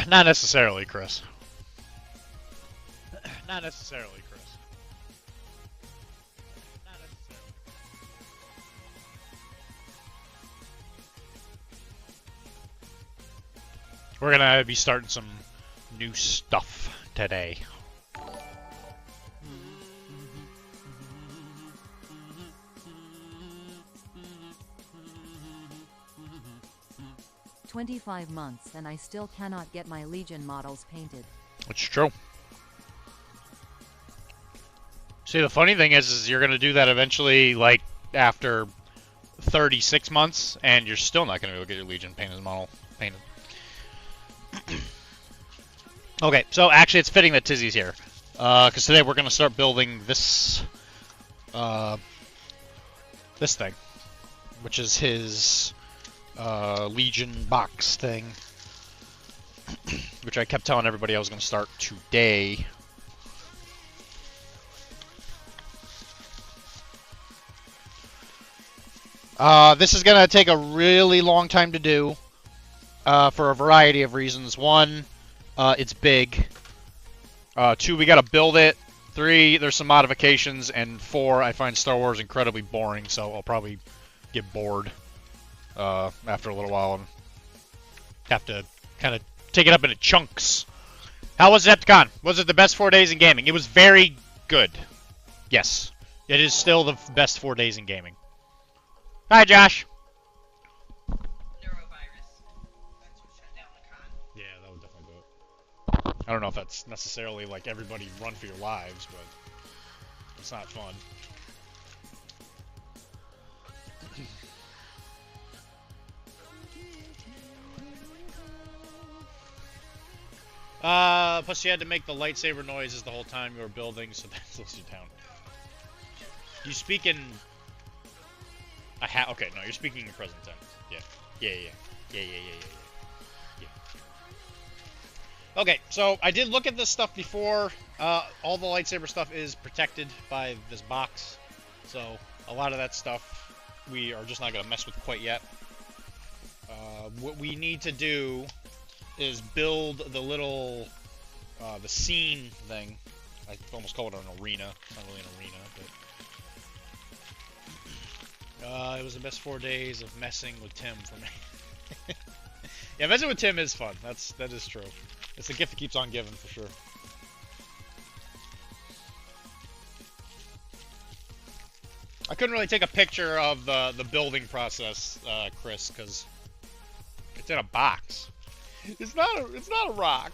Not necessarily, Chris. Not necessarily, Chris. Not necessarily. We're gonna be starting some new stuff today. 25 months and I still cannot get my Legion models painted. It's true. See, the funny thing is you're gonna do that eventually, like after 36 months, and you're still not gonna be able to get your Legion painted model painted. Okay, so actually, it's fitting that Tizzy's here, because today we're gonna start building this, this thing, which is his Legion box thing, which I kept telling everybody I was gonna start today. This is gonna take a really long time to do, for a variety of reasons. One, it's big. 2, we gotta build it. 3, there's some modifications. And 4, I find Star Wars incredibly boring, so I'll probably get bored after a little while and have to kind of take it up into chunks. How was Zepticon? Was it the best 4 days in gaming? It was very good. Yes, it is still the best 4 days in gaming. Hi, Josh. Yeah, that would definitely do it. I don't know if that's necessarily like everybody run for your lives, but it's not fun. Plus you had to make the lightsaber noises the whole time you were building, so that slows you down. You speak in... okay, no, you're speaking in present tense. Yeah. Yeah. Okay, so I did look at this stuff before. All the lightsaber stuff is protected by this box, so a lot of that stuff we are just not going to mess with quite yet. What we need to do is build the little, the scene thing. I almost call it an arena. It's not really an arena, but... it was the best 4 days of messing with Tim for me. Yeah, messing with Tim is fun. That is true. It's a gift that keeps on giving, for sure. I couldn't really take a picture of the building process, Chris, because it's in a box. It's not a rock.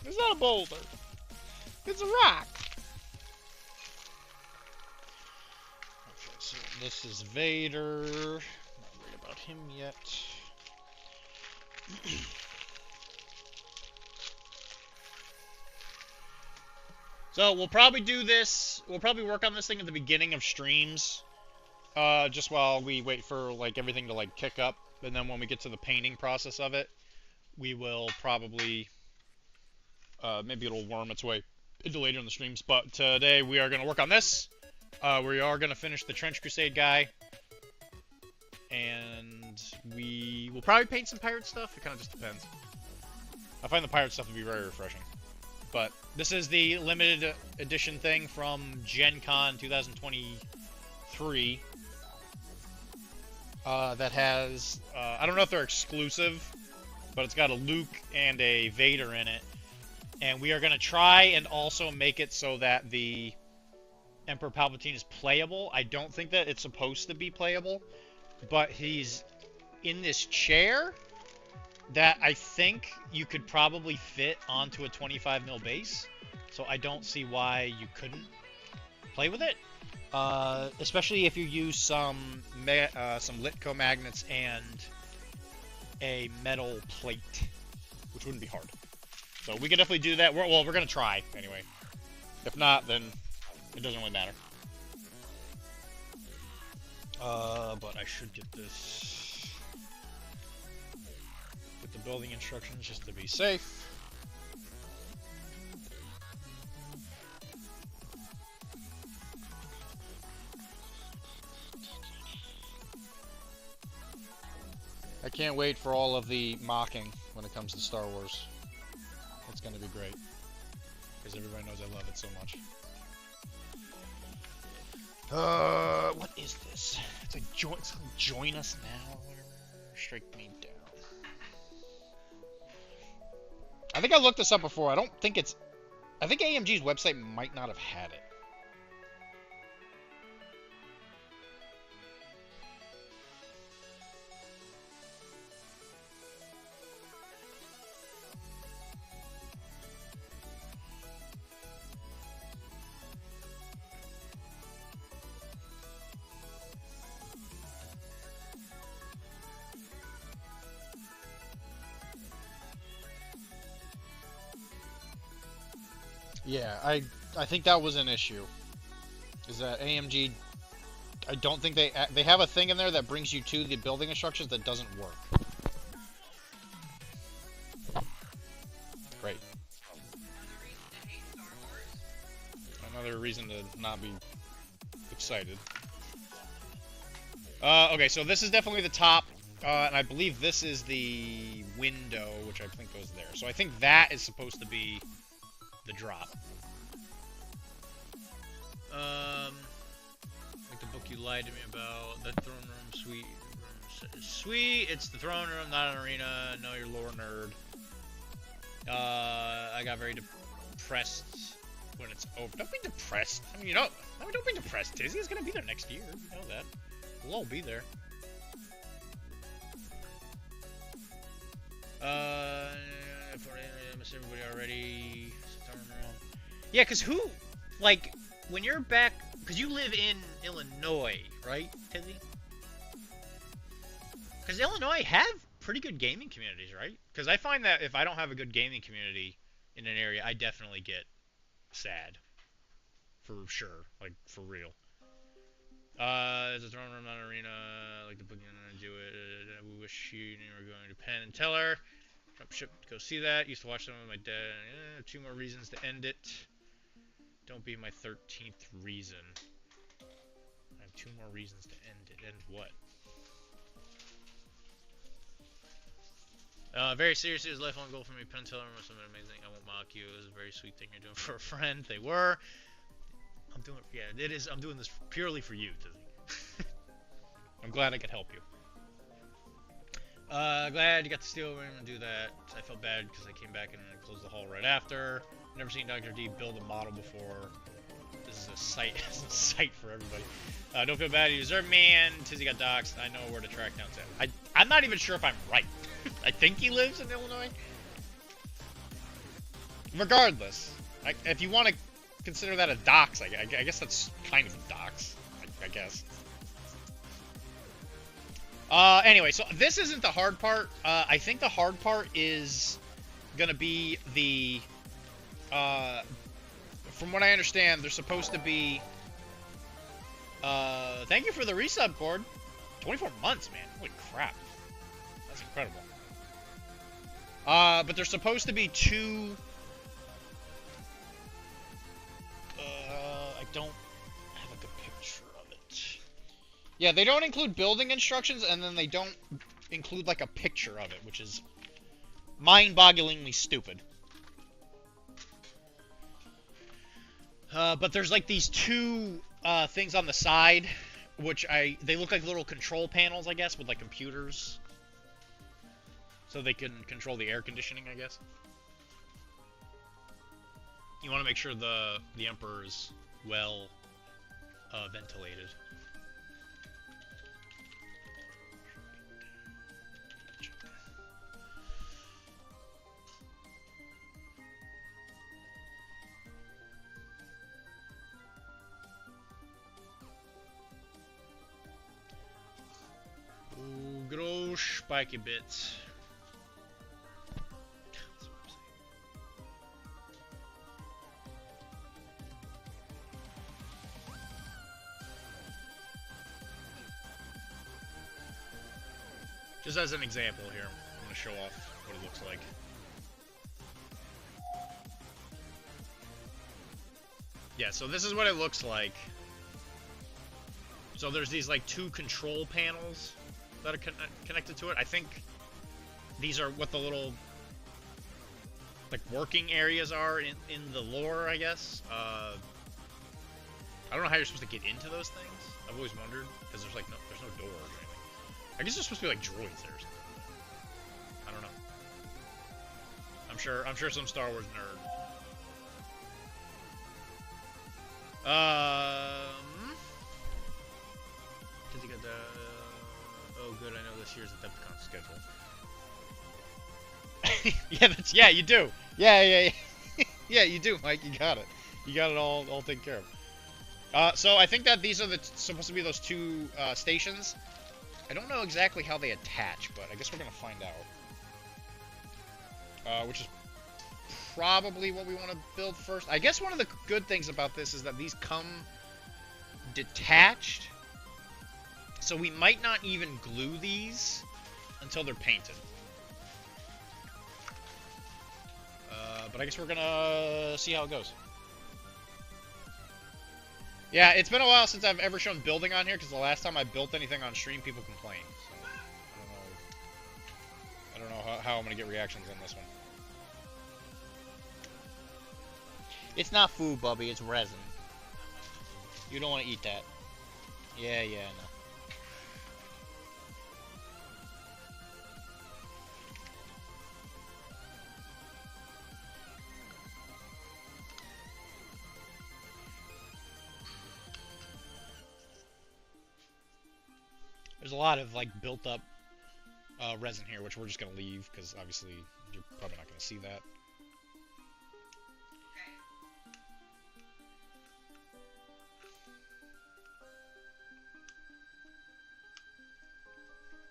It's not a boulder. It's a rock. Okay, so this is Vader. Not worried about him yet. So we'll probably do this. We'll probably work on this thing at the beginning of streams, just while we wait for like everything to like kick up, and then when we get to the painting process of it, we will probably maybe it'll worm its way into later in the streams. But today we are going to work on this. We are going to finish the Trench Crusade guy, and we will probably paint some pirate stuff. It kind of just depends. I find the pirate stuff to be very refreshing. But this is the limited edition thing from Gen Con 2023. That has, I don't know if they're exclusive, but it's got a Luke and a Vader in it. And we are going to try and also make it so that the Emperor Palpatine is playable. I don't think that it's supposed to be playable, but he's in this chair that I think you could probably fit onto a 25mm base, so I don't see why you couldn't play with it. Especially if you use some Litco magnets and a metal plate, which wouldn't be hard. So we can definitely do that. We're going to try anyway. If not, then it doesn't really matter. But I should get this. Get the building instructions just to be safe. I can't wait for all of the mocking when it comes to Star Wars. It's gonna be great. Because everybody knows I love it so much. What is this? It's like join us now or whatever. Strike me down. I think I looked this up before. I think AMG's website might not have had it. Yeah, I think that was an issue. Is that AMG? I don't think they have a thing in there that brings you to the building instructions that doesn't work. Great. Another reason to not be excited. Okay, so this is definitely the top, and I believe this is the window, which I think goes there. So I think that is supposed to be the drop. Like the book you lied to me about, the throne room sweet. It's the throne room, not an arena. No, you're lore nerd. I got very depressed when it's over. Don't be depressed. I mean, don't be depressed. Tizzy is gonna be there next year. You know that. We'll all be there. Miss everybody already. Yeah, cause like, when you're back, cause you live in Illinois, right, Tizzy? Cause Illinois have pretty good gaming communities, right? Cause I find that if I don't have a good gaming community in an area, I definitely get sad. For sure, like, for real. There's a throne room, not an arena. Like the book, do it. We wish you were going to Penn and Teller. Jump ship to go see that. Used to watch them with my dad. 2 more reasons to end it. Don't be my 13th reason. I have 2 more reasons to end it. End what? Very seriously, it was a lifelong goal for me. Penn and Teller was something amazing. I won't mock you. It was a very sweet thing you're doing for a friend. They were. I'm doing it. Yeah, it is. I'm doing this purely for you, Tizzy. I'm glad I could help you. Glad you got to steal room and do that. I felt bad because I came back and closed the hall right after. Never seen Dr. D build a model before. This is a sight. It's a sight for everybody. Don't feel bad. You deserve man. Tizzy got doxxed. I know where to track down to. I'm not even sure if I'm right. I think he lives in Illinois. Regardless, if you want to consider that a dox, I guess that's kind of a dox. I guess. Anyway, so this isn't the hard part. I think the hard part is gonna be the. From what I understand, they're supposed to be. Thank you for the resub, Cord. 24 months, man. Holy crap. That's incredible. But there's supposed to be 2. I don't have a good picture of it. Yeah, they don't include building instructions, and then they don't include, like, a picture of it, which is mind-bogglingly stupid. But there's, like, these 2 things on the side, which they look like little control panels, I guess, with, like, computers. So they can control the air conditioning, I guess. You want to make sure the Emperor is well ventilated. Ooh, good old spiky bits. Just as an example here, I'm going to show off what it looks like. Yeah, so this is what it looks like. So there's these like 2 control panels that are connected to it. I think these are what the little like working areas are in the lore, I guess. I don't know how you're supposed to get into those things. I've always wondered because there's no door or anything. I guess there's supposed to be like droids there or something. I don't know. I'm sure some Star Wars nerd. Did you get the? Oh, good. I know this year's Adepticon schedule. Yeah, you do. Yeah. Yeah, you do, Mike. You got it. You got it all taken care of. So I think that these are supposed to be those two stations. I don't know exactly how they attach, but I guess we're gonna find out. Which is probably what we want to build first. I guess one of the good things about this is that these come detached, so we might not even glue these until they're painted. But I guess we're gonna see how it goes. Yeah, it's been a while since I've ever shown building on here, because the last time I built anything on stream, people complained. So, I don't know how I'm gonna get reactions on this one. It's not food, Bubby. It's resin. You don't want to eat that. Yeah, I know. There's a lot of like built up resin here, which we're just gonna leave because obviously you're probably not gonna see that.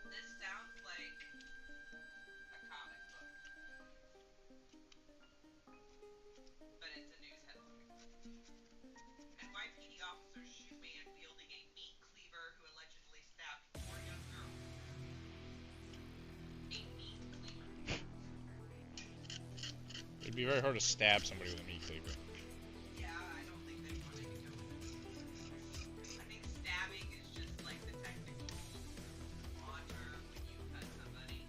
This sounds like a comic book, but it's a news headline. NYPD officers shoot man wielding a meat cleaver who allegedly stabbed 4 young girls. A meat cleaver. It'd be very hard to stab somebody with a meat cleaver. Yeah, I don't think they wanted to go with it. I think stabbing is just like the technical law term when you cut somebody.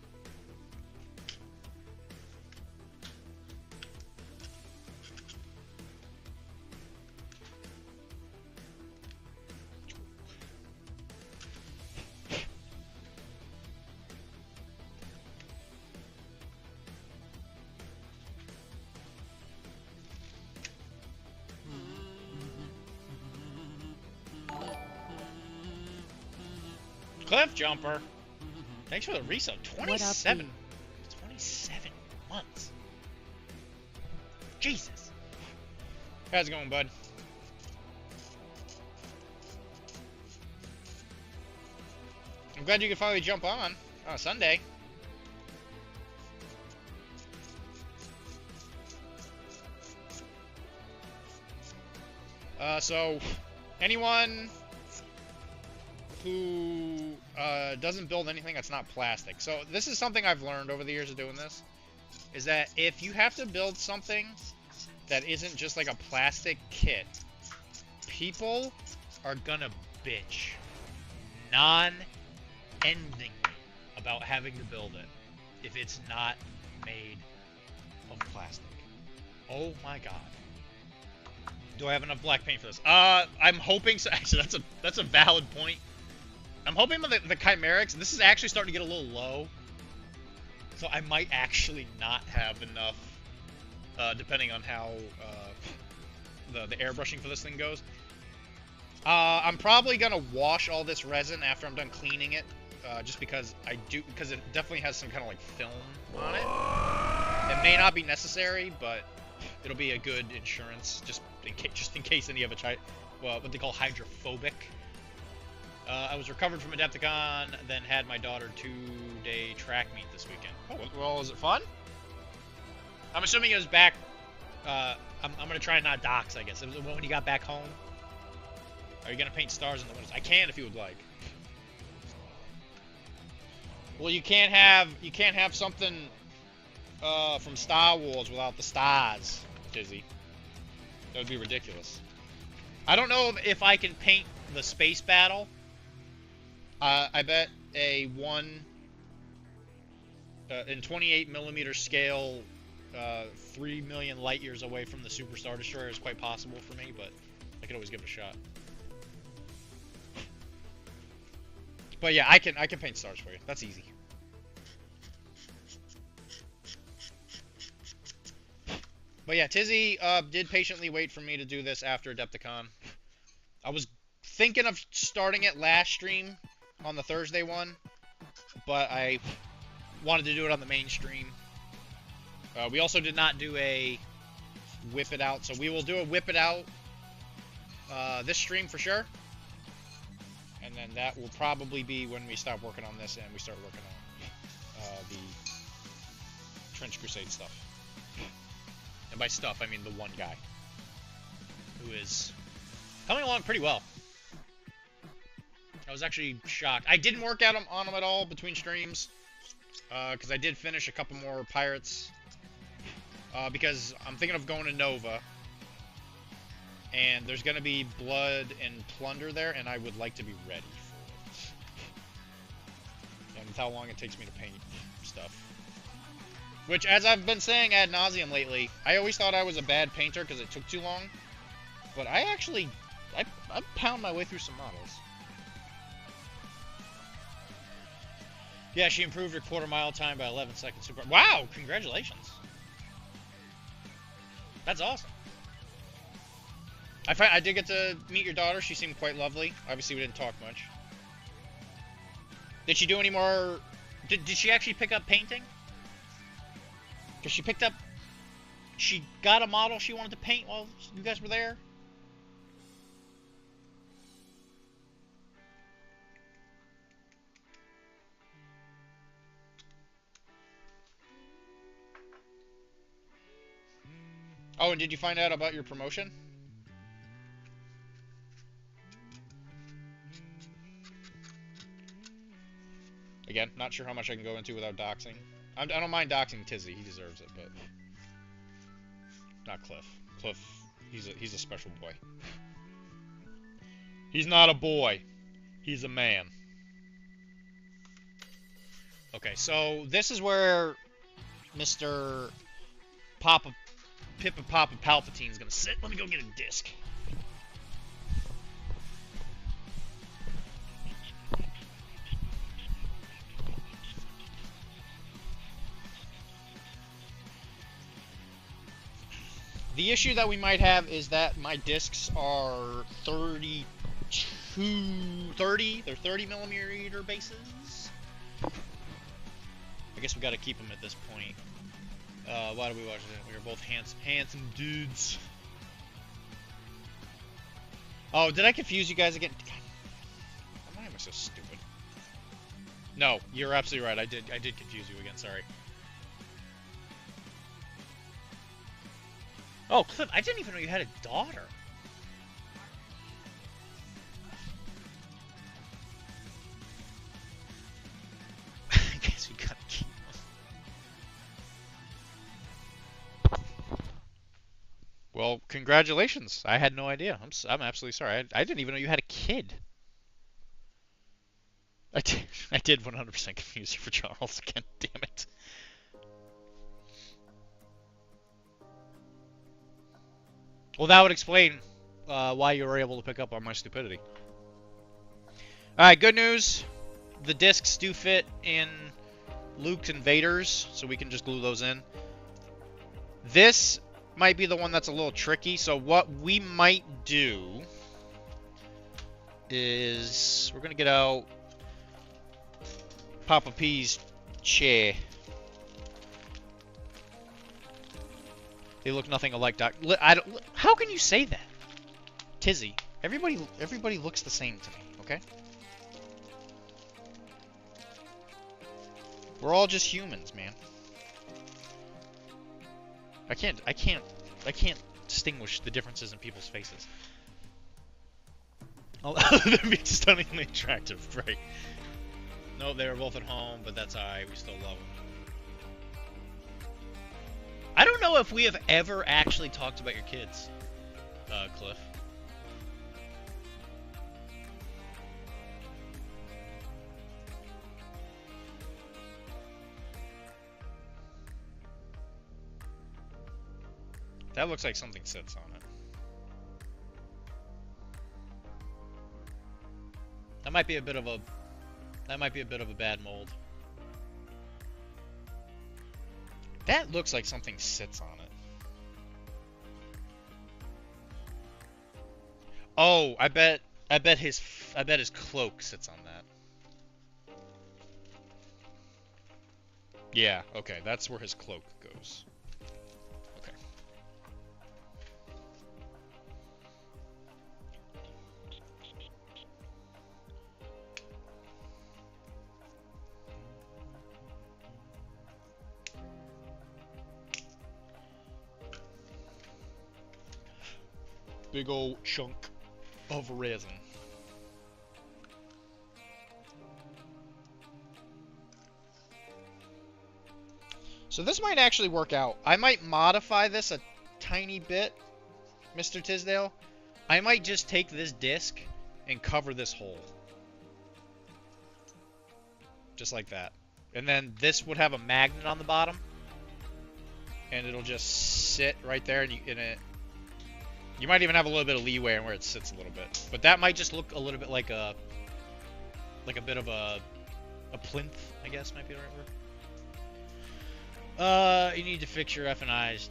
Cliff Jumper. Thanks for the resub. 27 months. Jesus. How's it going, bud? I'm glad you could finally jump on a Sunday. So anyone who doesn't build anything that's not plastic. So this is something I've learned over the years of doing this, is that if you have to build something that isn't just like a plastic kit, people are gonna bitch non-ending about having to build it if it's not made of plastic. Oh my god. Do I have enough black paint for this? I'm hoping so. Actually, that's a valid point. I'm hoping the Chimerics, this is actually starting to get a little low, so I might actually not have enough, depending on how the airbrushing for this thing goes. I'm probably gonna wash all this resin after I'm done cleaning it, just because because it definitely has some kind of like film on it. It may not be necessary, but it'll be a good insurance, just in case any of it, what they call hydrophobic. I was recovered from Adepticon, then had my daughter 2-day track meet this weekend. Oh, well, was it fun? I'm assuming it was back. I'm gonna try and not dox, I guess. It was when you got back home. Are you gonna paint stars in the windows? I can if you would like. Well, you can't have something from Star Wars without the stars, Dizzy. That would be ridiculous. I don't know if I can paint the space battle. I bet a 1 in 28mm scale 3 million light years away from the Super Star Destroyer is quite possible for me, but I could always give it a shot. But yeah, I can paint stars for you. That's easy. But yeah, Tizzy did patiently wait for me to do this after Adepticon. I was thinking of starting it last stream on the Thursday one, but I wanted to do it on the main stream. We also did not do a whip it out, so we will do a whip it out this stream for sure. And then that will probably be when we stop working on this and we start working on the Trench Crusade stuff. And by stuff, I mean the one guy who is coming along pretty well. I was actually shocked. I didn't work on him at all between streams because I did finish a couple more pirates because I'm thinking of going to Nova. And there's going to be blood and plunder there, and I would like to be ready for it. And with how long it takes me to paint stuff. Which, as I've been saying ad nauseum lately, I always thought I was a bad painter because it took too long. But I pound my way through some models. Yeah, she improved her quarter-mile time by 11 seconds. Wow, congratulations. That's awesome. I did get to meet your daughter. She seemed quite lovely. Obviously, we didn't talk much. Did she do any more... Did she actually pick up painting? Because she picked up... She got a model she wanted to paint while you guys were there? Oh, and did you find out about your promotion? Again, not sure how much I can go into without doxing. I don't mind doxing Tizzy, he deserves it, but not Cliff. Cliff, he's a special boy. He's not a boy. He's a man. Okay, so this is where Mr. Papa Palpatine's gonna sit. Let me go get a disc. The issue that we might have is that my discs are 30, they're 30 millimeter bases. I guess we gotta keep them at this point. Why do we watch it? We are both handsome dudes. Oh, did I confuse you guys again? Why am I so stupid? No, you're absolutely right. I did confuse you again. Sorry. Oh, Cliff, I didn't even know you had a daughter. I guess we gotta keep them. Well, congratulations. I had no idea. I'm absolutely sorry. I didn't even know you had a kid. I did 100% confuse you for Charles again. Damn it. Well, that would explain why you were able to pick up on my stupidity. Alright, good news. The discs do fit in Luke's and Vader's, so we can just glue those in. This might be the one that's a little tricky, so what we might do is we're going to get out Papa P's chair. They look nothing alike, Doc. How can you say that? Tizzy. Everybody looks the same to me, okay? We're all just humans, man. I can't distinguish the differences in people's faces. Other than being stunningly attractive, right? No, they were both at home, but that's alright. We still love them. I don't know if we have ever actually talked about your kids, Cliff. That looks like something sits on it. That might be a bit of a bad mold. That looks like something sits on it. Oh, I bet his cloak sits on that. Yeah, okay, that's where his cloak goes. Okay. Big old chunk of resin. So this might actually work out. I might modify this a tiny bit, Mr. Tisdale. I might just take this disc and cover this hole. Just like that. And then this would have a magnet on the bottom. And it'll just sit right there, and you might even have a little bit of leeway on where it sits a little bit. But that might just look a little bit like a bit of a plinth, I guess might be the right word. You need to fix your F&Is.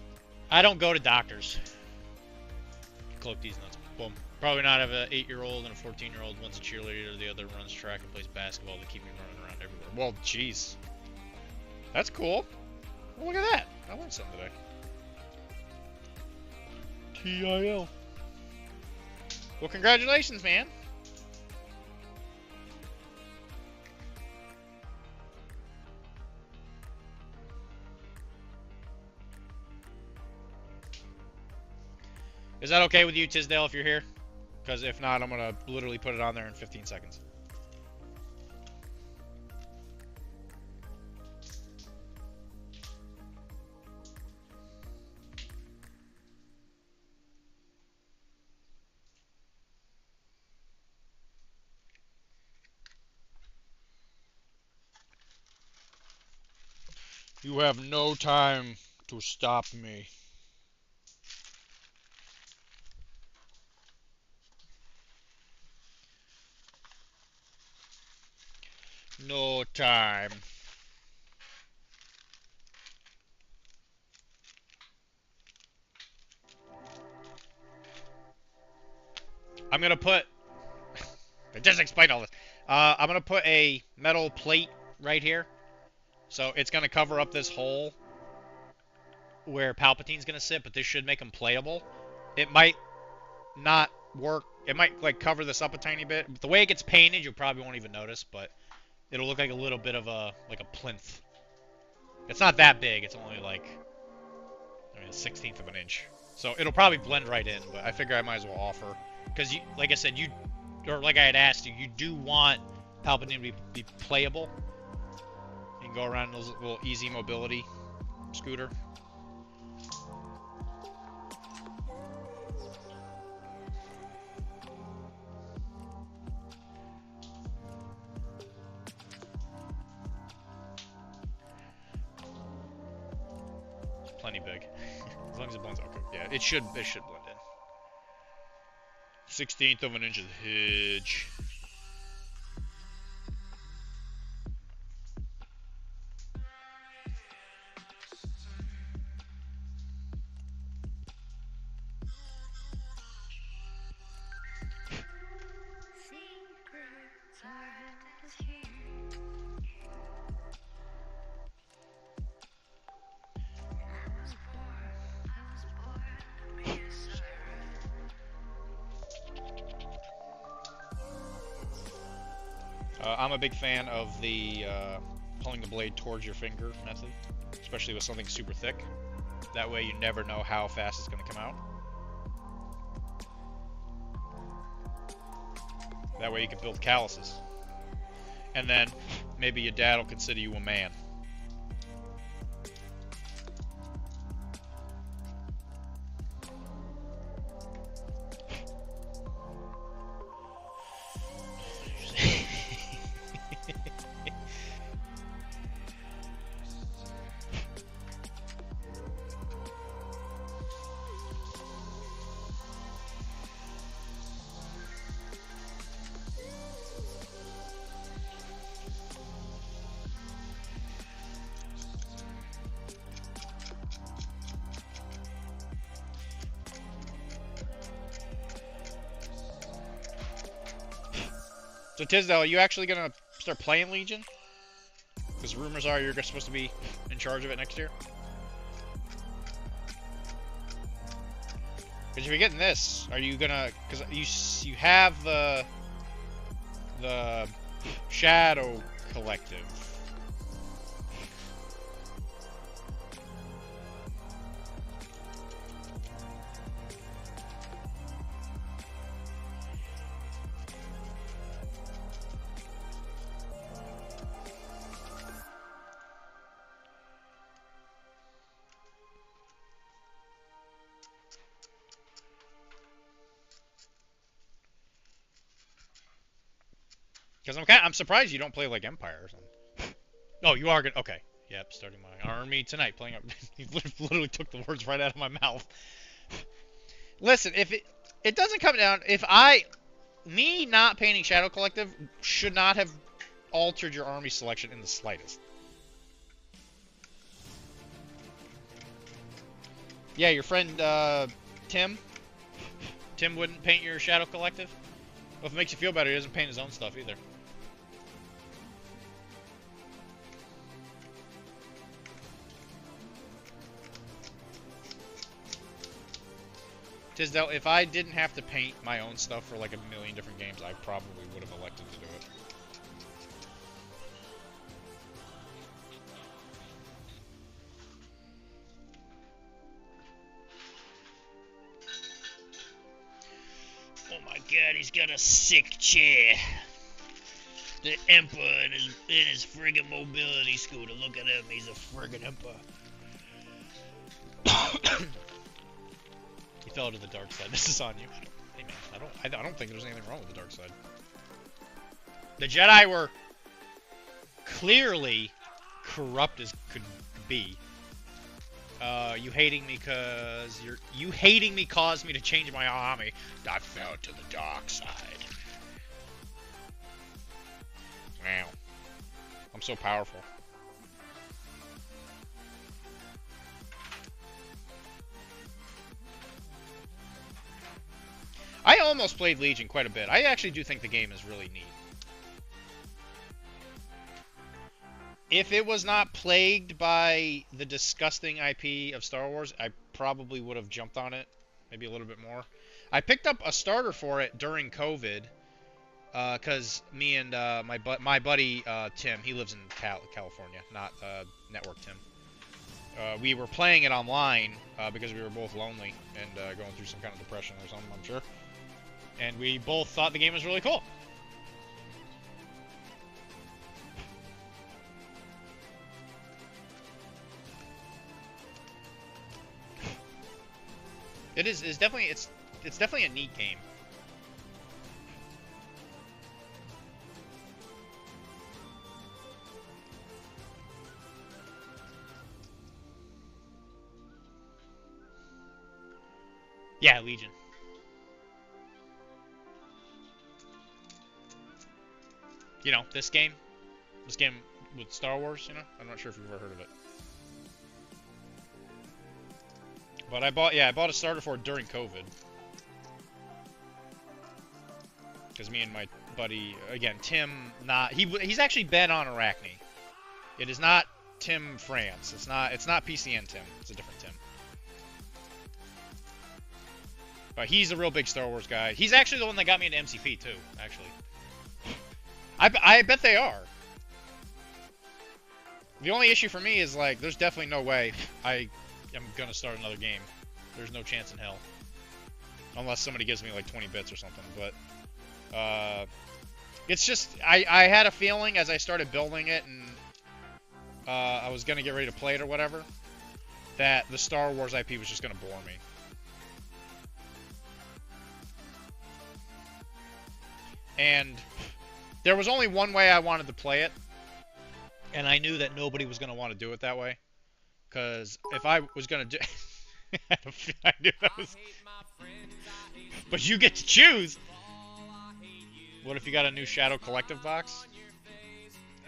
I don't go to doctors. Cloak these nuts. Boom. Probably not have an 8-year-old and a 14-year-old. One's a cheerleader, the other runs track and plays basketball to keep me running around everywhere. Well, jeez. That's cool. Well, look at that. I learned something today. TIL. Well, congratulations, man. Is that okay with you, Tisdale, if you're here? Because if not, I'm going to literally put it on there in 15 seconds. You have no time to stop me. No time. I'm gonna put... I just explained all this. I'm gonna put a metal plate right here. So it's gonna cover up this hole where Palpatine's gonna sit, but this should make him playable. It might not work. It might like cover this up a tiny bit. But the way it gets painted, you probably won't even notice, but it'll look like a little bit of a plinth. It's not that big. It's only like a 1/16 of an inch. So it'll probably blend right in, but I figure I might as well offer. Because, like I said, or like I had asked you, you do want Palpatine to be playable. You can go around those little easy mobility scooter. It's plenty big. As long as it blends, okay. Yeah, it should blend in. 1/16 of an inch is huge. I'm a big fan of the pulling the blade towards your finger method, especially with something super thick. That way you never know how fast it's going to come out. That way you can build calluses. And then maybe your dad will consider you a man. So Tisdale, are you actually gonna start playing Legion? Because rumors are you're supposed to be in charge of it next year. Because if you're getting this, are you gonna? Because you have the Shadow Collective. Because I'm surprised you don't play like Empire or something. Oh, you are gonna. Okay. Yep. Starting my army tonight. Playing up. He literally took the words right out of my mouth. Listen, if it doesn't come down, me not painting Shadow Collective should not have altered your army selection in the slightest. Yeah, your friend Tim wouldn't paint your Shadow Collective. Well, if it makes you feel better, he doesn't paint his own stuff either. Tisdale, if I didn't have to paint my own stuff for like a million different games, I probably would have elected to do it. Oh my god, he's got a sick chair. The Emperor in his friggin' mobility scooter. Look at him, he's a friggin' Emperor. He fell to the dark side. This is on you. Hey man, I don't think there's anything wrong with the dark side. The Jedi were clearly corrupt as could be. You hating me cause you hating me caused me to change my army. I fell to the dark side. Wow. I'm so powerful. I almost played Legion quite a bit. I actually do think the game is really neat. If it was not plagued by the disgusting IP of Star Wars, I probably would have jumped on it. Maybe a little bit more. I picked up a starter for it during COVID. Because me and my buddy Tim, he lives in California, not Network Tim. We were playing it online because we were both lonely and going through some kind of depression or something, I'm sure. And we both thought the game was really cool. It's definitely a neat game. Yeah, Legion. You know, this game with Star Wars, you know? I'm not sure if you've ever heard of it. But I bought a starter for it during COVID. Because me and my buddy, again, Tim, he's actually been on Arachne. It is not Tim France. It's not PCN Tim. It's a different Tim. But he's a real big Star Wars guy. He's actually the one that got me into MCP too, actually. I bet they are. The only issue for me is, like, there's definitely no way I am gonna start another game. There's no chance in hell. Unless somebody gives me, like, 20 bits or something. But, it's just, I had a feeling as I started building it and I was gonna get ready to play it or whatever, that the Star Wars IP was just gonna bore me. And there was only one way I wanted to play it, and I knew that nobody was going to want to do it that way. Because if I was going to do... I knew that was... But you get to choose! What if you got a new Shadow Collective box?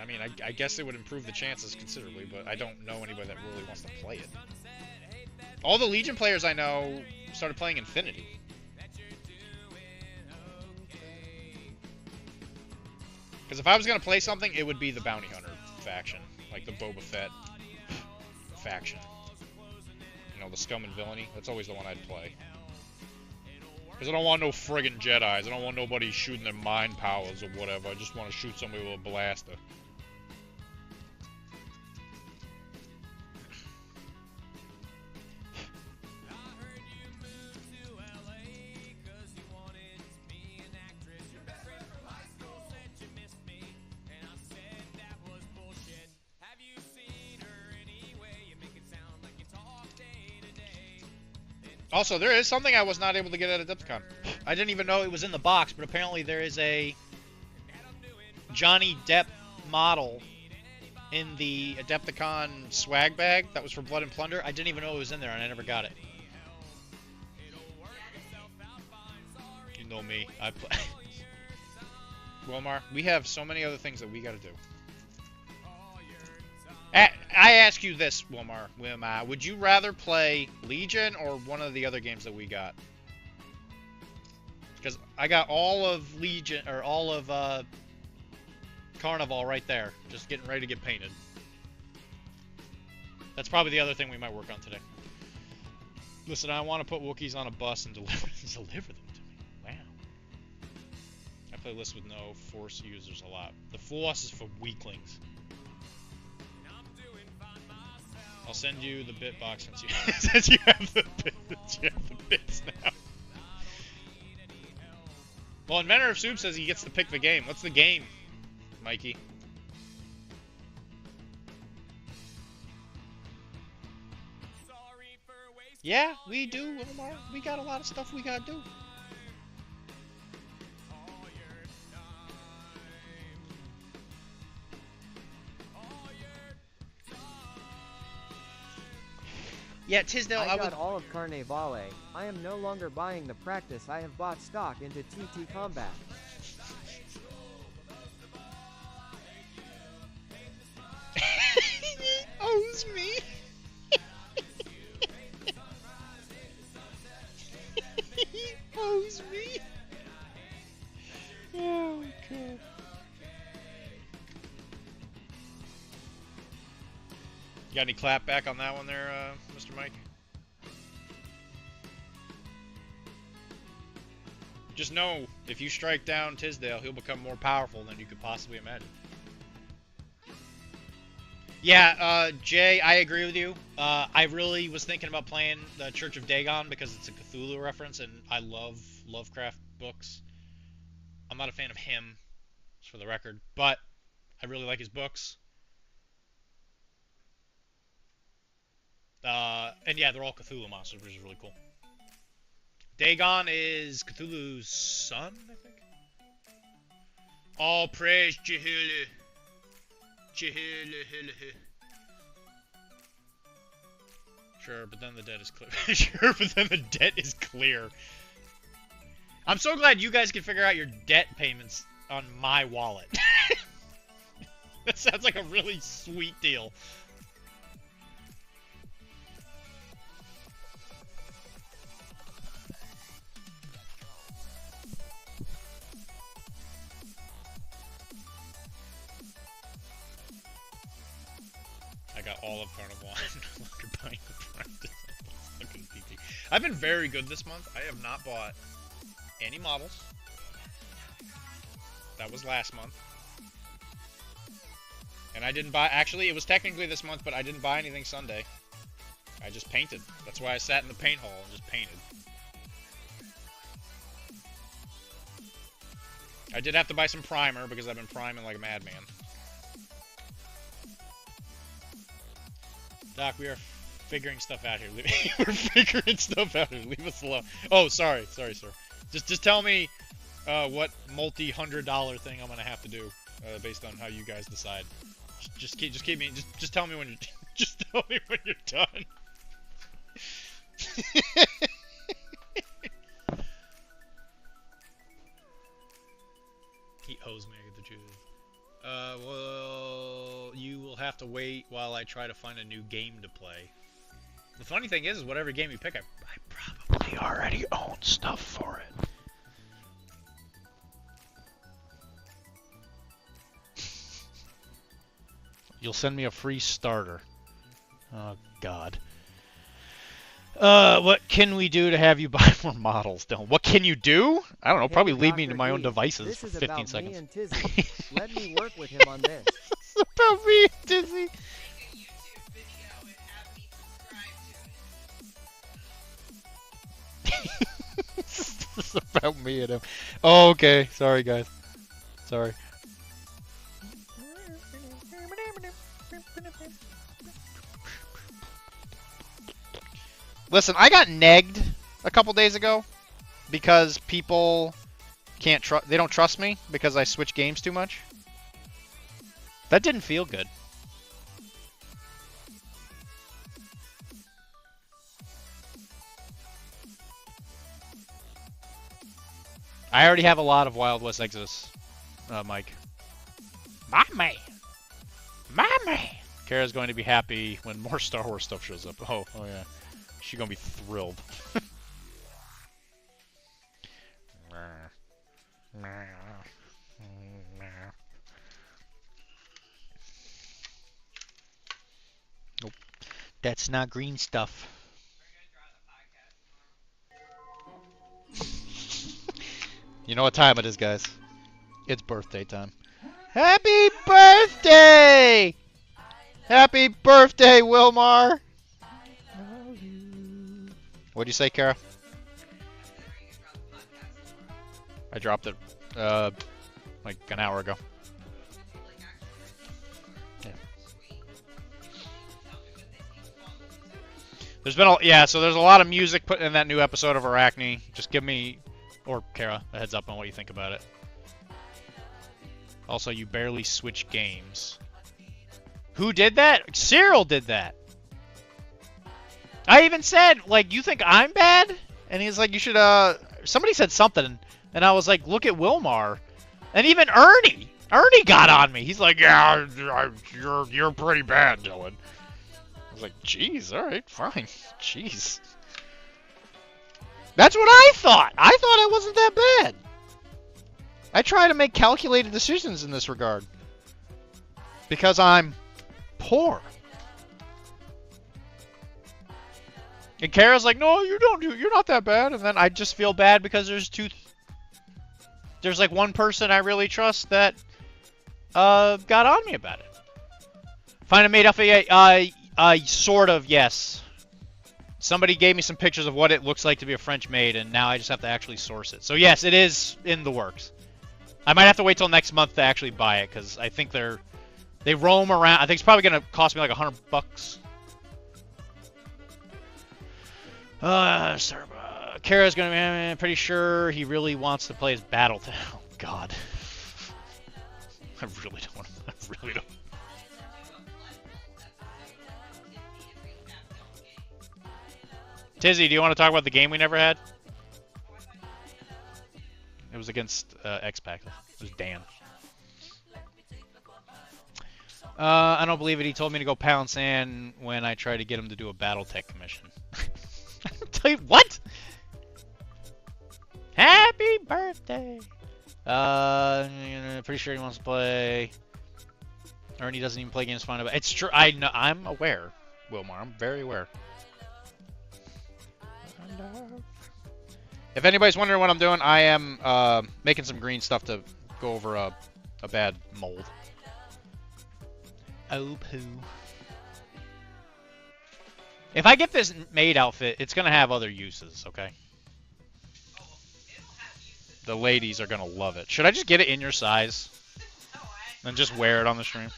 I mean, I guess it would improve the chances considerably, but I don't know anybody that really wants to play it. All the Legion players I know started playing Infinity. Because if I was gonna play something, it would be the Bounty Hunter faction, like the Boba Fett faction. You know, the Scum and Villainy. That's always the one I'd play. Because I don't want no friggin' Jedis. I don't want nobody shooting their mind powers or whatever. I just want to shoot somebody with a blaster. Also, there is something I was not able to get at Adepticon. I didn't even know it was in the box, but apparently there is a Johnny Depp model in the Adepticon swag bag that was for Blood and Plunder. I didn't even know it was in there, and I never got it. You know me. I play. Wilmar, we have so many other things that we gotta do. I ask you this, Wilmar, would you rather play Legion or one of the other games that we got? Because I got all of Legion, or all of Carnival right there, just getting ready to get painted. That's probably the other thing we might work on today. Listen, I want to put Wookiees on a bus and deliver them to me. Wow. I play lists with no Force users a lot. The Force is for weaklings. I'll send you the bit box since you have the bits now. Well, Inventor of Soup says he gets to pick the game. What's the game, Mikey? Yeah, we do, Omar. We got a lot of stuff we gotta do. Yeah, Tisdale, I got all of Carnevale. I am no longer buying the practice. I have bought stock into TT Combat. Owes me. Owes me. Oh, God. You got any clap back on that one there, Mr. Mike? Just know, if you strike down Tisdale, he'll become more powerful than you could possibly imagine. Yeah, Jay, I agree with you. I really was thinking about playing the Church of Dagon because it's a Cthulhu reference, and I love Lovecraft books. I'm not a fan of him, just for the record, but I really like his books. And yeah, they're all Cthulhu monsters, which is really cool. Dagon is Cthulhu's son, I think. All praise Jehulu. Sure, but then the debt is clear. Sure, but then the debt is clear. I'm so glad you guys can figure out your debt payments on my wallet. That sounds like a really sweet deal. I got all of Carnival. I'm no longer buying the practice. I've been very good this month. I have not bought any models. That was last month. And I didn't buy... Actually, it was technically this month, but I didn't buy anything Sunday. I just painted. That's why I sat in the paint hall and just painted. I did have to buy some primer because I've been priming like a madman. Doc, we are figuring stuff out here. We're figuring stuff out here. Leave us alone. Oh, sorry, sir. Just tell me what multi-$100 thing I'm gonna have to do based on how you guys decide. Just tell me when you're just tell me when you're done. He owes me the truth. Well, you will have to wait while I try to find a new game to play. The funny thing is whatever game you pick, I probably already own stuff for it. You'll send me a free starter. Oh, God. What can we do to have you buy more models, Dylan? What can you do? I don't know. Probably leave me to my own devices for 15 seconds. This is about me and Tizzy. Let me work with him on this. It's about me and Dizzy. Make a YouTube video and have me subscribe to it. This is about me and him. Oh, okay. Sorry, guys. Sorry. Listen, I got negged a couple days ago because people can't trust. They don't trust me because I switch games too much. That didn't feel good. I already have a lot of Wild West Exodus, Mike. Mommy! Mommy! Kara's going to be happy when more Star Wars stuff shows up. Oh yeah. She's gonna be thrilled. Nope. That's not green stuff. You know what time it is, guys. It's birthday time. Happy birthday! Happy birthday, Wilmar! What'd you say, Kara? I dropped it, like an hour ago. Yeah. There's been so there's a lot of music put in that new episode of Arachne. Just give me, or Kara, a heads up on what you think about it. Also, you barely switch games. Who did that? Cyril did that. I even said, like, you think I'm bad? And he's like, you should, somebody said something, and I was like, look at Wilmar. And even Ernie got on me. He's like, yeah, you're pretty bad, Dylan. I was like, jeez, alright, fine. Jeez. That's what I thought. I thought I wasn't that bad. I try to make calculated decisions in this regard. Because I'm poor. And Kara's like, no, you're not that bad. And then I just feel bad because there's like one person I really trust that got on me about it. Find a maid outfit, sort of, yes. Somebody gave me some pictures of what it looks like to be a French maid, and now I just have to actually source it. So yes, it is in the works. I might have to wait till next month to actually buy it, because I think they roam around. I think it's probably going to cost me like $100. Kara's gonna be. I'm pretty sure he really wants to play his battle. Oh God, I really don't want to. I really don't. Tizzy, do you want to talk about the game we never had? It was against X-Pac. It was Dan. I don't believe it. He told me to go pound sand when I tried to get him to do a BattleTech commission. Tell you what? Happy birthday! Pretty sure he wants to play. Ernie doesn't even play games fine about. It's true. I know. I'm aware, Wilmar. I'm very aware. If anybody's wondering what I'm doing, I am making some green stuff to go over a bad mold. Oh poo. If I get this maid outfit, it's gonna have other uses, okay? The ladies are gonna love it. Should I just get it in your size? And just wear it on the stream?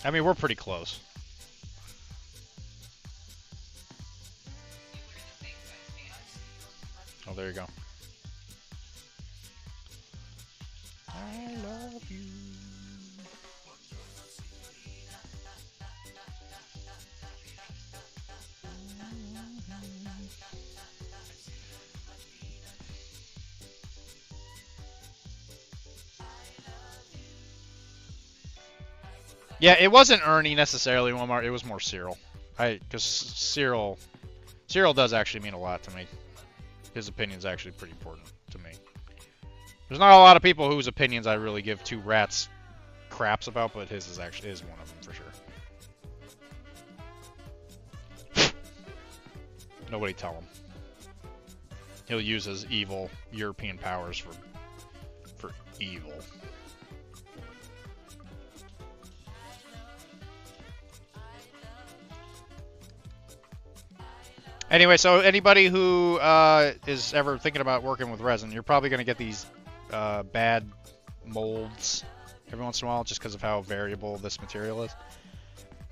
I mean, we're pretty close. Oh, there you go. I love you. Yeah, it wasn't Ernie necessarily, Walmart. It was more Cyril. Because Cyril does actually mean a lot to me. His opinion's actually pretty important to me. There's not a lot of people whose opinions I really give two rats craps about, but his is actually one of them for sure. Nobody tell him. He'll use his evil European powers for evil. Anyway, so anybody who is ever thinking about working with resin, you're probably going to get these bad molds every once in a while just because of how variable this material is.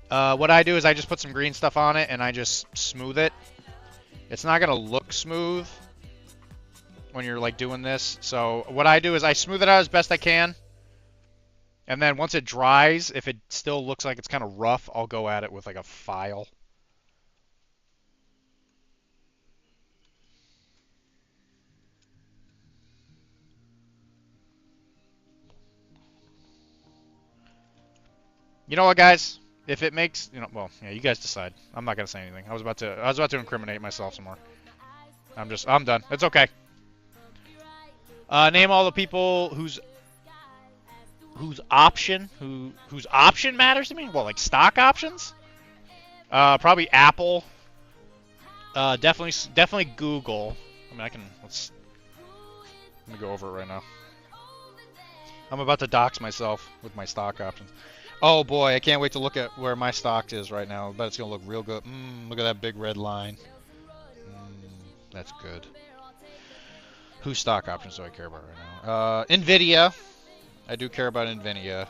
What I do is I just put some green stuff on it and I just smooth it. It's not going to look smooth when you're like doing this. So what I do is I smooth it out as best I can. And then once it dries, if it still looks like it's kind of rough, I'll go at it with like a file. You know what, guys? If it makes, well, yeah, you guys decide. I'm not gonna say anything. I was about to incriminate myself some more. I'm done. It's okay. Name all the people whose option matters to me. Well, like stock options. Probably Apple. Definitely Google. I mean, let me go over it right now. I'm about to dox myself with my stock options. Oh boy, I can't wait to look at where my stock is right now. I bet it's gonna look real good. Look at that big red line. That's good. Whose stock options do I care about right now? Nvidia. I do care about Nvidia.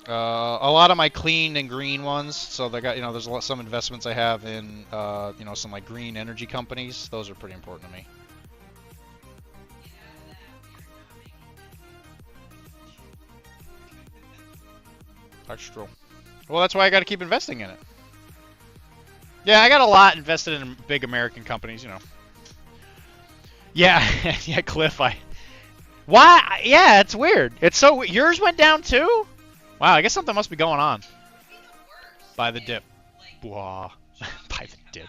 A lot of my clean and green ones. So they got, there's some investments I have in, some like green energy companies. Those are pretty important to me. That's true. Well, that's why I got to keep investing in it. Yeah, I got a lot invested in big American companies, Yeah, yeah, Cliff, Why? Yeah, it's weird. It's so... Yours went down too? Wow, I guess something must be going on. By the dip. Wah. By the dip.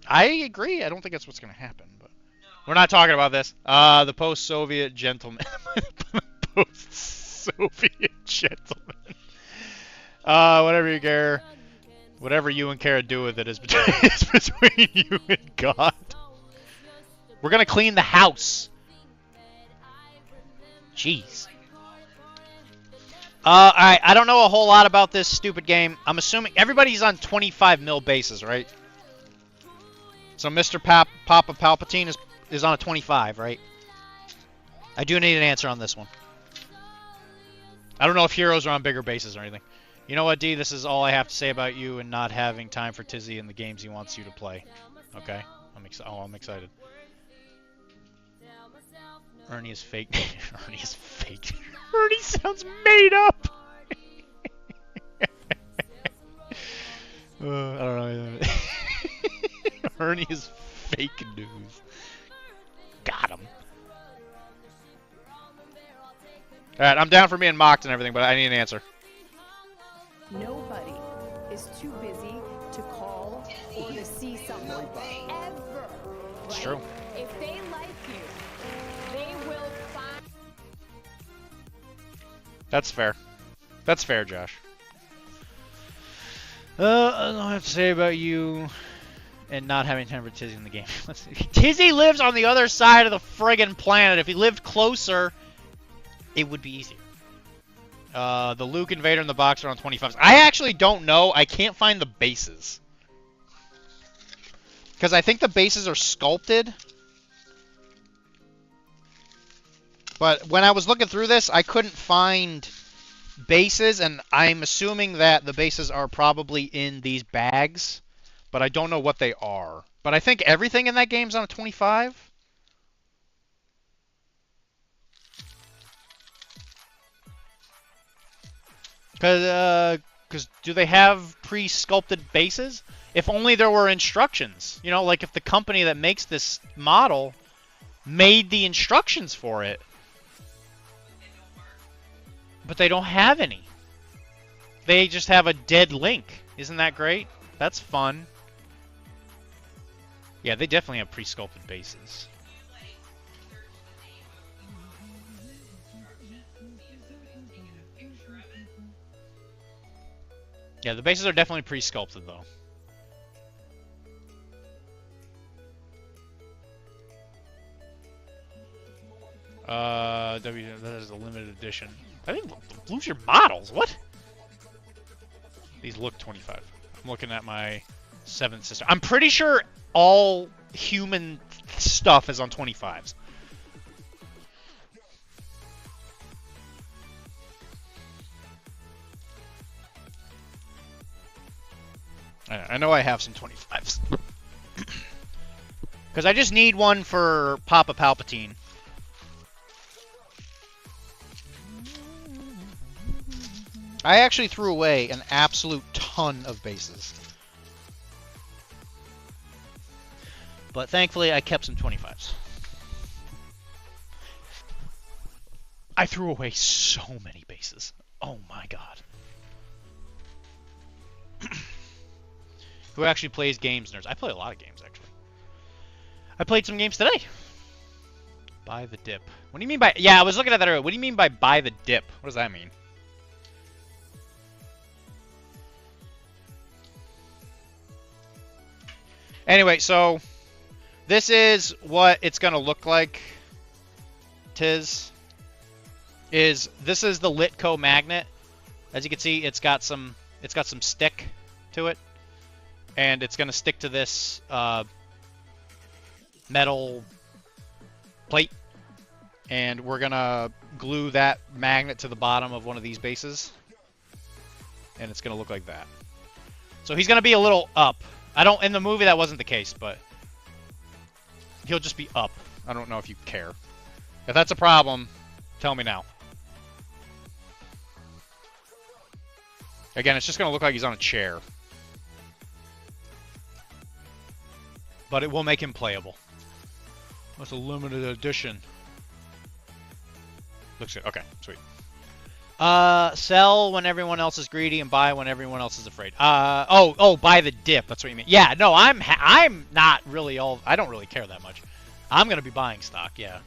I agree. I don't think that's what's going to happen, but... We're not talking about this. The post-Soviet gentleman. Post-Soviet gentleman. Whatever you care. Whatever you and Kara do with it is between you and God. We're gonna clean the house. Jeez. Alright, I don't know a whole lot about this stupid game. I'm assuming everybody's on 25 mil bases, right? So Mr. Papa Palpatine is on a 25, right? I do need an answer on this one. I don't know if heroes are on bigger bases or anything. You know what, D? This is all I have to say about you and not having time for Tizzy and the games he wants you to play. Okay? I'm excited. Ernie is fake. Ernie is fake. Ernie sounds made up! I don't know. Ernie is fake news. Got him. Alright, I'm down for being mocked and everything, but I need an answer. Nobody is too busy to call or to see someone ever. It's right? true. If they like you, they will find. That's fair. That's fair, Josh. I don't have to say about you and not having time for Tizzy in the game. Tizzy lives on the other side of the friggin' planet. If he lived closer, it would be easier. The Luke Invader and the Boxer on 25s. I actually don't know. I can't find the bases. Because I think the bases are sculpted. But when I was looking through this, I couldn't find bases. And I'm assuming that the bases are probably in these bags. But I don't know what they are. But I think everything in that game's on a 25. Because do they have pre-sculpted bases? If only there were instructions. Like if the company that makes this model made the instructions for it. But they don't have any. They just have a dead link. Isn't that great? That's fun. Yeah, they definitely have pre-sculpted bases. Yeah, the bases are definitely pre-sculpted though. That is a limited edition. I think lose your models. What? These look 25. I'm looking at my 7th sister. I'm pretty sure all human stuff is on 25s. I know I have some 25s. Because I just need one for Papa Palpatine. I actually threw away an absolute ton of bases. But thankfully, I kept some 25s. I threw away so many bases. Oh my god. Who actually plays games, nerds? I play a lot of games, actually. I played some games today. Buy the dip. What do you mean by... Yeah, I was looking at that earlier. What do you mean by buy the dip? What does that mean? Anyway, so... This is what it's going to look like. This is the Litco magnet. As you can see, it's got some stick to it. And it's going to stick to this metal plate. And we're going to glue that magnet to the bottom of one of these bases. And it's going to look like that. So he's going to be a little up. In the movie that wasn't the case, but he'll just be up. I don't know if you care. If that's a problem, tell me now. Again, it's just going to look like he's on a chair. But it will make him playable. That's a limited edition. Looks good. Okay, sweet. Sell when everyone else is greedy and buy when everyone else is afraid. Buy the dip. That's what you mean. Yeah, no, I'm not really I don't really care that much. I'm gonna be buying stock. Yeah.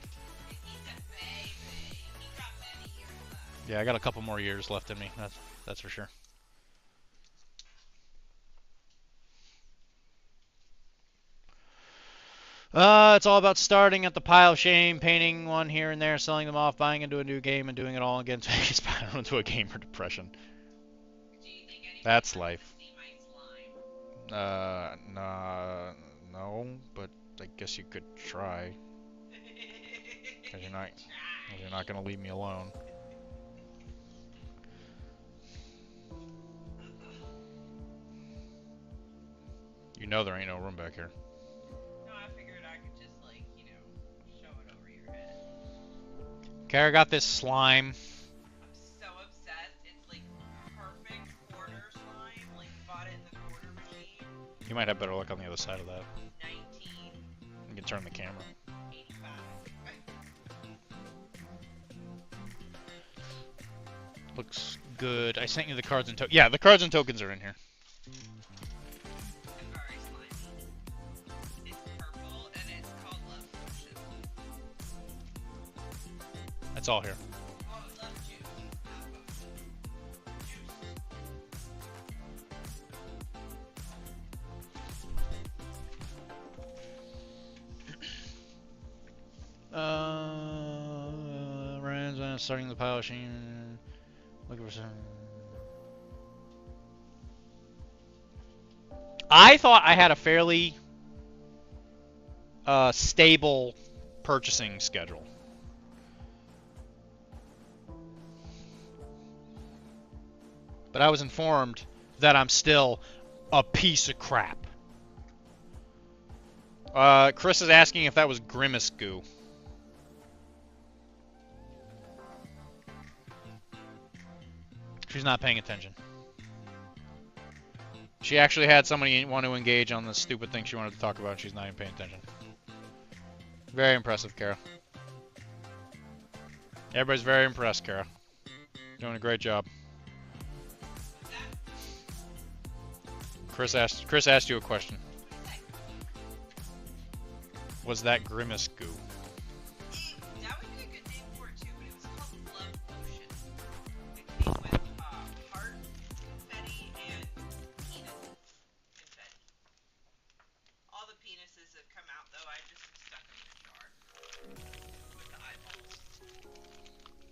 Yeah, I got a couple more years left in me. That's for sure. It's all about starting at the pile of shame, painting one here and there, selling them off, buying into a new game, and doing it all again to spiral into a gamer depression. That's life. Nah, no, but I guess you could try. Cause you're not gonna leave me alone. You know there ain't no room back here. Kara got this slime. I'm so obsessed. It's like perfect quarter slime. Like bought it in the quarter machine. You might have better luck on the other side of that. 19. You can turn the camera. 85. Looks good. I sent you the cards and tokens. Yeah, the cards and tokens are in here. It's very slimy. It's purple and it's called Love Potion. That's all here. Oh, Love Juice. Not potion. Ryan's starting the pile machine. Looking for some. I thought I had a fairly stable purchasing schedule. But I was informed that I'm still a piece of crap. Chris is asking if that was Grimace goo. She's not paying attention. She actually had somebody want to engage on the stupid thing she wanted to talk about, and she's not even paying attention. Very impressive, Kara. Everybody's very impressed, Kara. Doing a great job. Chris asked you a question. was that Grimace goo. That would be a good name for it too, but it was called Love Potion. It came with heart, confetti, and penis confetti. All the penises have come out though. I just stuck them in a jar with the eyeballs.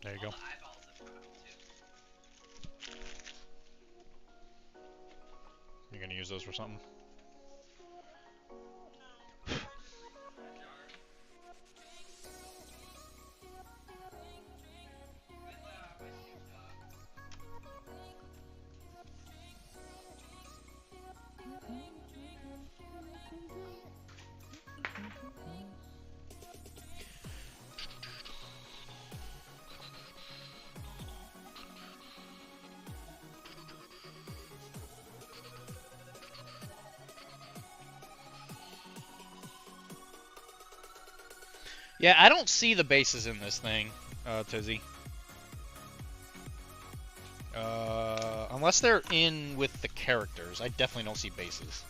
There you go. All the eyeballs have come out too. You're gonna use those for something? Yeah, I don't see the bases in this thing, Tizzy. Unless they're in with the characters, I definitely don't see bases.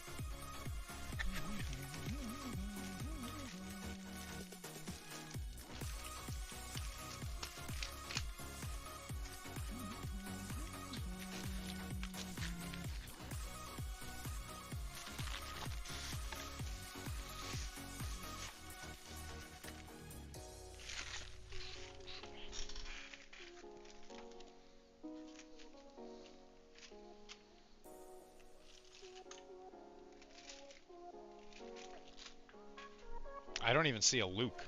I don't even see a Luke.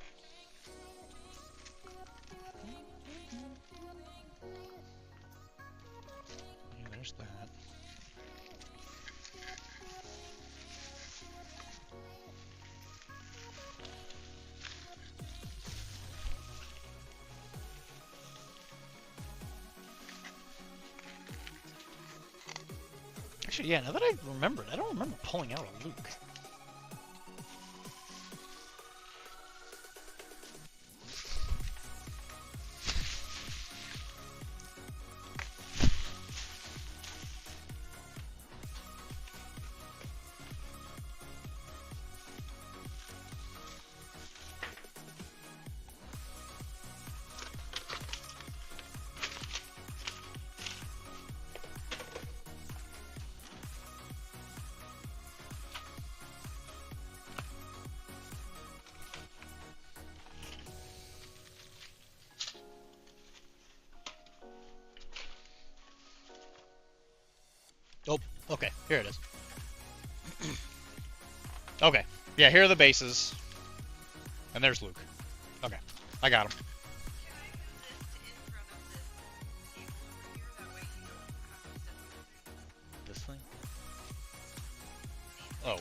Yeah, there's that. Actually, yeah, now that I remember it, I don't remember pulling out a Luke. Oh, okay, here it is. Okay, yeah, here are the bases. And there's Luke. Okay, I got him. Can I move this to in front of this table over here? That way you don't have to step on This thing? Oh,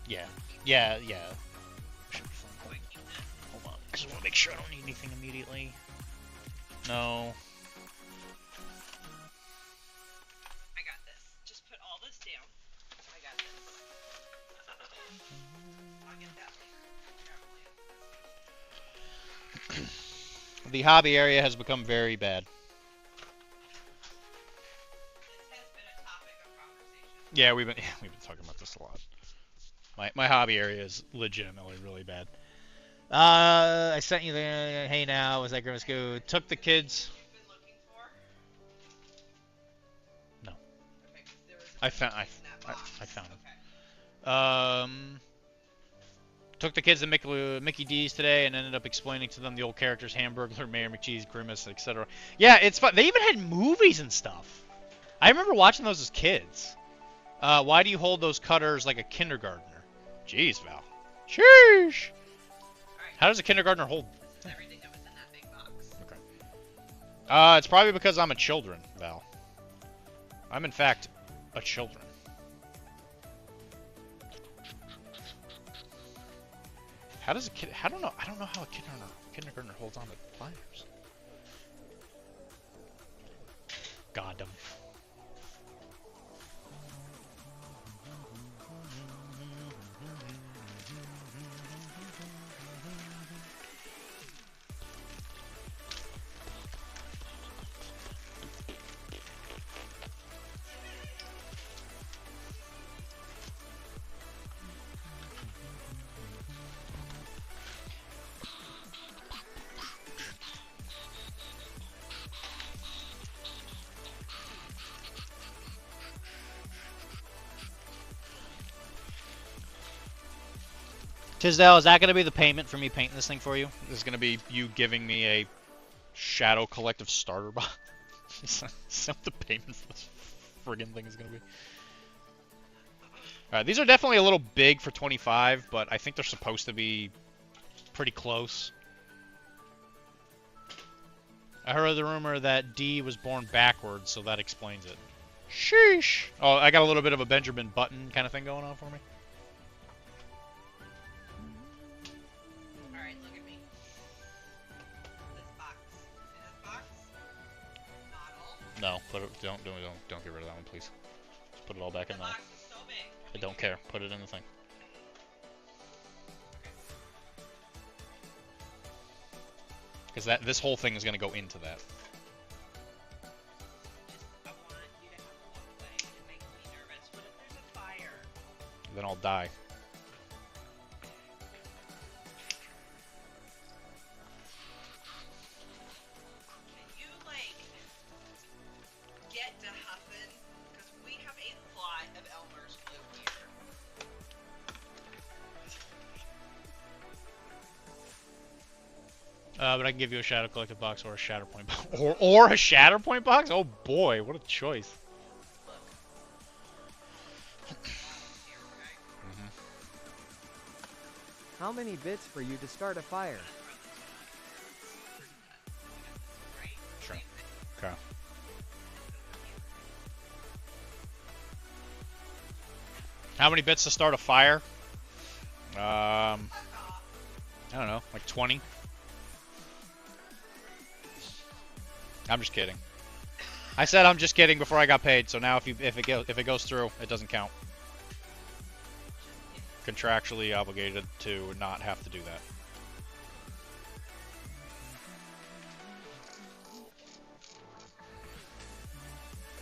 yeah. Yeah, yeah. Should be fine. Wait, keep this. Hold on, I just want to make sure I don't need anything immediately. No. I got this. Just put all this down. I got this. I'll get that later. The hobby area has become very bad. This has been a topic of conversation. Yeah, we've been talking about this a lot. My hobby area is legitimately really bad. I sent you the hey now, was that Grimace Goo? Took the kids. You've been looking for? No. Okay, 'cause there was I found in that box. I found him. Okay. Took the kids to Mickey D's today and ended up explaining to them the old characters: Hamburglar, Mayor McCheese, Grimace, etc. Yeah, it's fun. They even had movies and stuff. I remember watching those as kids. Why do you hold those cutters like a kindergartner? Jeez, Val. Sheesh. Alright. How does a kindergartner hold? This is everything that was in that big box. Okay. It's probably because I'm a children, Val. I'm in fact a children. How does a kid? I don't know how a kindergartner holds on to pliers. God damn. Tisdale, is that going to be the payment for me painting this thing for you? This is going to be you giving me a Shadow Collective starter box? Is that what the payment for this friggin' thing is going to be? Alright, these are definitely a little big for 25, but I think they're supposed to be pretty close. I heard the rumor that D was born backwards, so that explains it. Sheesh! Oh, I got a little bit of a Benjamin Button kind of thing going on for me. Alright, look at me. This box. See this box? Model. No, don't get rid of that one, please. Just put it all back in The there. box is so big. I don't care. Put it in the thing. Because this whole thing is going to go into that. I want you to have a one way. It makes me nervous. What if there's a fire? Then I'll die. Can you, like, get to Huffin? Because we have a lot of Elmer's glue here. But I can give you a Shadow Collective box or a Shatterpoint box. Or a Shatterpoint box? Oh boy, what a choice. How many bits for you to start a fire? Sure. Okay. How many bits to start a fire? I don't know, like 20. I'm just kidding. I said I'm just kidding before I got paid, so now if it goes through, it doesn't count. Contractually obligated to not have to do that.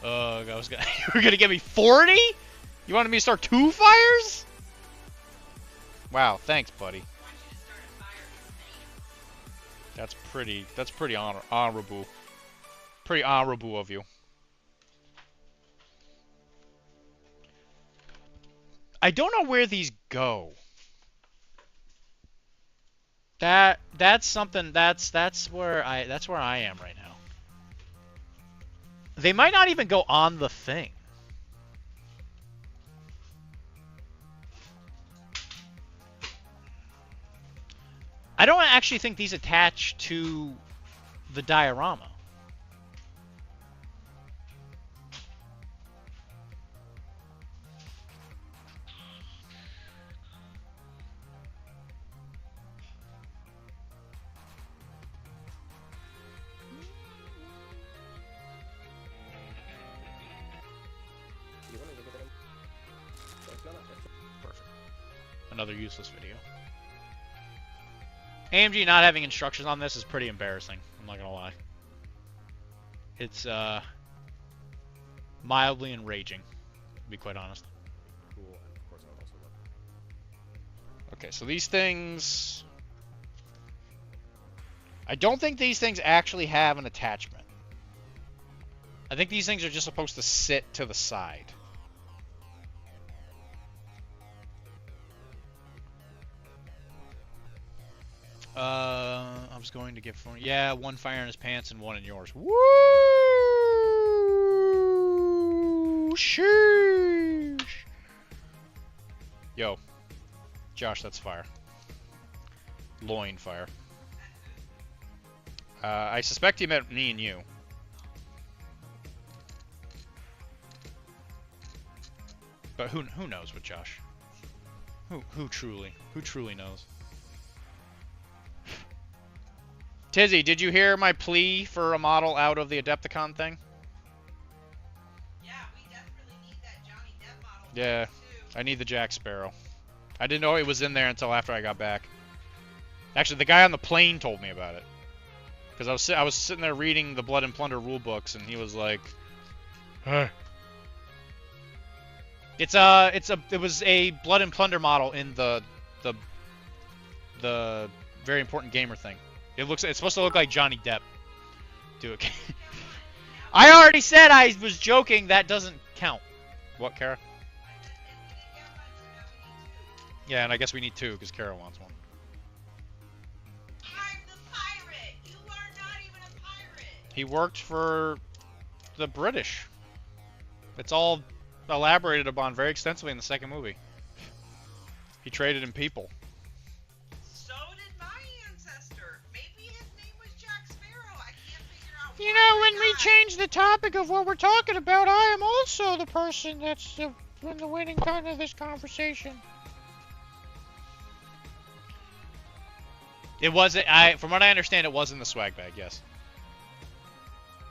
I was gonna. You were gonna give me 40? You wanted me to start 2 fires? Wow, thanks, buddy. That's pretty honorable. Pretty honorable of you. I don't know where these go. That's something that's where I am right now. They might not even go on the thing. I don't actually think these attach to the diorama. Perfect. Another useless video. AMG not having instructions on this is pretty embarrassing. I'm not gonna lie. It's mildly enraging, to be quite honest. Cool, and of course I would also love. Okay, so these things... I don't think these things actually have an attachment. I think these things are just supposed to sit to the side. I was going to give... Yeah, 1 fire in his pants and 1 in yours. Woo! Sheesh! Yo. Josh, that's fire. Loin fire. I suspect he meant me and you. But who knows with Josh? Who truly knows? Tizzy, did you hear my plea for a model out of the Adepticon thing? Yeah, we desperately need that Johnny Depp model. Yeah, Too. I need the Jack Sparrow. I didn't know it was in there until after I got back. Actually, the guy on the plane told me about it. Because I was sitting there reading the Blood and Plunder rulebooks, and he was like, "Huh." It was a Blood and Plunder model in the very important gamer thing. It's supposed to look like Johnny Depp. Do it. I already said I was joking. That doesn't count. What, Kara? Yeah, and I guess we need 2 because Kara wants one. I'm the pirate. You are not even a pirate. He worked for the British. It's all elaborated upon very extensively in the second movie. He traded in people. So did my ancestor. Maybe his name was Jack Sparrow. I can't figure out. You know, when we change the topic of what we're talking about, I am also the person that's the winning part of this conversation. It wasn't. From what I understand, it was in the swag bag. Yes.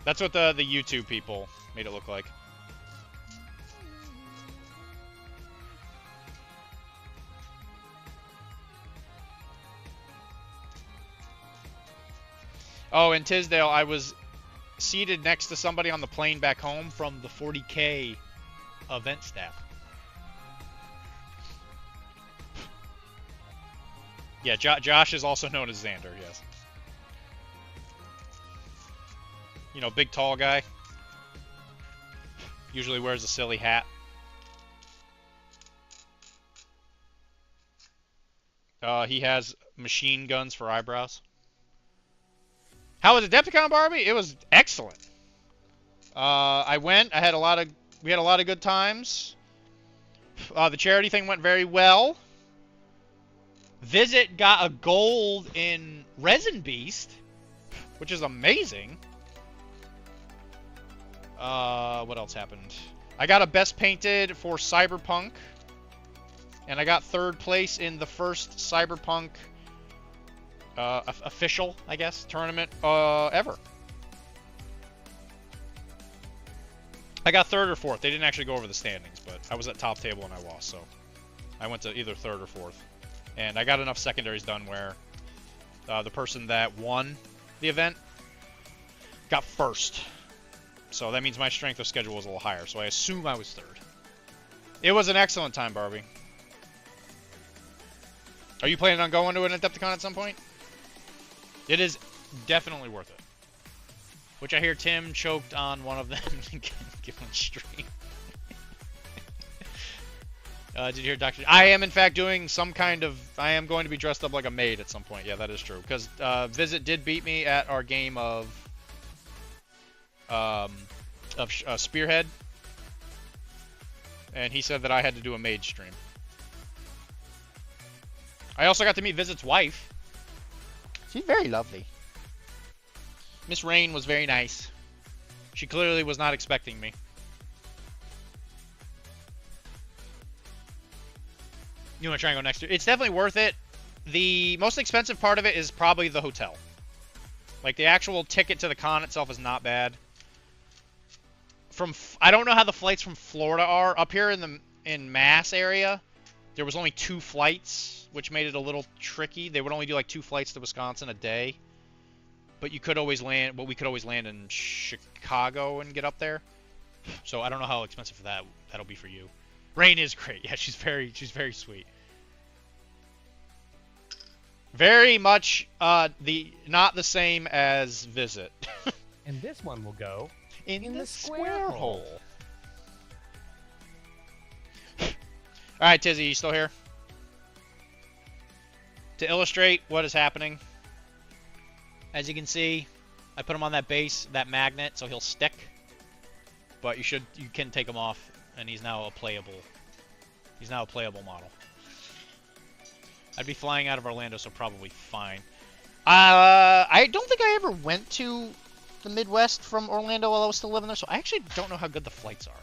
That's what the YouTube people made it look like. Oh, in Tisdale, I was seated next to somebody on the plane back home from the 40K event staff. Yeah, Josh is also known as Xander, yes. You know, big tall guy. Usually wears a silly hat. He has machine guns for eyebrows. How was Adepticon, Barbie? It was excellent. I went. We had a lot of good times. The charity thing went very well. Visit got a gold in Resin Beast, which is amazing. What else happened? I got a best painted for Cyberpunk, and I got 3rd place in the first Cyberpunk official, I guess, tournament ever. I got 3rd or 4th. They didn't actually go over the standings, but I was at top table and I lost, so I went to either 3rd or 4th. And I got enough secondaries done where the person that won the event got 1st. So that means my strength of schedule was a little higher, so I assume I was 3rd. It was an excellent time, Barbie. Are you planning on going to an Adepticon at some point? It is definitely worth it. Which I hear Tim choked on one of them given stream. Did you hear Dr. I am in fact doing some kind of... I am going to be dressed up like a maid at some point. Yeah, that is true. Because Visit did beat me at our game of Spearhead. And he said that I had to do a maid stream. I also got to meet Visit's wife. She's very lovely. Miss Rain was very nice. She clearly was not expecting me. You want to try and go next year? It's definitely worth it. The most expensive part of it is probably the hotel. Like, the actual ticket to the con itself is not bad. I don't know how the flights from Florida are. Up here in Mass area, there was only 2 flights, which made it a little tricky. They would only do like 2 flights to Wisconsin a day. But you could always land, we could always land in Chicago and get up there. So I don't know how expensive for that'll be for you. Rain is great. Yeah, she's very sweet. Very much not the same as Visit. And this one will go in the square hole. Alright, Tizzy, you still here? To illustrate what is happening, as you can see, I put him on that base, that magnet, so he'll stick. But you can take him off, and he's now a playable model. I'd be flying out of Orlando, so probably fine. I don't think I ever went to the Midwest from Orlando while I was still living there, so I actually don't know how good the flights are.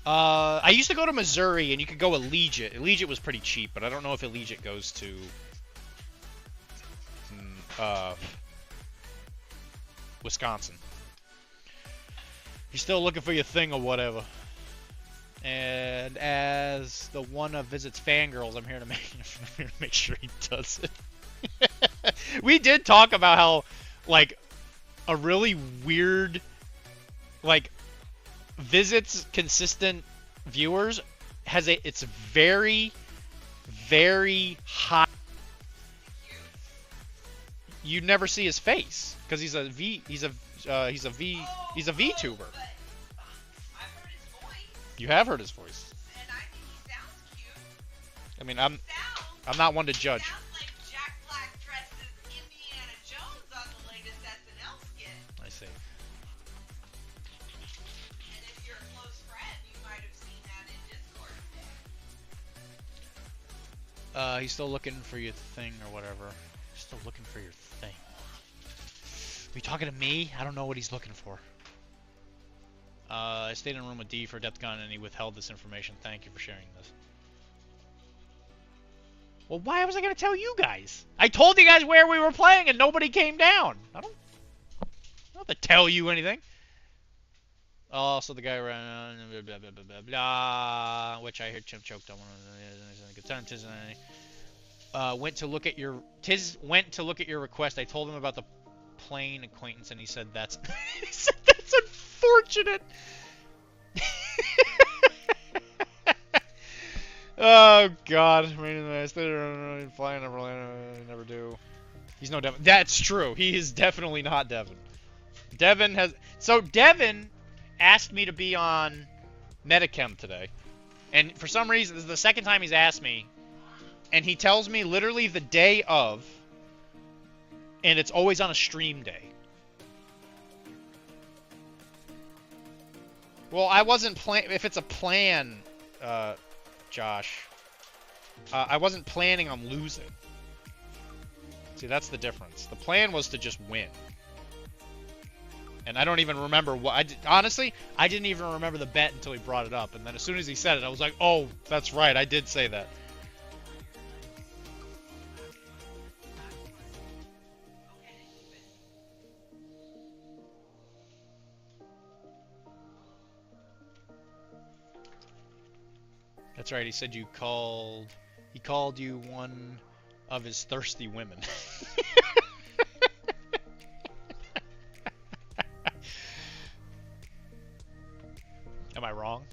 I used to go to Missouri, and you could go Allegiant. Allegiant was pretty cheap, but I don't know if Allegiant goes to Wisconsin. You're still looking for your thing or whatever. And as the one of Visit's fangirls, I'm here to make sure he does it. We did talk about how, like, a really weird, like, Visit's consistent viewers it's very, very high. You never see his face because he's a VTuber. I've heard his voice, You have heard his voice. and I think he sounds I mean, I'm Sounds not one to judge. like Jack Black dresses Indiana Jones on the latest SNL skit. I see. And if you're a close friend, you might have seen that in Discord. He's still looking for your thing or whatever. Still looking for your thing. Are you talking to me? I don't know what he's looking for. I stayed in a room with D for a depth gun and he withheld this information. Thank you for sharing this. Well, why was I going to tell you guys? I told you guys where we were playing and nobody came down. I don't have to tell you anything. Also, the guy ran blah, blah, blah, blah, blah, which I heard Chimp choked on one of the went to look at your request. I told him about the plane acquaintance and he said that's he said that's unfortunate. Oh God! I mean, I started flying over land. I never do. He's no Devin. That's true. He is definitely not Devin. Devin asked me to be on Metachem today, and for some reason, this is the second time he's asked me, and he tells me literally the day of, and it's always on a stream day. Well, I wasn't if it's a plan, Josh, I wasn't planning on losing. See, that's the difference. The plan was to just win. And I don't even remember what... honestly, I didn't even remember the bet until he brought it up. And then as soon as he said it, I was like, oh, that's right, I did say that. That's right, he said you called... He called you one of his thirsty women. Am I wrong?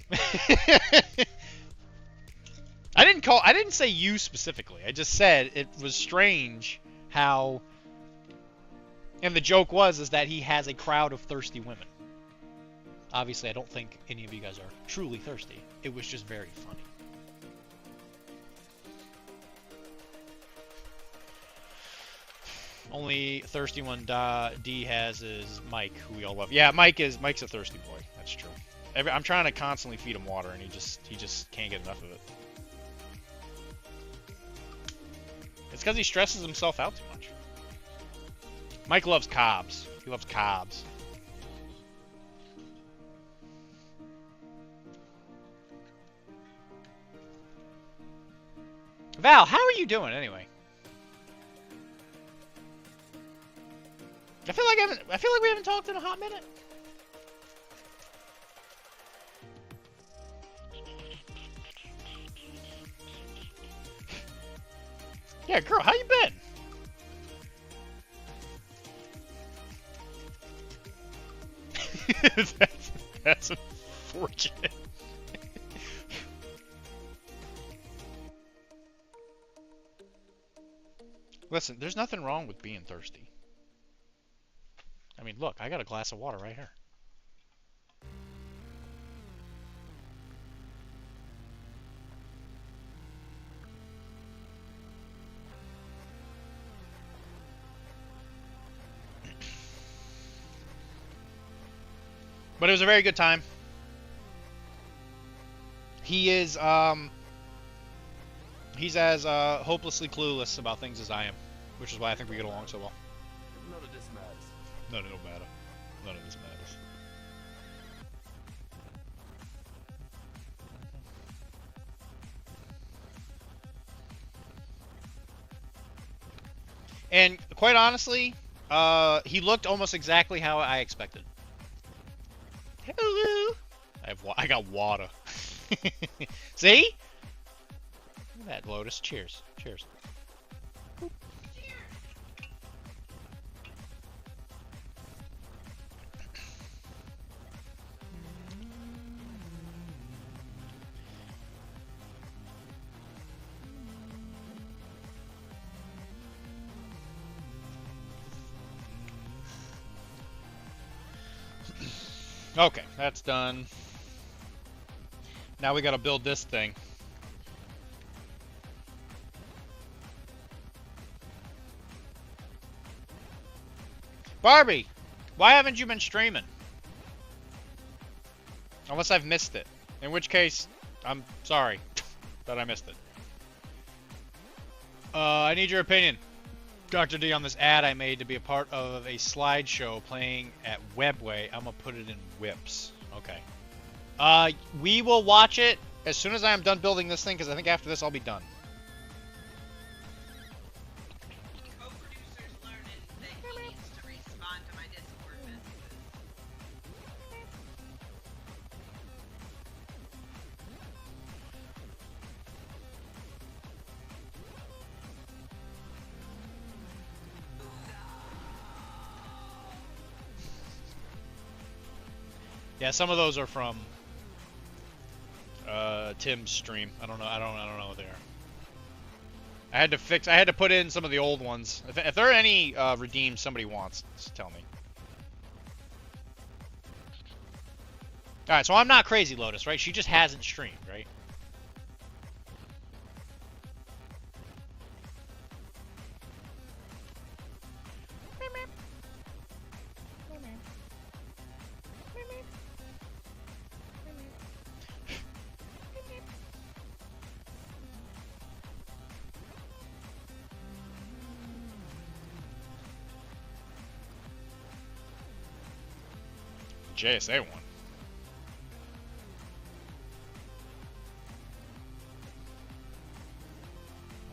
I didn't say you specifically. I just said it was strange how... And the joke is that he has a crowd of thirsty women. Obviously, I don't think any of you guys are truly thirsty. It was just very funny. Only thirsty one D has is Mike, who we all love. Yeah, Mike's a thirsty boy. That's true. I'm trying to constantly feed him water, and he just can't get enough of it. It's because he stresses himself out too much. Mike loves cobs. He loves cobs. Val, how are you doing anyway? I feel like we haven't talked in a hot minute. Yeah, girl, how you been? That's unfortunate. Listen, there's nothing wrong with being thirsty. I mean, look, I got a glass of water right here. But it was a very good time. He is, he's as hopelessly clueless about things as I am, which is why I think we get along so well. None of this matters. None of it matter. None of this matters. And quite honestly, he looked almost exactly how I expected. Hello. I got water. See? Look at that, Lotus. Cheers. Cheers. Okay, that's done. Now we gotta build this thing. Barbie, why haven't you been streaming? Unless I've missed it. In which case, I'm sorry that I missed it. I need your opinion, Dr. D, on this ad I made to be a part of a slideshow playing at Webway. I'm gonna put it in whips. Okay. We will watch it as soon as I am done building this thing, because I think after this I'll be done. Co-producer's learning that he needs to respond to my Discord messages. Yeah, some of those are from Tim's stream. I don't know what they are. I had to put in some of the old ones. If there are any redeemed somebody wants, just tell me. Alright, so I'm not Crazy Lotus, right? She just hasn't streamed, right? JSA one.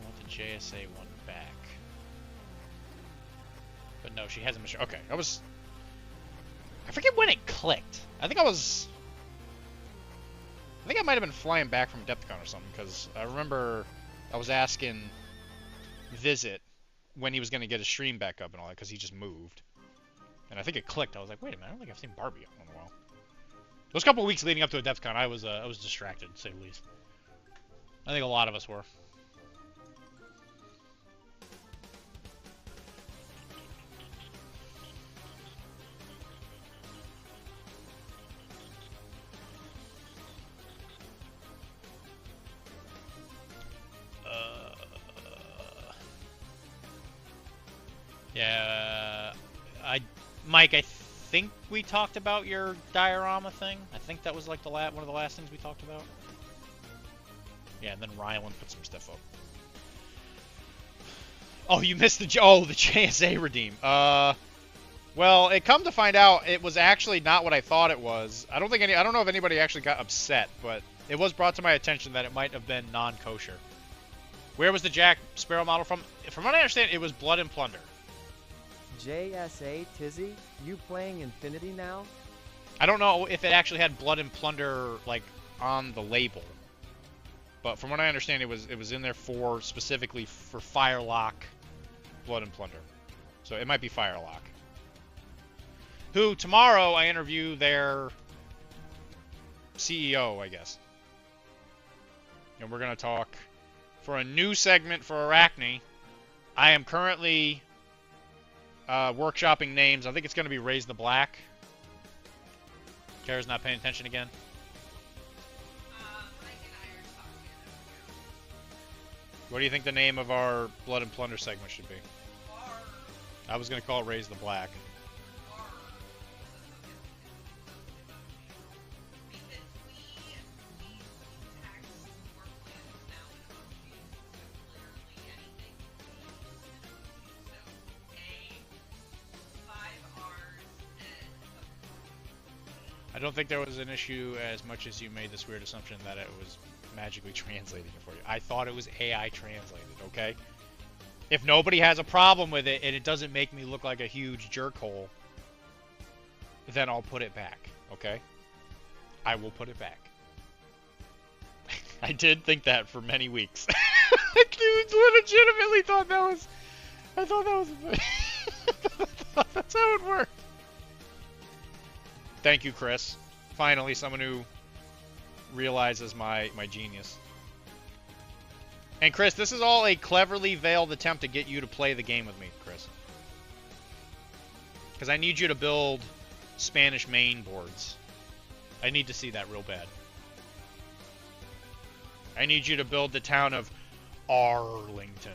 I want the JSA one back. But no, she hasn't been. Okay, I forget when it clicked. I think I might have been flying back from Depthcon or something, because I remember I was asking Visit when he was going to get his stream back up and all that, because he just moved. And I think it clicked. I was like, wait a minute, I don't think I've seen Barbie in a while. Those couple of weeks leading up to a Depthcon, I was distracted, to say the least. I think a lot of us were. Yeah, Mike, I think we talked about your diorama thing. I think that was like one of the last things we talked about. Yeah, and then Rylan put some stuff up. Oh, you missed the JSA redeem. Well, it come to find out, it was actually not what I thought it was. I don't know if anybody actually got upset, but it was brought to my attention that it might have been non-kosher. Where was the Jack Sparrow model from? From what I understand, it was Blood and Plunder. JSA Tizzy, you playing Infinity now? I don't know if it actually had Blood and Plunder like on the label, but from what I understand, it was in there specifically for Firelock, Blood and Plunder. So it might be Firelock. Who tomorrow I interview their CEO, I guess, and we're gonna talk for a new segment for Arachne. I am currently workshopping names. I think it's going to be Raise the Black. Kara's not paying attention again. Mike and I are talking about What do you think the name of our Blood and Plunder segment should be? I was going to call it Raise the Black. I don't think there was an issue as much as you made this weird assumption that it was magically translating it for you. I thought it was AI translated, okay? If nobody has a problem with it and it doesn't make me look like a huge jerkhole, then I'll put it back, okay? I will put it back. I did think that for many weeks. I legitimately thought that was... I thought that was... That's how it worked. Thank you, Chris. Finally, someone who realizes my genius. And Chris, this is all a cleverly veiled attempt to get you to play the game with me, Chris. Because I need you to build Spanish main boards. I need to see that real bad. I need you to build the town of Arlington.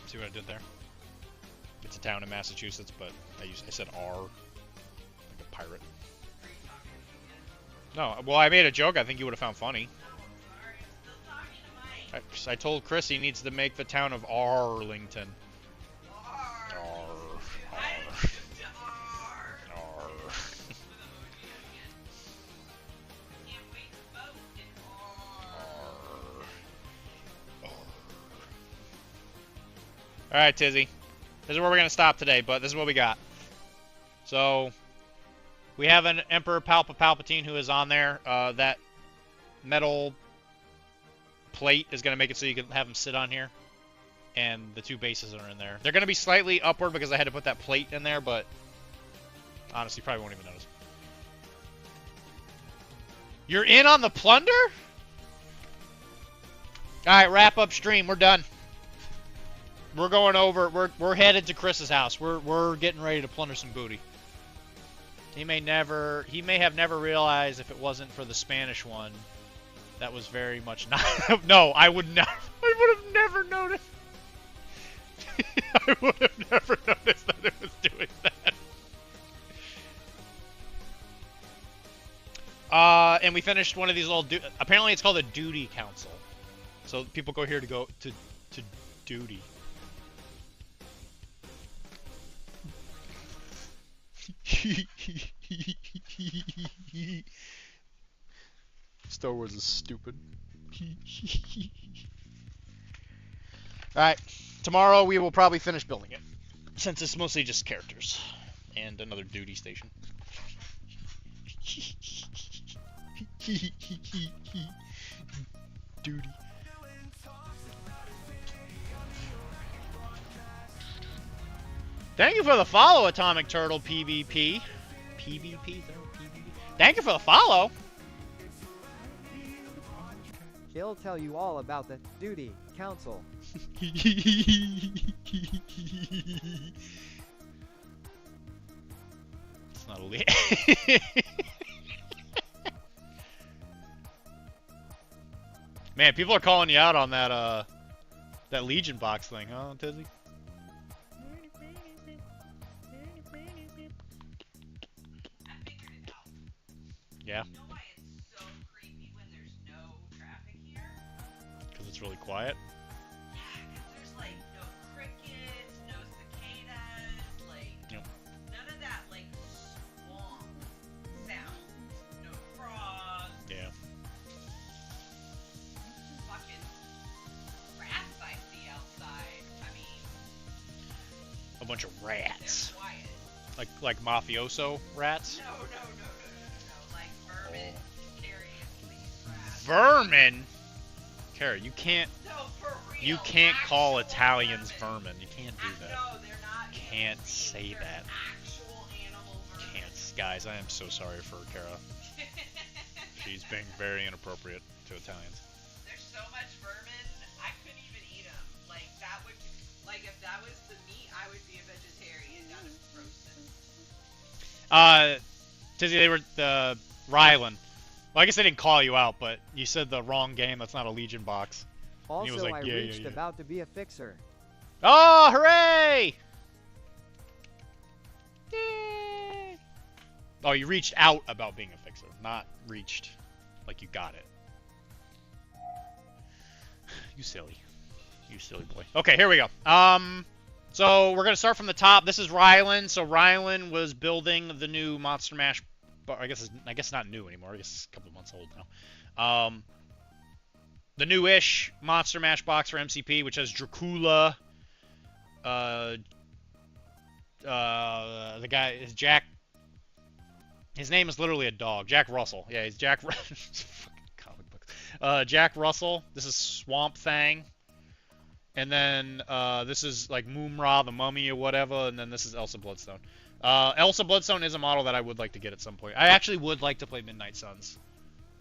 See what I did there? It's a town in Massachusetts, but I said R, like a pirate. No, well, I made a joke I think you would have found funny. I told Chris he needs to make the town of Arlington. Alright, Tizzy. This is where we're going to stop today, but this is what we got. So, we have an Emperor Palpatine who is on there. That metal plate is going to make it so you can have him sit on here. And the two bases are in there. They're going to be slightly upward because I had to put that plate in there, but honestly, you probably won't even notice. You're in on the plunder? Alright, wrap up stream. We're done. We're going over. We're headed to Chris's house. We're getting ready to plunder some booty. He may have never realized if it wasn't for the Spanish one, that was very much not. No, I would not. I would have never noticed. I would have never noticed that it was doing that. And we finished one of these little. Apparently, it's called a duty council. So people go here to go to duty. Star Wars is stupid. Alright, tomorrow we will probably finish building it, since it's mostly just characters and another duty station. Duty. Thank you for the follow, Atomic Turtle PvP. PvP? Thank you for the follow. He'll tell you all about the duty council. It's not a lead. Man, people are calling you out on that that Legion box thing, huh, Tizzy? Yeah. You know why it's so creepy when there's no traffic here? Because it's really quiet. Yeah, because there's like no crickets, no cicadas, like none of that like swamp sound. No frogs. Yeah. Fucking rats I see outside. I mean, A bunch of they're rats. quiet. Like mafioso rats? No. Like vermin carrying police rats. Vermin? Kara, you can't No, for real. you can't call actual Italians vermin. You can't do that. No, they're not. Can't animals. say They're that. Actual animal vermin. Can't. Guys, I am so sorry for Kara. She's being very inappropriate to Italians. There's so much vermin, I couldn't even eat them. Like that would, like if that was the meat, I would be a vegetarian. That is roasted. Tizzy, they were Rylan. Well, I guess they didn't call you out, but you said the wrong game. That's not a Legion box. And he was Also, like, I yeah, reached yeah. about to be a fixer. Oh, hooray! Yay! Oh, you reached out about being a fixer, not reached like you got it. You silly boy. Okay, here we go. So we're gonna start from the top. This is Rylan. So Rylan was building the new Monster Mash. I guess not new anymore. I guess it's a couple months old now. The new-ish Monster Mash box for MCP, which has Dracula. The guy is Jack. His name is literally a dog. Jack Russell. Yeah, he's Jack. Fucking comic books. Jack Russell. This is Swamp Thang. And then this is like Moomra, the Mummy or whatever. And then this is Elsa Bloodstone. Elsa Bloodstone is a model that I would like to get at some point. I actually would like to play Midnight Suns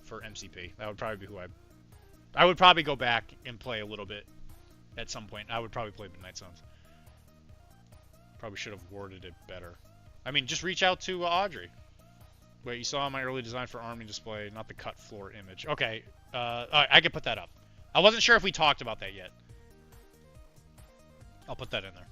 for MCP. That would probably be who I would probably go back and play a little bit at some point. I would probably play Midnight Suns. Probably should have worded it better. I mean, just reach out to Audrey. Wait, you saw my early design for army display, not the cut floor image. Okay, I could put that up. I wasn't sure if we talked about that yet. I'll put that in there.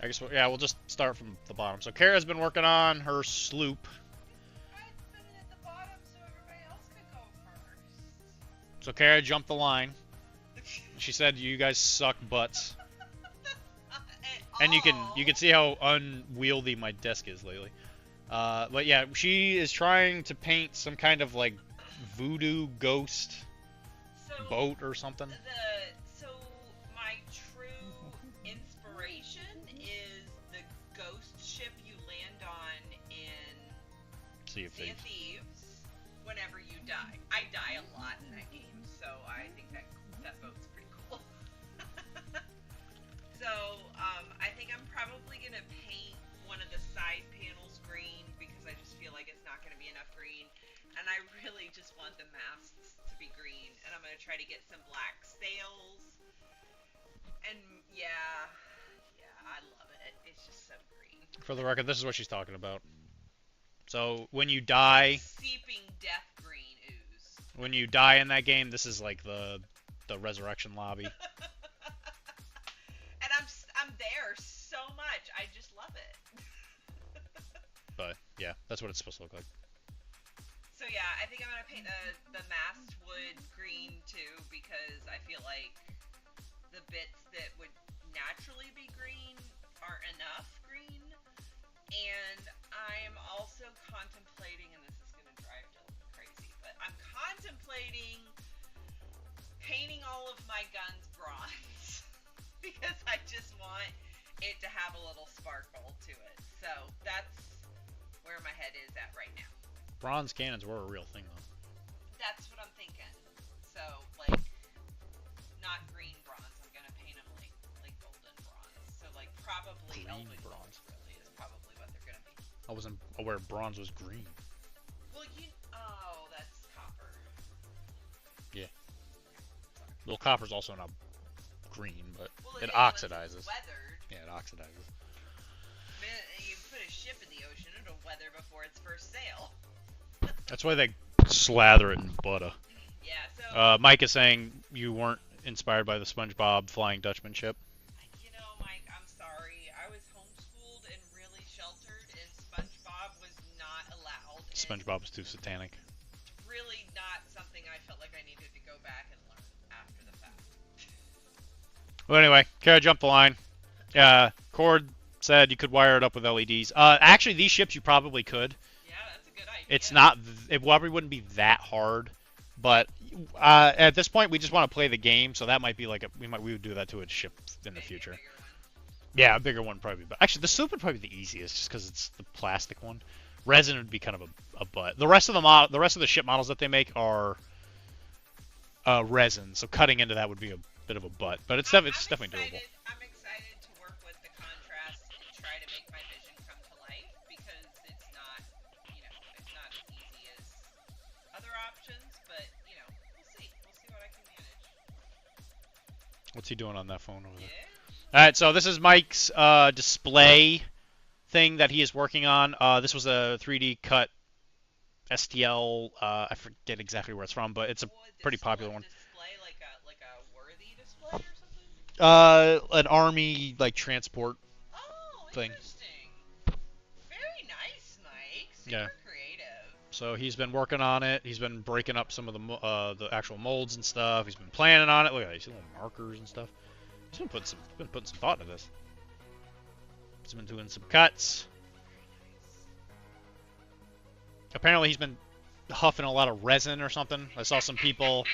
I guess, yeah, we'll just start from the bottom. So Kara's been working on her sloop. I put it at the bottom so everybody else could go first. So Kara jumped the line. She said, "You guys suck butts." And you can see how unwieldy my desk is lately. But yeah, she is trying to paint some kind of like voodoo ghost boat or something. So my true inspiration is the ghost ship you land on in Sea of Thieves. Whenever you die. I die a lot in that game, so I think that boat's pretty cool. So, I think I'm probably going to paint one of the side panels green because I just feel like it's not going to be enough green. And I really just want the masts to be green. And I'm going to try to get some black sails. And yeah, I love it. It's just so green. For the record, this is what she's talking about. So when you die, Seeping death green ooze. when you die in that game, this is like the resurrection lobby. And I'm there so much. I just love it. But yeah, that's what it's supposed to look like. So yeah, I think I'm gonna paint the mast wood green too because I feel like the bits that would naturally be green aren't enough green. And I'm also contemplating, and this is gonna drive Dylan crazy, but I'm contemplating painting all of my guns bronze because I just want it to have a little sparkle to it. So that's where my head is at right now. Bronze cannons were a real thing, though. That's what I'm thinking. So, like, not green bronze. I'm gonna paint them like golden bronze. So, like, probably Green elven bronze. really is probably what they're gonna be. I wasn't aware bronze was green. Well, oh, that's copper. Yeah. Well, copper's also not green, but Well, it is unless it's oxidizes. weathered. Yeah, it oxidizes. Man, you put a ship in the ocean, it'll weather before its first sail. That's why they slather it in butter. Yeah, so... Mike is saying you weren't inspired by the SpongeBob Flying Dutchman ship. You know, Mike, I'm sorry. I was homeschooled and really sheltered, and SpongeBob was not allowed. SpongeBob was too satanic. Really not something I felt like I needed to go back and learn after the fact. Well, anyway, Kara jumped the line. Cord said you could wire it up with LEDs. Actually, these ships you probably could. Yeah, that's a good idea. It's not. It probably wouldn't be that hard, but at this point we just want to play the game, so that might be like we would do that to a ship in the Maybe future. a bigger one. Yeah, a bigger one probably. But actually, the sloop would probably be the easiest, just because it's the plastic one. Resin would be kind of a butt. The rest of the ship models that they make are resin, so cutting into that would be a bit of a butt. But it's definitely doable. I'm excited to work with the contrast and try to make my vision come to life because it's not, it's not as easy as other options. But we'll see. We'll see what I can manage. What's he doing on that phone over there? Yeah. All right, so this is Mike's display thing that he is working on. This was a 3D cut STL. I forget exactly where it's from, but it's a pretty popular one. Display like a worthy display or something. An army like transport Oh, thing. interesting. Very nice, Mike. Super Yeah. creative. So he's been working on it. He's been breaking up some of the actual molds and stuff. He's been planning on it. Look at that. You see little markers and stuff. He's been putting some thought into this. He's been doing some cuts. Apparently he's been huffing a lot of resin or something. I saw some people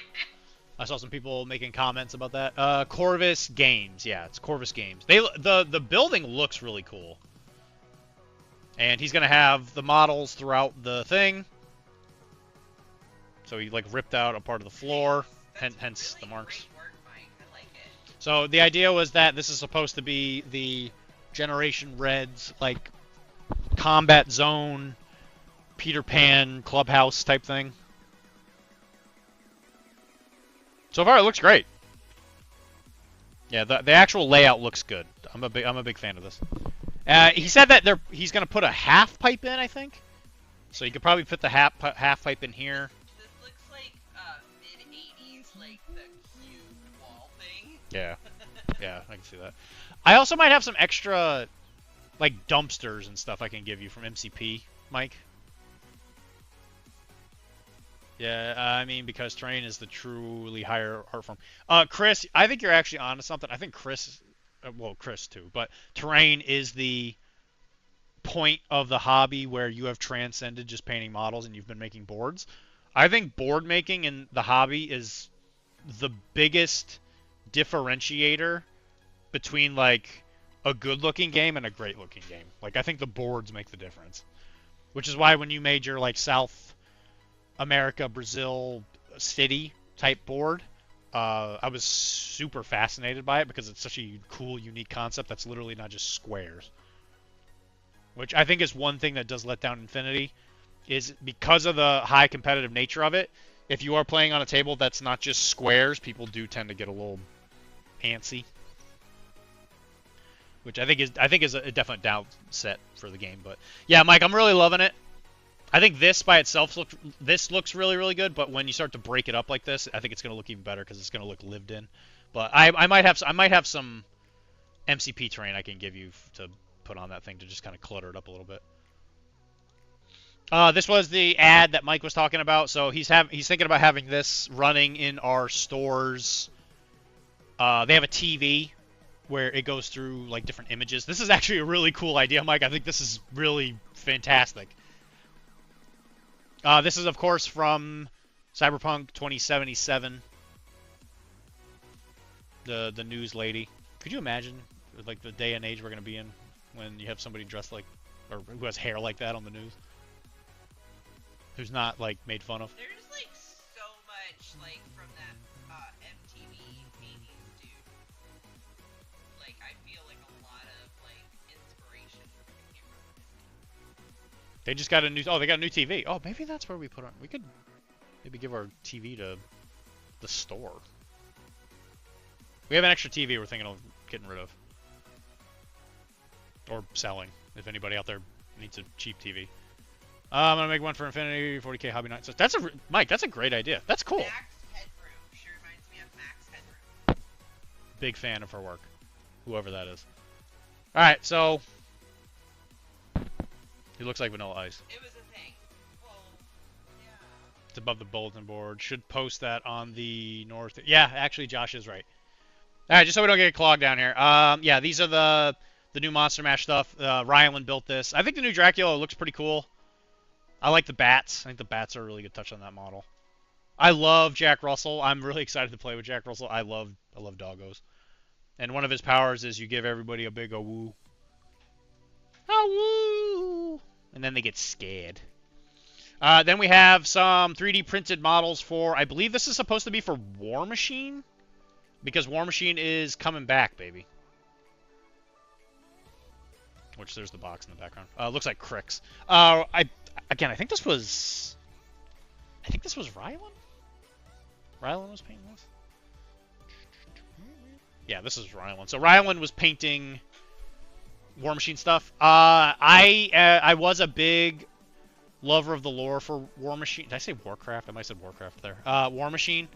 making comments about that. Corvus Games. Yeah, it's Corvus Games. The building looks really cool. And he's going to have the models throughout the thing. So he like ripped out a part of the floor, That's hence really the marks. Great work, Mike. I like it. So the idea was that this is supposed to be the Generation Red's like combat zone, Peter Pan clubhouse type thing. So far, it looks great. Yeah, the actual layout looks good. I'm a big fan of this. He said that he's gonna put a half pipe in, I think. So you could probably put the half pipe in here. This looks like mid-80s, like the cube wall thing. Yeah, yeah, I can see that. I also might have some extra, like dumpsters and stuff I can give you from MCP, Mike. Yeah, I mean, because terrain is the truly higher art form. Chris, I think you're actually onto something. I think Chris, well, Chris too, but terrain is the point of the hobby where you have transcended just painting models and you've been making boards. I think board making in the hobby is the biggest differentiator between like a good-looking game and a great-looking game. Like, I think the boards make the difference, which is why when you made your like South America, Brazil city type board, I was super fascinated by it because it's such a cool, unique concept that's literally not just squares. Which I think is one thing that does let down Infinity, is because of the high competitive nature of it. If you are playing on a table that's not just squares, people do tend to get a little antsy. Which I think is a definite downside for the game. But yeah, Mike, I'm really loving it. I think this by itself looks really, really good, but when you start to break it up like this, I think it's going to look even better because it's going to look lived in. But I might have some MCP terrain I can give you to put on that thing to just kind of clutter it up a little bit. This was the ad that Mike was talking about, so he's thinking about having this running in our stores. They have a TV where it goes through like different images. This is actually a really cool idea, Mike. I think this is really fantastic. This is, of course, from Cyberpunk 2077. The news lady. Could you imagine, like, the day and age we're going to be in when you have somebody dressed like, or who has hair like that on the news? Who's not, like, made fun of? There's like so much like from that MTV paintings, dude. Like I feel like a lot of like inspiration came from it. They just got a new. Oh, they got a new TV. Oh, maybe that's where we put on. We could maybe give our TV to the store. We have an extra TV we're thinking of getting rid of, or selling. If anybody out there needs a cheap TV, I'm gonna make one for Infinity 40K Hobby Night. So that's Mike. That's a great idea. That's cool. Max Headroom sure reminds me of Max Headroom. Big fan of her work, whoever that is. All right, so he looks like Vanilla Ice. It was a thing. Well, yeah. It's above the bulletin board. Should post that on the north. Yeah, actually, Josh is right. All right, just so we don't get clogged down here. Yeah, these are the new Monster Mash stuff. Rylan built this. I think the new Dracula looks pretty cool. I like the bats. I think the bats are a really good touch on that model. I love Jack Russell. I'm really excited to play with Jack Russell. I love doggos. And one of his powers is you give everybody a big woo. Woo! And then they get scared. Then we have some 3D printed models for, I believe this is supposed to be for War Machine. Because War Machine is coming back, baby. Which there's the box in the background. Looks like Crix. I think this was Rylan. Rylan was painting this. Yeah, this is Rylan. So Rylan was painting War Machine stuff. I was a big lover of the lore for War Machine. Did I say Warcraft? I might have said Warcraft there. War Machine.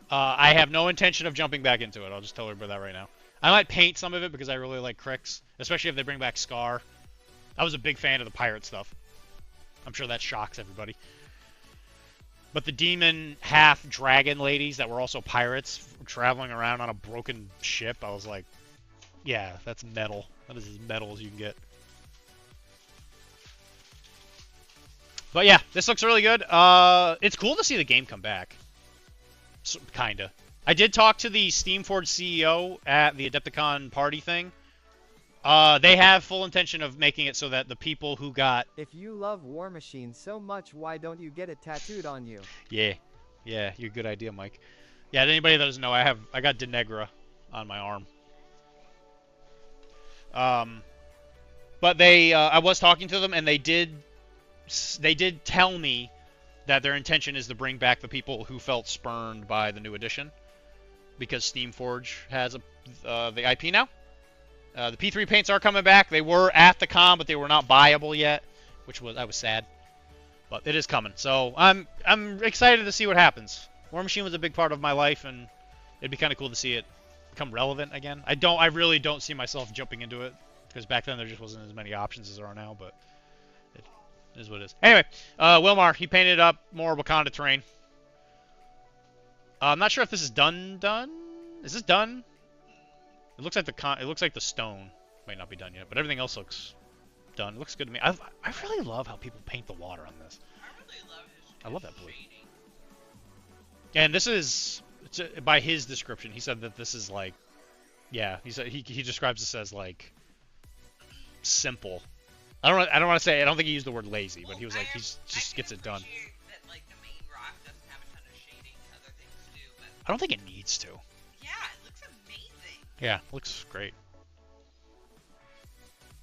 I have no intention of jumping back into it. I'll just tell everybody that right now. I might paint some of it because I really like Crix, especially if they bring back Scar. I was a big fan of the pirate stuff. I'm sure that shocks everybody. But the demon half-dragon ladies that were also pirates traveling around on a broken ship, I was like, yeah, that's metal. That is as metal as you can get. But yeah, this looks really good. It's cool to see the game come back. So, kinda. I did talk to the Steamforged CEO at the Adepticon party thing. They have full intention of making it so that the people who got... If you love War Machine so much, why don't you get it tattooed on you? Yeah. Yeah, you're a good idea, Mike. Yeah, anybody that doesn't know, I got Denegra on my arm. But they, I was talking to them, and they did tell me that their intention is to bring back the people who felt spurned by the new edition, because Steamforge has the IP now. The P3 paints are coming back. They were at the con, but they were not buyable yet, I was sad. But it is coming, so I'm excited to see what happens. War Machine was a big part of my life, and it'd be kind of cool to see it become relevant again. I really don't see myself jumping into it, because back then there just wasn't as many options as there are now, but it is what it is. Anyway, Wilmar, he painted up more Wakanda terrain. I'm not sure if this is done. Is this done? It looks like the stone might not be done yet, but everything else looks done. It looks good to me. I really love how people paint the water on this. I love that blue. And this is, by his description, he said that this is like, yeah, he said he describes this as like simple. I don't want to say, I don't think he used the word lazy, but he was like, he just gets it done. That, like, the main rock doesn't have a ton of shading, other things do, but I don't think it needs to. yeah, it looks amazing. Yeah, looks great.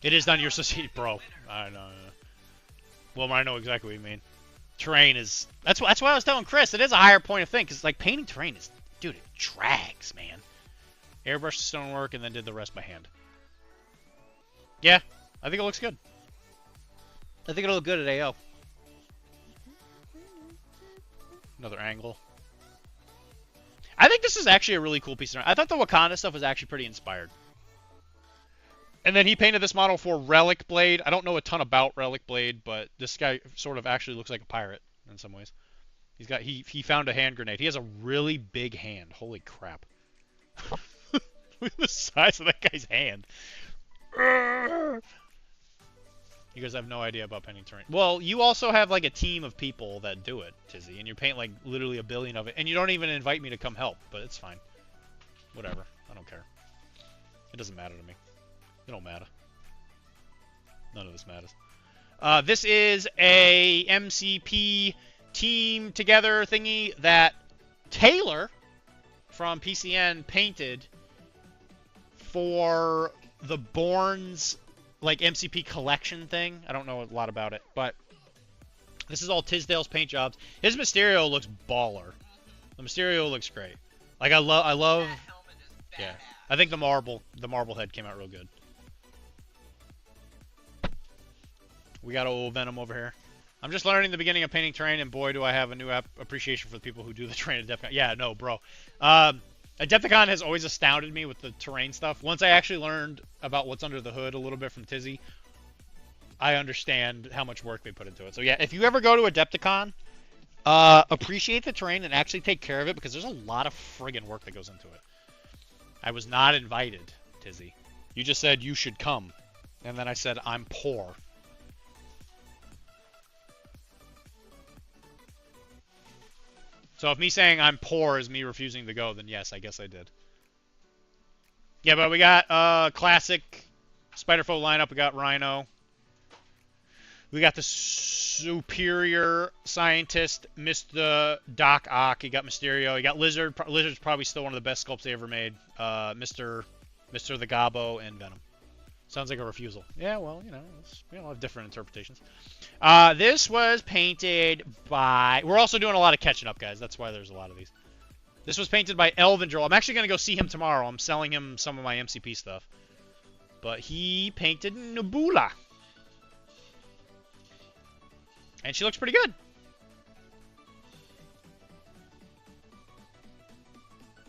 It is done. You're so bro. I know. Well, I know exactly what you mean. Terrain is. That's why I was telling Chris. It is a higher point of thing, because like painting terrain is, dude, it drags, man. Airbrushed stonework and then did the rest by hand. Yeah, I think it looks good. I think it'll look good at AO. Another angle. I think this is actually a really cool piece of art. I thought the Wakanda stuff was actually pretty inspired. And then he painted this model for Relic Blade. I don't know a ton about Relic Blade, but this guy sort of actually looks like a pirate in some ways. He found a hand grenade. He has a really big hand. Holy crap. Look at the size of that guy's hand. You guys have no idea about painting terrain. Well, you also have like a team of people that do it, Tizzy, and you paint like literally a billion of it, and you don't even invite me to come help, but it's fine. Whatever. I don't care. It doesn't matter to me. It don't matter. None of this matters. This is a MCP team together thingy that Taylor from PCN painted for the Bourne's like MCP collection thing. I don't know a lot about it, but this is all Tisdale's paint jobs. His Mysterio looks baller. The Mysterio looks great. Like I love. That helmet is Yeah. badass. I think the marble head came out real good. We got old Venom over here. I'm just learning the beginning of painting terrain, and boy, do I have a new appreciation for the people who do the terrain at Adepticon. Yeah, no, bro. Adepticon has always astounded me with the terrain stuff. Once I actually learned about what's under the hood a little bit from Tizzy, I understand how much work they put into it. So yeah, if you ever go to Adepticon, appreciate the terrain and actually take care of it, because there's a lot of friggin' work that goes into it. I was not invited, Tizzy. You just said you should come. And then I said, I'm poor. So if me saying I'm poor is me refusing to go, then yes, I guess I did. Yeah, but we got classic Spider-Foe lineup. We got Rhino. We got the superior scientist, Mr. Doc Ock. You got Mysterio. You got Lizard. Lizard's probably still one of the best sculpts they ever made. Mr. the Gobbo and Venom. Sounds like a refusal. Yeah, well, you know, we all have different interpretations. This was painted by... We're also doing a lot of catching up, guys. That's why there's a lot of these. This was painted by Elvin Joel. I'm actually going to go see him tomorrow. I'm selling him some of my MCP stuff. But he painted Nebula. And she looks pretty good.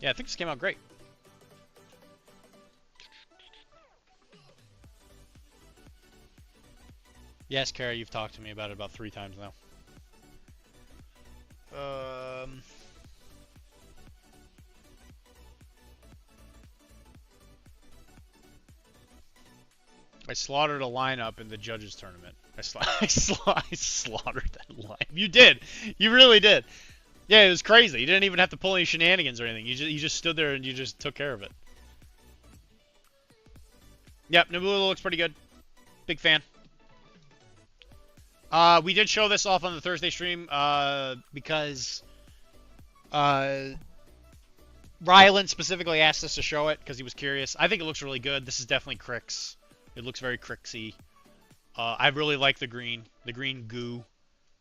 Yeah, I think this came out great. Yes, Kara, you've talked to me about it about 3 times now. I slaughtered a lineup in the judges tournament. I slaughtered that line. You did. You really did. Yeah, it was crazy. You didn't even have to pull any shenanigans or anything. You just stood there and you just took care of it. Yep, Nebula looks pretty good. Big fan. We did show this off on the Thursday stream because Rylan specifically asked us to show it because he was curious. I think it looks really good. This is definitely Crix. It looks very Crixy. I really like the green goo,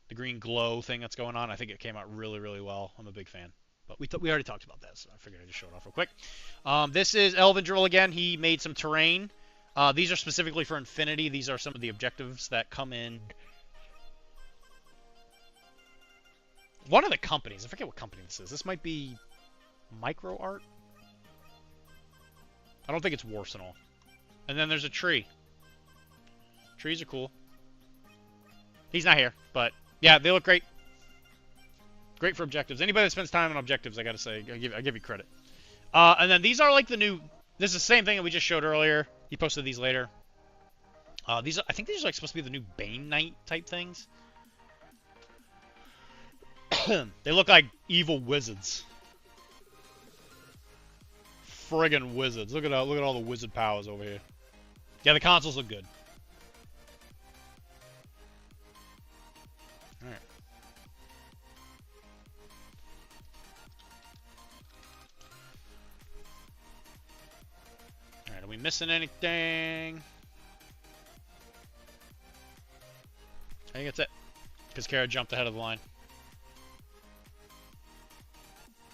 the green glow thing that's going on. I think it came out really, really well. I'm a big fan. But we already talked about that, so I figured I'd just show it off real quick. This is Elvindril again. He made some terrain. These are specifically for Infinity. These are some of the objectives that come in. One of the companies. I forget what company this is. This might be Micro Art. I don't think it's Warsenal. And then there's a tree. Trees are cool. He's not here, but yeah, they look great. Great for objectives. Anybody that spends time on objectives, I gotta say, I give you credit. And then these are like the new. This is the same thing that we just showed earlier. He posted these later. I think these are like supposed to be the new Bane Knight type things. They look like evil wizards. Friggin' wizards. Look at all the wizard powers over here. Yeah, the consoles look good. Alright. Alright, are we missing anything? I think that's it. Because Kara jumped ahead of the line.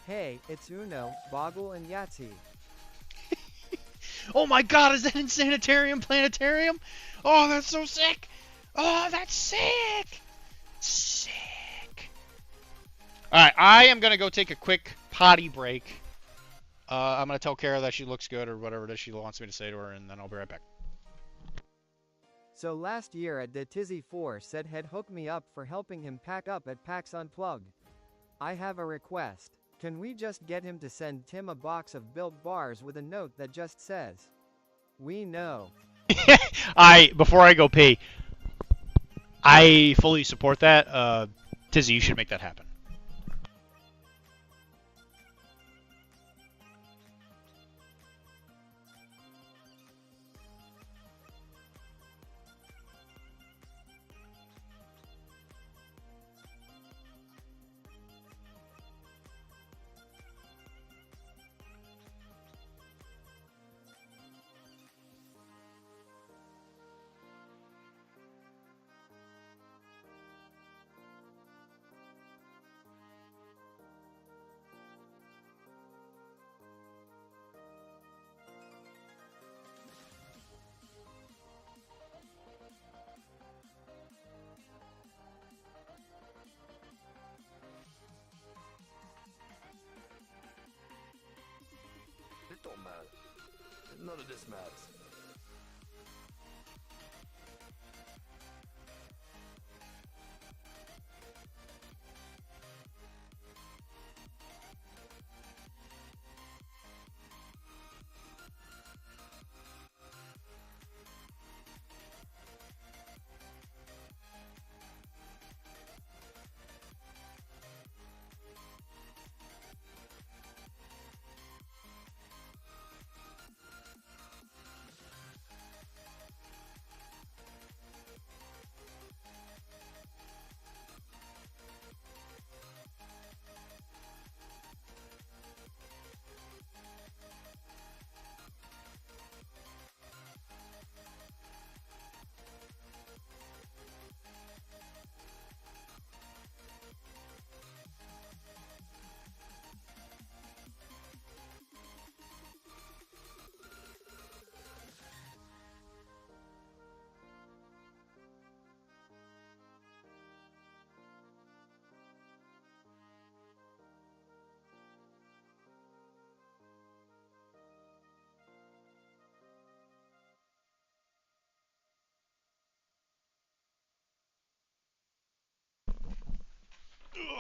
Hey, it's Uno, Boggle, and Yahtzee. Oh my god, is that Insanitarium Planetarium? Oh, that's so sick! Oh, that's sick! Sick. Alright, I am going to go take a quick potty break. I'm going to tell Kara that she looks good or whatever it is she wants me to say to her, and then I'll be right back. So last year at the Tizzy 4 said he'd hook me up for helping him pack up at PAX Unplugged. I have a request. Can we just get him to send Tim a box of Built bars with a note that just says, "We know." Before I go pee, I fully support that. Tizzy, you should make that happen. It don't matter. None of this matters.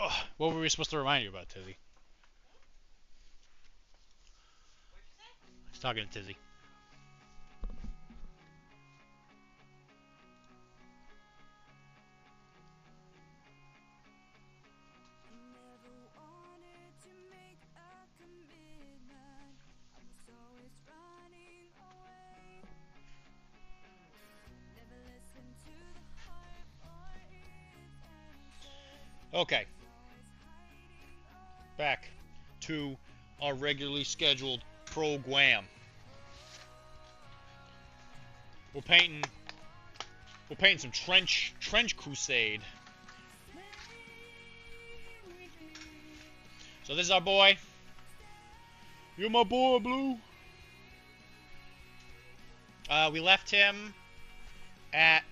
Ugh. What were we supposed to remind you about, Tizzy? I was talking to Tizzy. Okay. Back to our regularly scheduled program. We're painting some trench crusade. So this is our boy. You're my boy, Blue. We left him at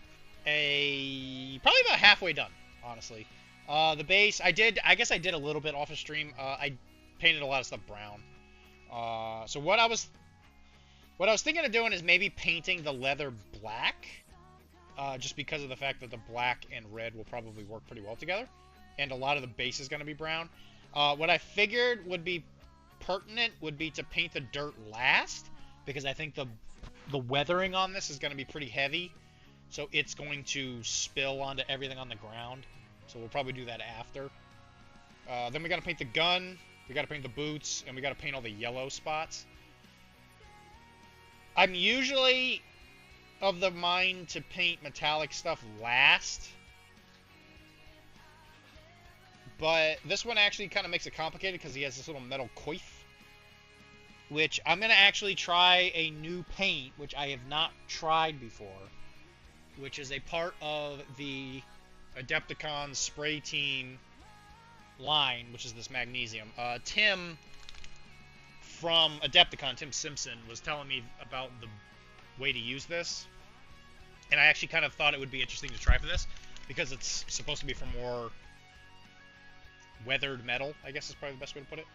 probably about halfway done, honestly. The base, I guess I did a little bit off of stream. I painted a lot of stuff brown. So what I was thinking of doing is maybe painting the leather black, just because of the fact that the black and red will probably work pretty well together, and a lot of the base is going to be brown. What I figured would be pertinent would be to paint the dirt last, because I think the weathering on this is going to be pretty heavy, so it's going to spill onto everything on the ground. So we'll probably do that after. Then we got to paint the gun, we got to paint the boots, and we got to paint all the yellow spots. I'm usually of the mind to paint metallic stuff last, but this one actually kind of makes it complicated because he has this little metal coif, which I'm going to actually try a new paint, which I have not tried before, which is a part of the Adepticon spray team line, which is this magnesium. Tim from Adepticon, Tim Simpson, was telling me about the way to use this, and I actually kind of thought it would be interesting to try for this, because it's supposed to be for more weathered metal, I guess is probably the best way to put it.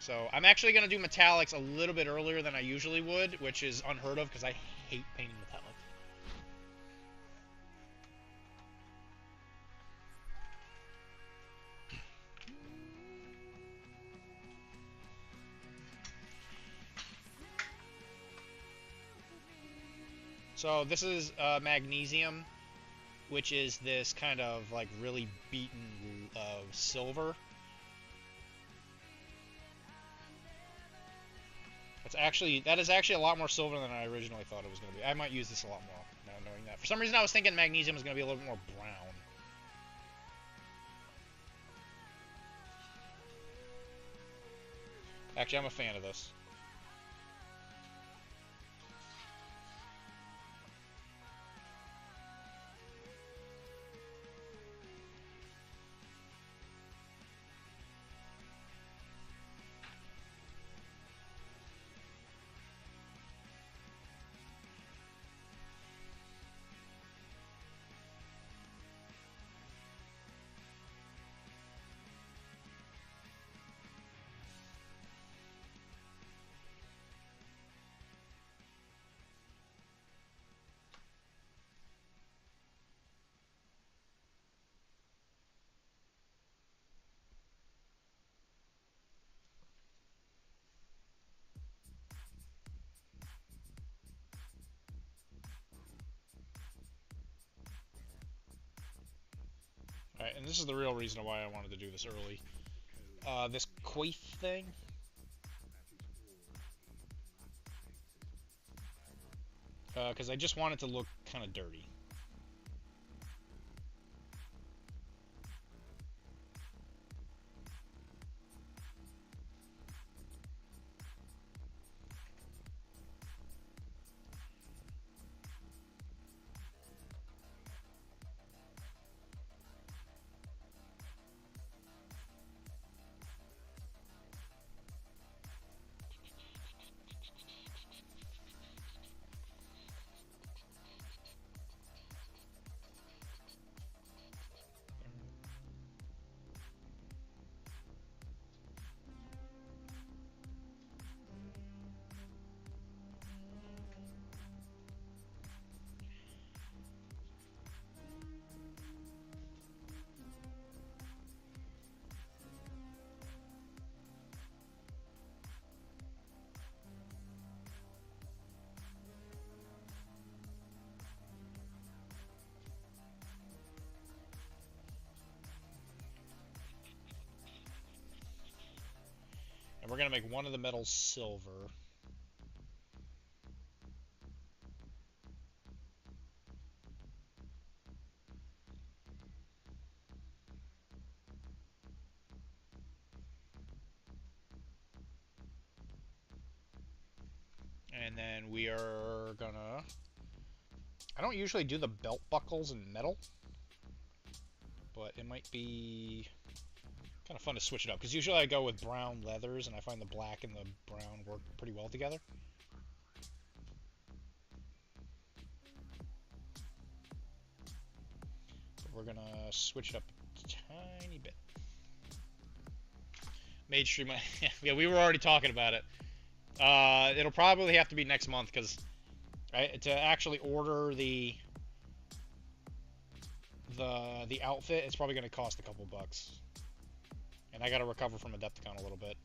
So I'm actually going to do metallics a little bit earlier than I usually would, which is unheard of because I hate painting metallics. So this is magnesium, which is this kind of like really beaten silver. That is actually a lot more silver than I originally thought it was going to be. I might use this a lot more now knowing that. For some reason I was thinking magnesium was going to be a little bit more brown. Actually, I'm a fan of this. Alright, and this is the real reason why I wanted to do this early. This coif thing. Because I just want it to look kind of dirty. And we're going to make one of the metals silver. And then we are gonna... I don't usually do the belt buckles in metal, but it might be kind of fun to switch it up, because usually I go with brown leathers, and I find the black and the brown work pretty well together. But we're gonna switch it up a tiny bit. Mage stream, yeah, we were already talking about it. It'll probably have to be next month, because to actually order the outfit, it's probably going to cost a couple bucks. And I got to recover from Adepticon a little bit,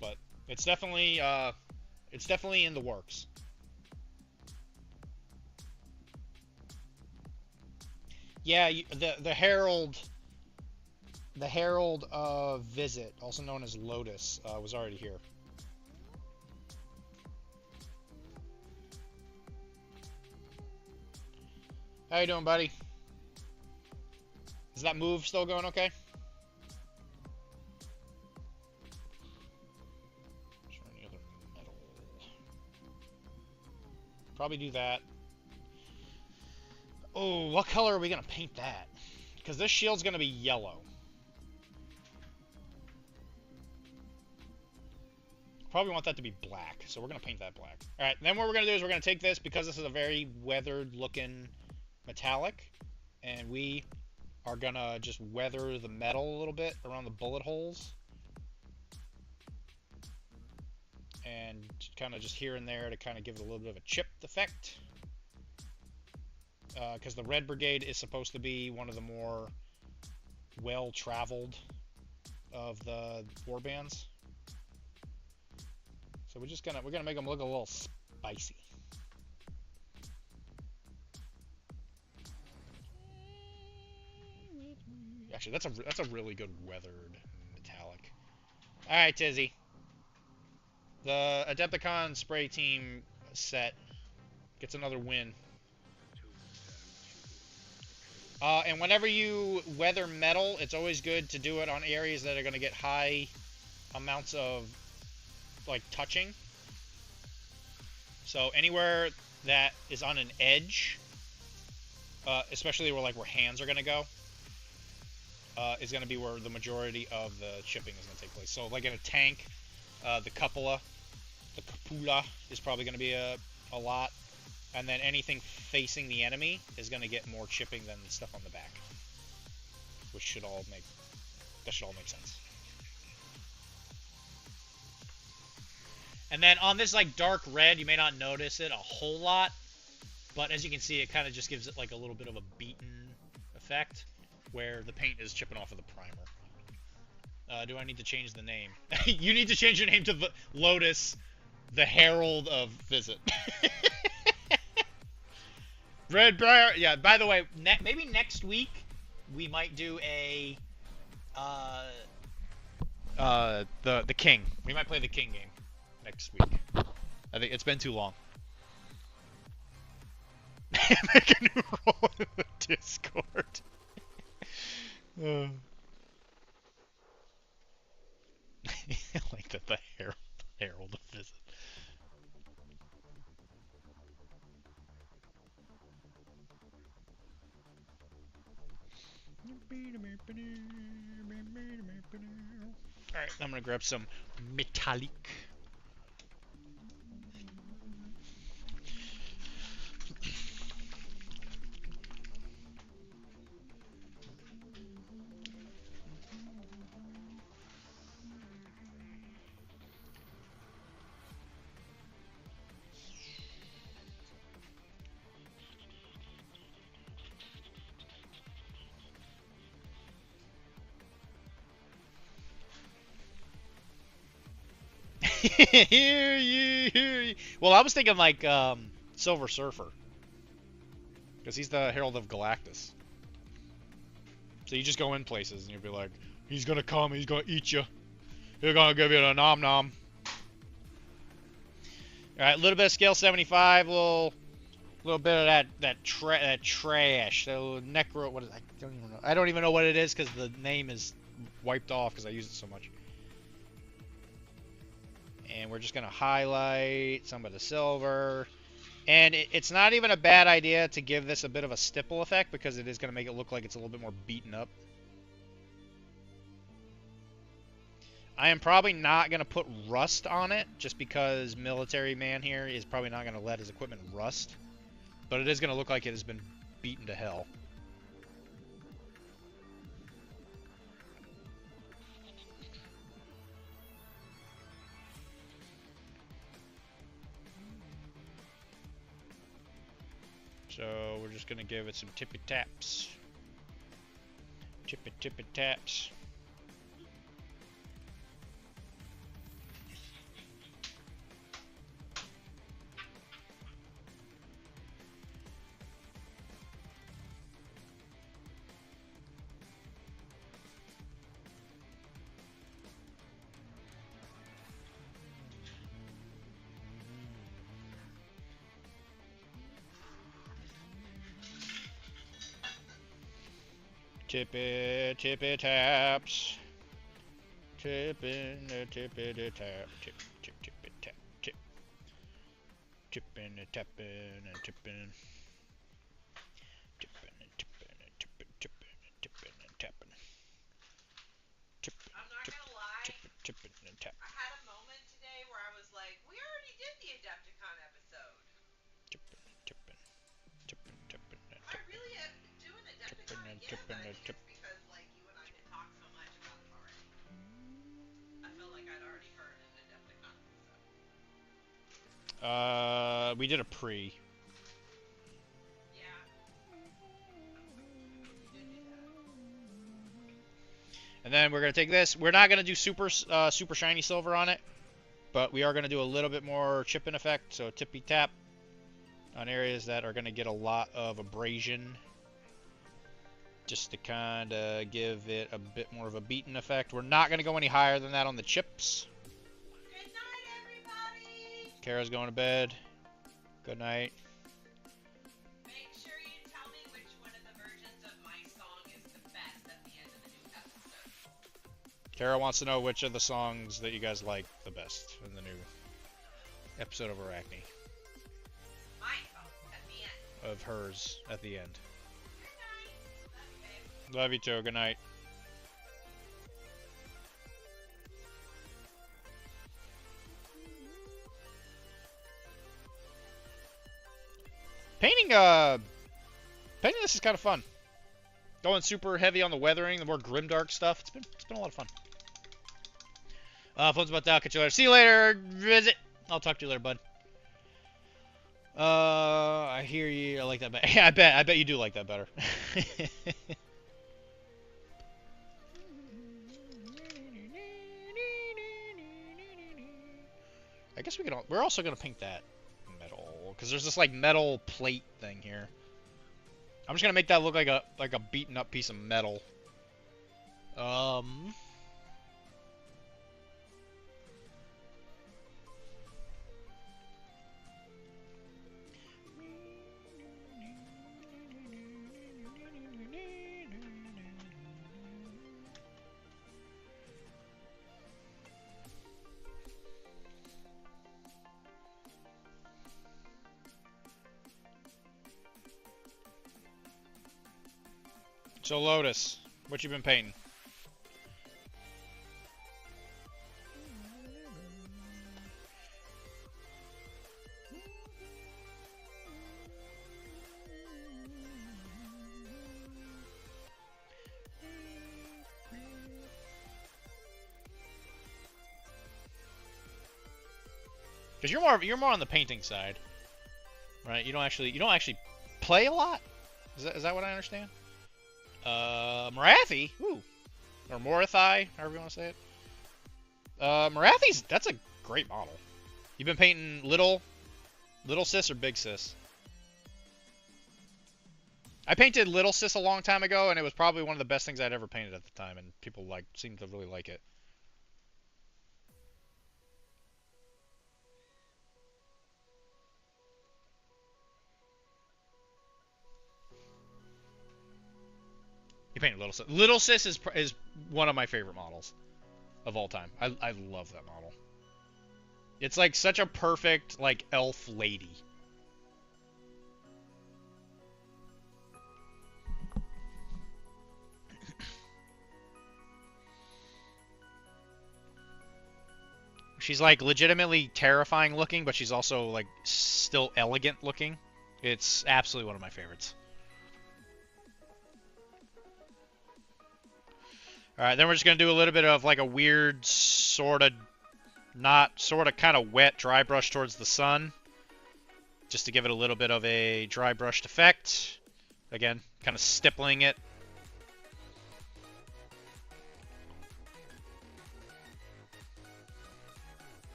but it's definitely in the works. Yeah, the Herald Visit, also known as Lotus, was already here. How you doing, buddy? Is that move still going okay? Any other metal? Probably do that. Oh, what color are we gonna paint that? Because this shield's gonna be yellow. Probably want that to be black, so we're gonna paint that black. All right, then what we're gonna do is we're gonna take this, because this is a very weathered-looking metallic, and we are gonna just weather the metal a little bit around the bullet holes, and kind of just here and there to kind of give it a little bit of a chipped effect, because the Red Brigade is supposed to be one of the more well-traveled of the warbands, so we're gonna make them look a little spicy. Actually, that's a really good weathered metallic. All right, Tizzy. The Adepticon spray team set gets another win. And whenever you weather metal, it's always good to do it on areas that are going to get high amounts of like touching. So anywhere that is on an edge, especially where hands are going to go, is going to be where the majority of the chipping is going to take place. So like in a tank, the cupola is probably going to be a lot, and then anything facing the enemy is going to get more chipping than the stuff on the back, which should all make sense. And then on this dark red, you may not notice it a whole lot, but as you can see, it kind of just gives it a little bit of a beaten effect, where the paint is chipping off of the primer. Do I need to change the name? You need to change your name to the Lotus, the Herald of Visit. Red Briar. Yeah. By the way, maybe next week we might do a the King. We might play the King game next week. I think it's been too long. Make a new role in the Discord. I like that, the Herald of Visit. Alright, I'm gonna grab some metallic. Hear you. Well, I was thinking Silver Surfer, because he's the Herald of Galactus. So you just go in places and you'll be like, he's gonna come, he's gonna eat you, he's gonna give you a nom nom. All right, a little bit of scale 75, a little bit of that trash, so necro. What is? I don't even know. I don't even know what it is because the name is wiped off because I use it so much. And we're just going to highlight some of the silver. And it's not even a bad idea to give this a bit of a stipple effect because it is going to make it look like it's a little bit more beaten up. I am probably not going to put rust on it just because military man here is probably not going to let his equipment rust. But it is going to look like it has been beaten to hell. So we're just going to give it some tippy taps. Tippy taps. Tippy taps. Tippin' the tippy tap. Tippy tap. Tip. Tippin' and tappin' and tippin'. Tippin' and tippin' and tippin' and tippin' and tappin'. Tippin', I'm not gonna lie. tippin' and tap. I had a moment today where I was like, we already did the Adepticon episode. Tippin' and tippin'. Tippin' and I really am doing Adepticon and again, but I and think it's because like you and I had talked so much about it already. I felt like I'd already heard an Adepticon episode. We did a pre. Yeah. We did do that. And then we're gonna take this. We're not gonna do super shiny silver on it, but we are gonna do a little bit more chipping effect. So tippy tap on areas that are gonna get a lot of abrasion, just to kind of give it a bit more of a beaten effect. We're not gonna go any higher than that on the chips. Good night, everybody. Kara's going to bed. Good night. Make sure you tell me which one of the versions of my song is the best at the end of the new episode. Kara wants to know which of the songs that you guys like the best in the new episode of Arachne. My song at the end. Of hers at the end. Good night. Love you, babe. Love you too. Good night. Painting this is kind of fun. Going super heavy on the weathering, the more grimdark stuff. It's been a lot of fun. Phone's about that. Catch you later. See you later. Visit. I'll talk to you later, bud. I hear you. I like that better. Yeah, I bet you do like that better. I guess we're also gonna paint that metal because there's this like metal plate thing here. I'm just gonna make that look like a beaten up piece of metal. So Lotus, what you been painting? Because you're more on the painting side, right? You don't actually play a lot. Is that what I understand? Morathi, ooh, or Morathi, however you want to say it. That's a great model. You've been painting little sis or big sis? I painted little sis a long time ago, and it was probably one of the best things I'd ever painted at the time, and people seemed to really like it. You painted Little Sis. Little Sis is one of my favorite models of all time. I love that model. It's like such a perfect, like, elf lady. She's like legitimately terrifying looking, but she's also like still elegant looking. It's absolutely one of my favorites. Alright, then we're just going to do a little bit of like a weird sort of kind of wet dry brush towards the sun. Just to give it a little bit of a dry brushed effect. Again, kind of stippling it.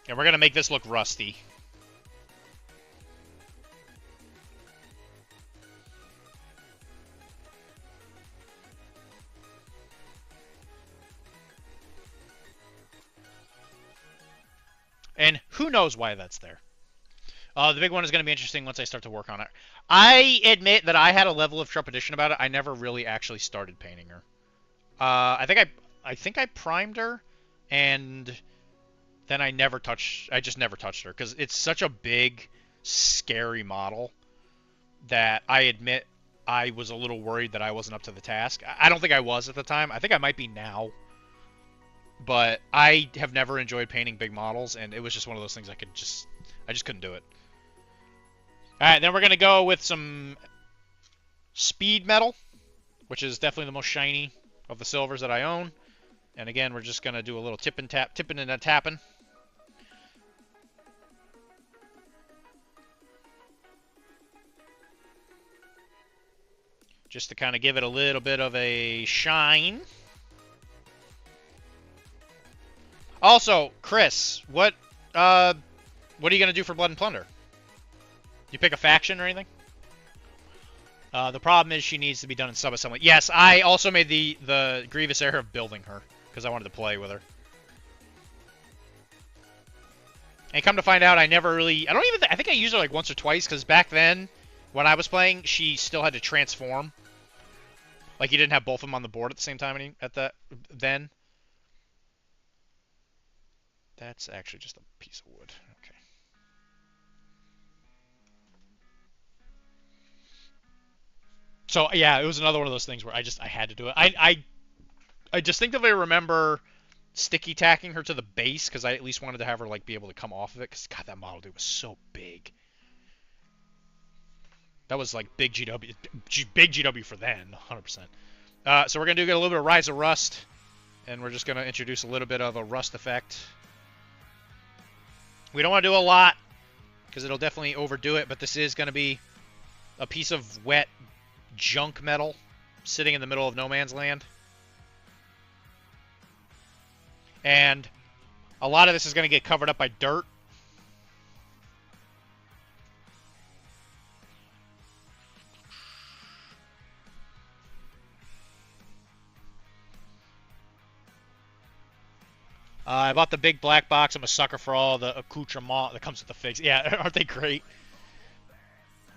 And we're going to make this look rusty. And who knows why that's there. The big one is going to be interesting once I start to work on it. I admit that I had a level of trepidation about it. I never really actually started painting her. I think I primed her, and then I just never touched her because it's such a big, scary model that I admit I was a little worried that I wasn't up to the task. I don't think I was at the time. I think I might be now. But I have never enjoyed painting big models, and it was just one of those things I just couldn't do it. Alright, then we're going to go with some speed metal, which is definitely the most shiny of the silvers that I own. And again, we're just going to do a little tipping and a tapping. Just to kind of give it a little bit of a shine. Also, Chris, what are you gonna do for Blood and Plunder? You pick a faction or anything? The problem is she needs to be done in subassembly. Yes, I also made the grievous error of building her because I wanted to play with her. And come to find out, I think I used her like once or twice because back then, when I was playing, she still had to transform. Like you didn't have both of them on the board at the same time then. That's actually just a piece of wood. Okay. So yeah, it was another one of those things where I had to do it. I distinctively remember sticky tacking her to the base because I at least wanted to have her like be able to come off of it. Because God, that model dude was so big. That was like big GW for then, 100%. So we're gonna get a little bit of Rise of Rust, and we're just gonna introduce a little bit of a rust effect. We don't want to do a lot, because it'll definitely overdo it, but this is going to be a piece of wet junk metal sitting in the middle of no man's land. And a lot of this is going to get covered up by dirt. I bought the big black box. I'm a sucker for all the accoutrement that comes with the figs. Yeah, aren't they great?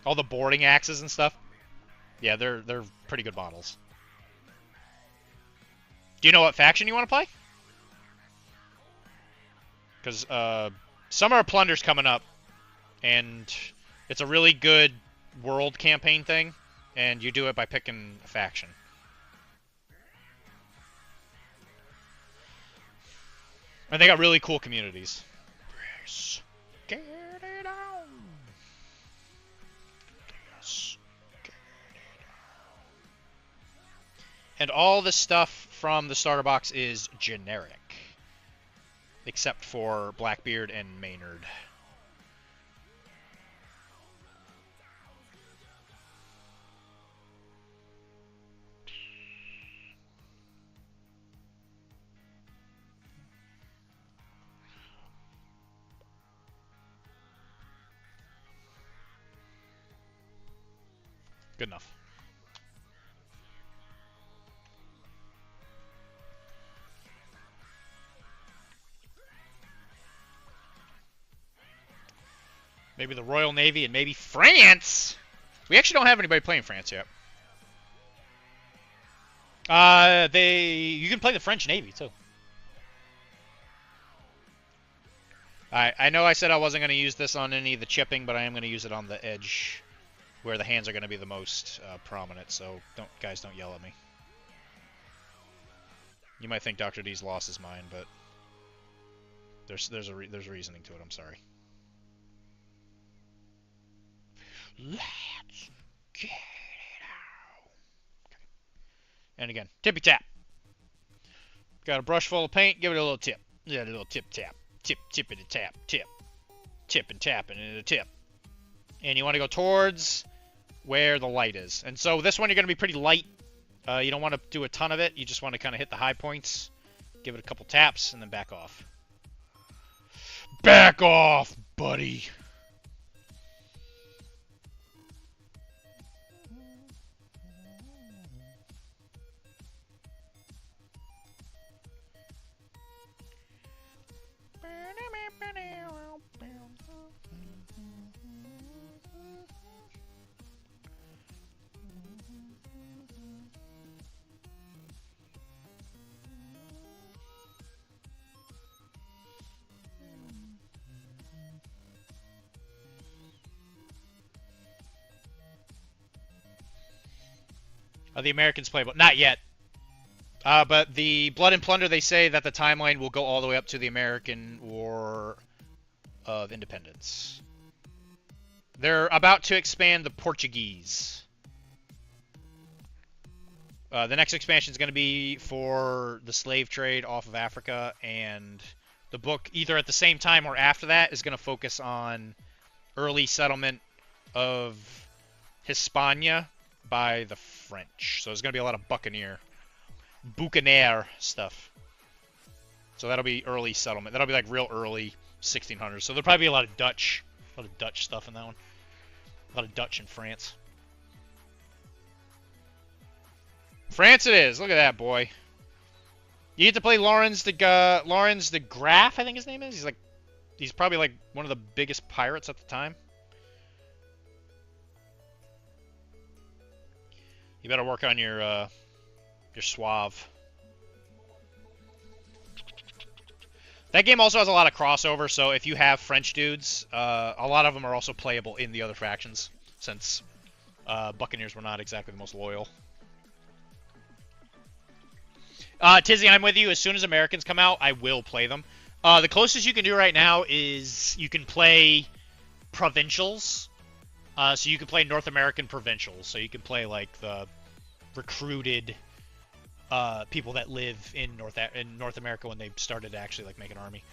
All the boarding axes and stuff. Yeah, they're pretty good models. Do you know what faction you want to play? Because Summer of Plunder's coming up, and it's a really good world campaign thing, and you do it by picking a faction. And they got really cool communities. Yes. Get it on. Yes. Get it on. And all the stuff from the starter box is generic. Except for Blackbeard and Maynard. Good enough. Maybe the Royal Navy and maybe France? We actually don't have anybody playing France yet. You can play the French Navy too. I know I said I wasn't going to use this on any of the chipping, but I am going to use it on the edge where the hands are going to be the most prominent. So guys, don't yell at me. You might think Dr. D's loss is mine, but there's reasoning to it. I'm sorry. Let's get it out. Okay. And again, tippy tap. Got a brush full of paint. Give it a little tip. Yeah, a little tip tap. Tip, tippity tap, tip. Tip and tap and a tip. And you want to go towards where the light is. And so this one you're going to be pretty light. You don't want to do a ton of it. You just want to kind of hit the high points. Give it a couple taps and then back off. Back off, buddy. The Americans play, but not yet. But the Blood and Plunder, they say that the timeline will go all the way up to the American War of Independence. They're about to expand the Portuguese. The next expansion is going to be for the slave trade off of Africa, and the book, either at the same time or after that, is going to focus on early settlement of Hispania by the French. So there's going to be a lot of Buccaneer stuff. So that'll be early settlement. That'll be like real early 1600s. So there'll probably be a lot of Dutch stuff in that one. A lot of Dutch in France. France it is. Look at that, boy. You get to play Lawrence the Graff, I think his name is. He's probably like one of the biggest pirates at the time. You better work on your suave. That game also has a lot of crossover, so if you have French dudes, a lot of them are also playable in the other factions, since Buccaneers were not exactly the most loyal. Tizzy, I'm with you. As soon as Americans come out, I will play them. The closest you can do right now is you can play Provincials. So you can play North American Provincials. So you can play like the recruited people that live in North America when they started to actually like make an army.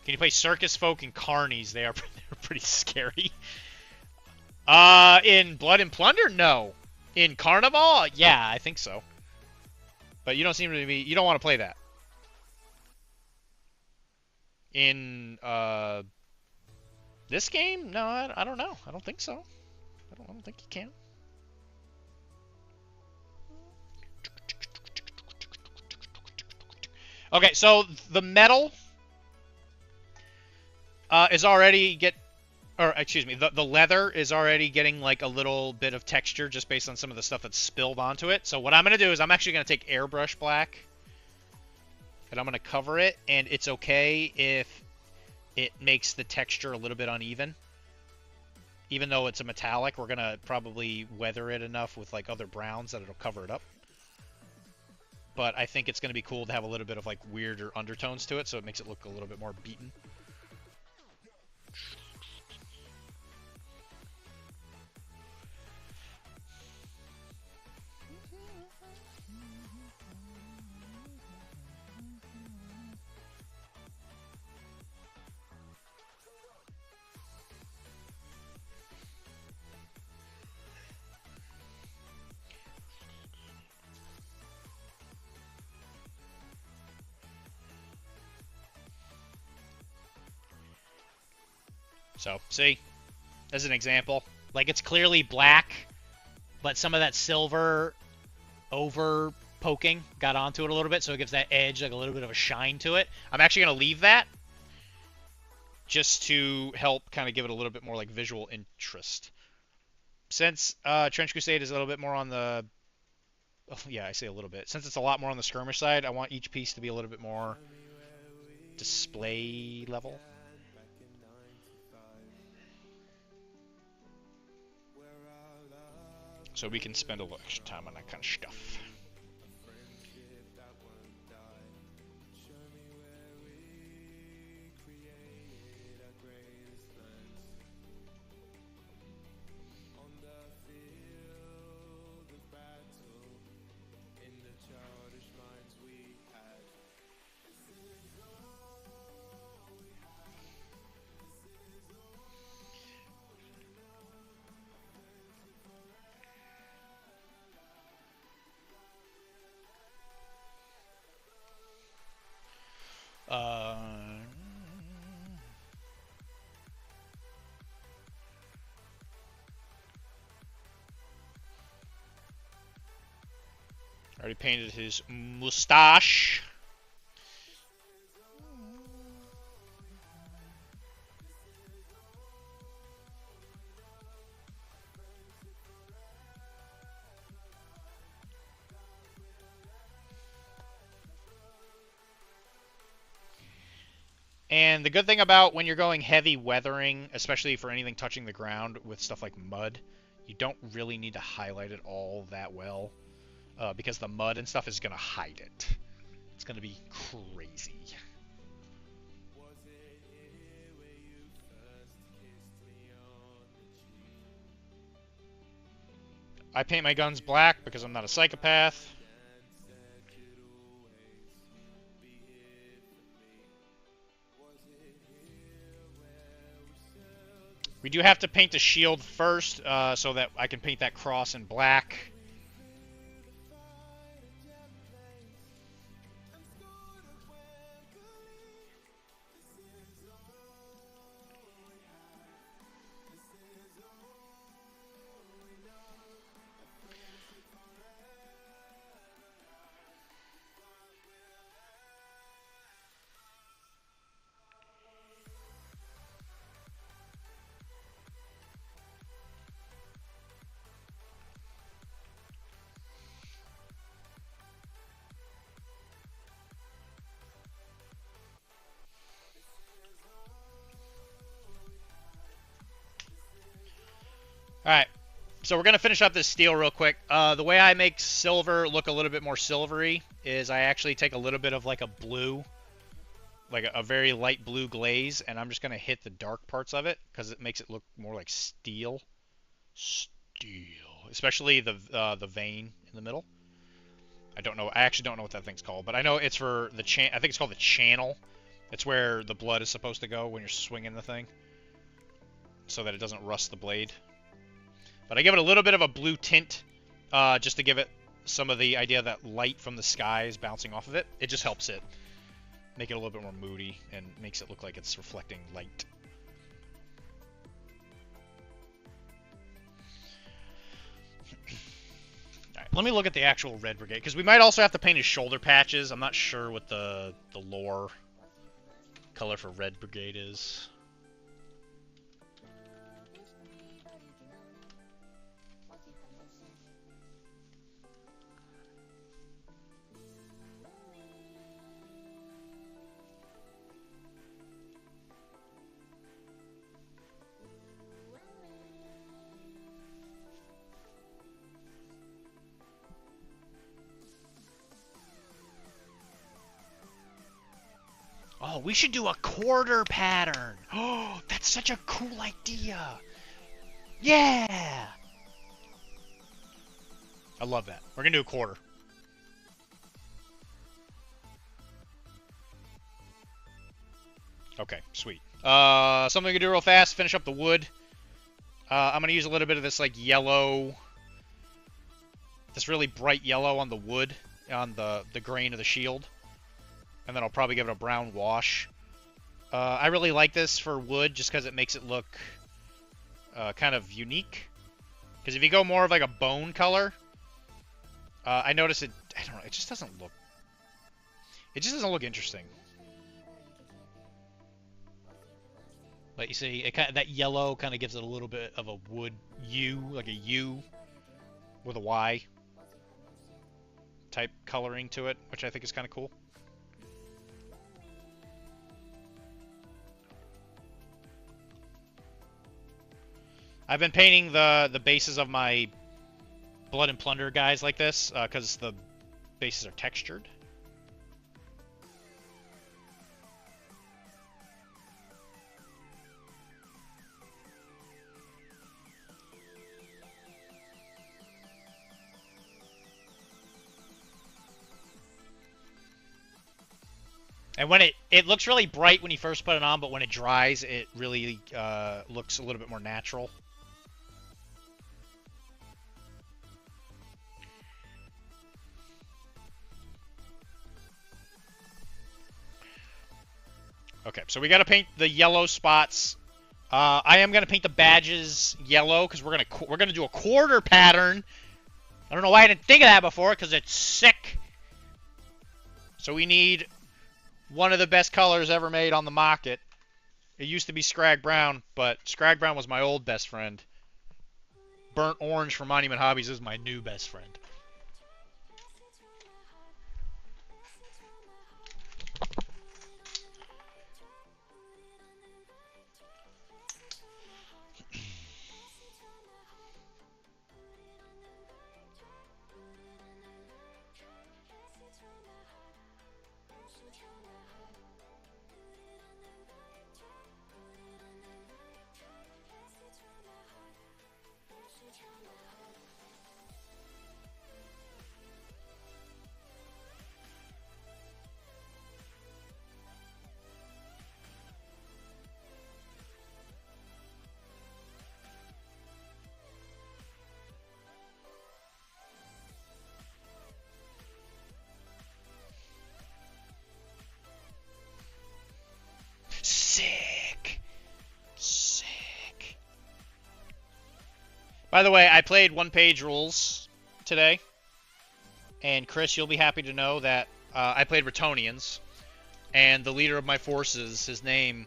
Can you play Circus Folk and Carnies? They're pretty scary. In Blood and Plunder, no. In Carnival, yeah, I think so. But you don't seem to be. You don't want to play that. In this game, no, I don't know. I don't think so. I don't think you can. Okay, so the metal is already the leather is already getting like a little bit of texture just based on some of the stuff that's spilled onto it. So what I'm going to do is I'm actually going to take airbrush black and I'm going to cover it, and it's okay if it makes the texture a little bit uneven. Even though it's a metallic, we're going to probably weather it enough with like other browns that it'll cover it up. But I think it's going to be cool to have a little bit of like weirder undertones to it, so it makes it look a little bit more beaten. So, see? As an example. Like, it's clearly black, but some of that silver over poking got onto it a little bit, so it gives that edge, like a little bit of a shine to it. I'm actually going to leave that just to help kind of give it a little bit more, like, visual interest. Since Trench Crusade is a little bit more on the oh, yeah, I say a little bit. Since it's a lot more on the skirmish side, I want each piece to be a little bit more display level. So we can spend a little extra time on that kind of stuff. Already painted his mustache. And the good thing about when you're going heavy weathering, especially for anything touching the ground with stuff like mud, you don't really need to highlight it all that well. Because the mud and stuff is going to hide it. It's going to be crazy. I paint my guns black because I'm not a psychopath. We do have to paint the shield first so that I can paint that cross in black. Alright, so we're going to finish up this steel real quick. The way I make silver look a little bit more silvery is I actually take a little bit of like a blue, like a very light blue glaze, and I'm just going to hit the dark parts of it because it makes it look more like steel. Steel. Especially the vein in the middle. I don't know. I actually don't know what that thing's called, but I know it's for the I think it's called the channel. It's where the blood is supposed to go when you're swinging the thing, so that it doesn't rust the blade. But I give it a little bit of a blue tint, just to give it some of the idea that light from the sky is bouncing off of it. It just helps it make it a little bit more moody and makes it look like it's reflecting light. Alright, let me look at the actual Red Brigade, because we might also have to paint his shoulder patches. I'm not sure what the lore color for Red Brigade is. Oh, we should do a quarter pattern. Oh, that's such a cool idea. Yeah. I love that. We're going to do a quarter. Okay, sweet. Something we can do real fast, finish up the wood. I'm going to use a little bit of this like yellow, this really bright yellow on the wood, on the grain of the shield. And then I'll probably give it a brown wash. I really like this for wood just because it makes it look kind of unique. Because if you go more of like a bone color, I notice it, I don't know, it just doesn't look, interesting. But you see, it that yellow kind of gives it a little bit of a wood U, like a U with a Y. type coloring to it, which I think is kind of cool. I've been painting the bases of my Blood and Plunder guys like this, because the bases are textured. And when it looks really bright when you first put it on, but when it dries, it really looks a little bit more natural. Okay, so we got to paint the yellow spots. I am gonna paint the badges yellow because we're gonna do a quarter pattern. I don't know why I didn't think of that before, because it's sick. So we need one of the best colors ever made on the market. It used to be Scrag Brown, but Scrag Brown was my old best friend. Burnt Orange from Monument Hobbies is my new best friend. Sick. Sick. By the way, I played one-page rules today. And Chris, you'll be happy to know that I played Retonians. And the leader of my forces, his name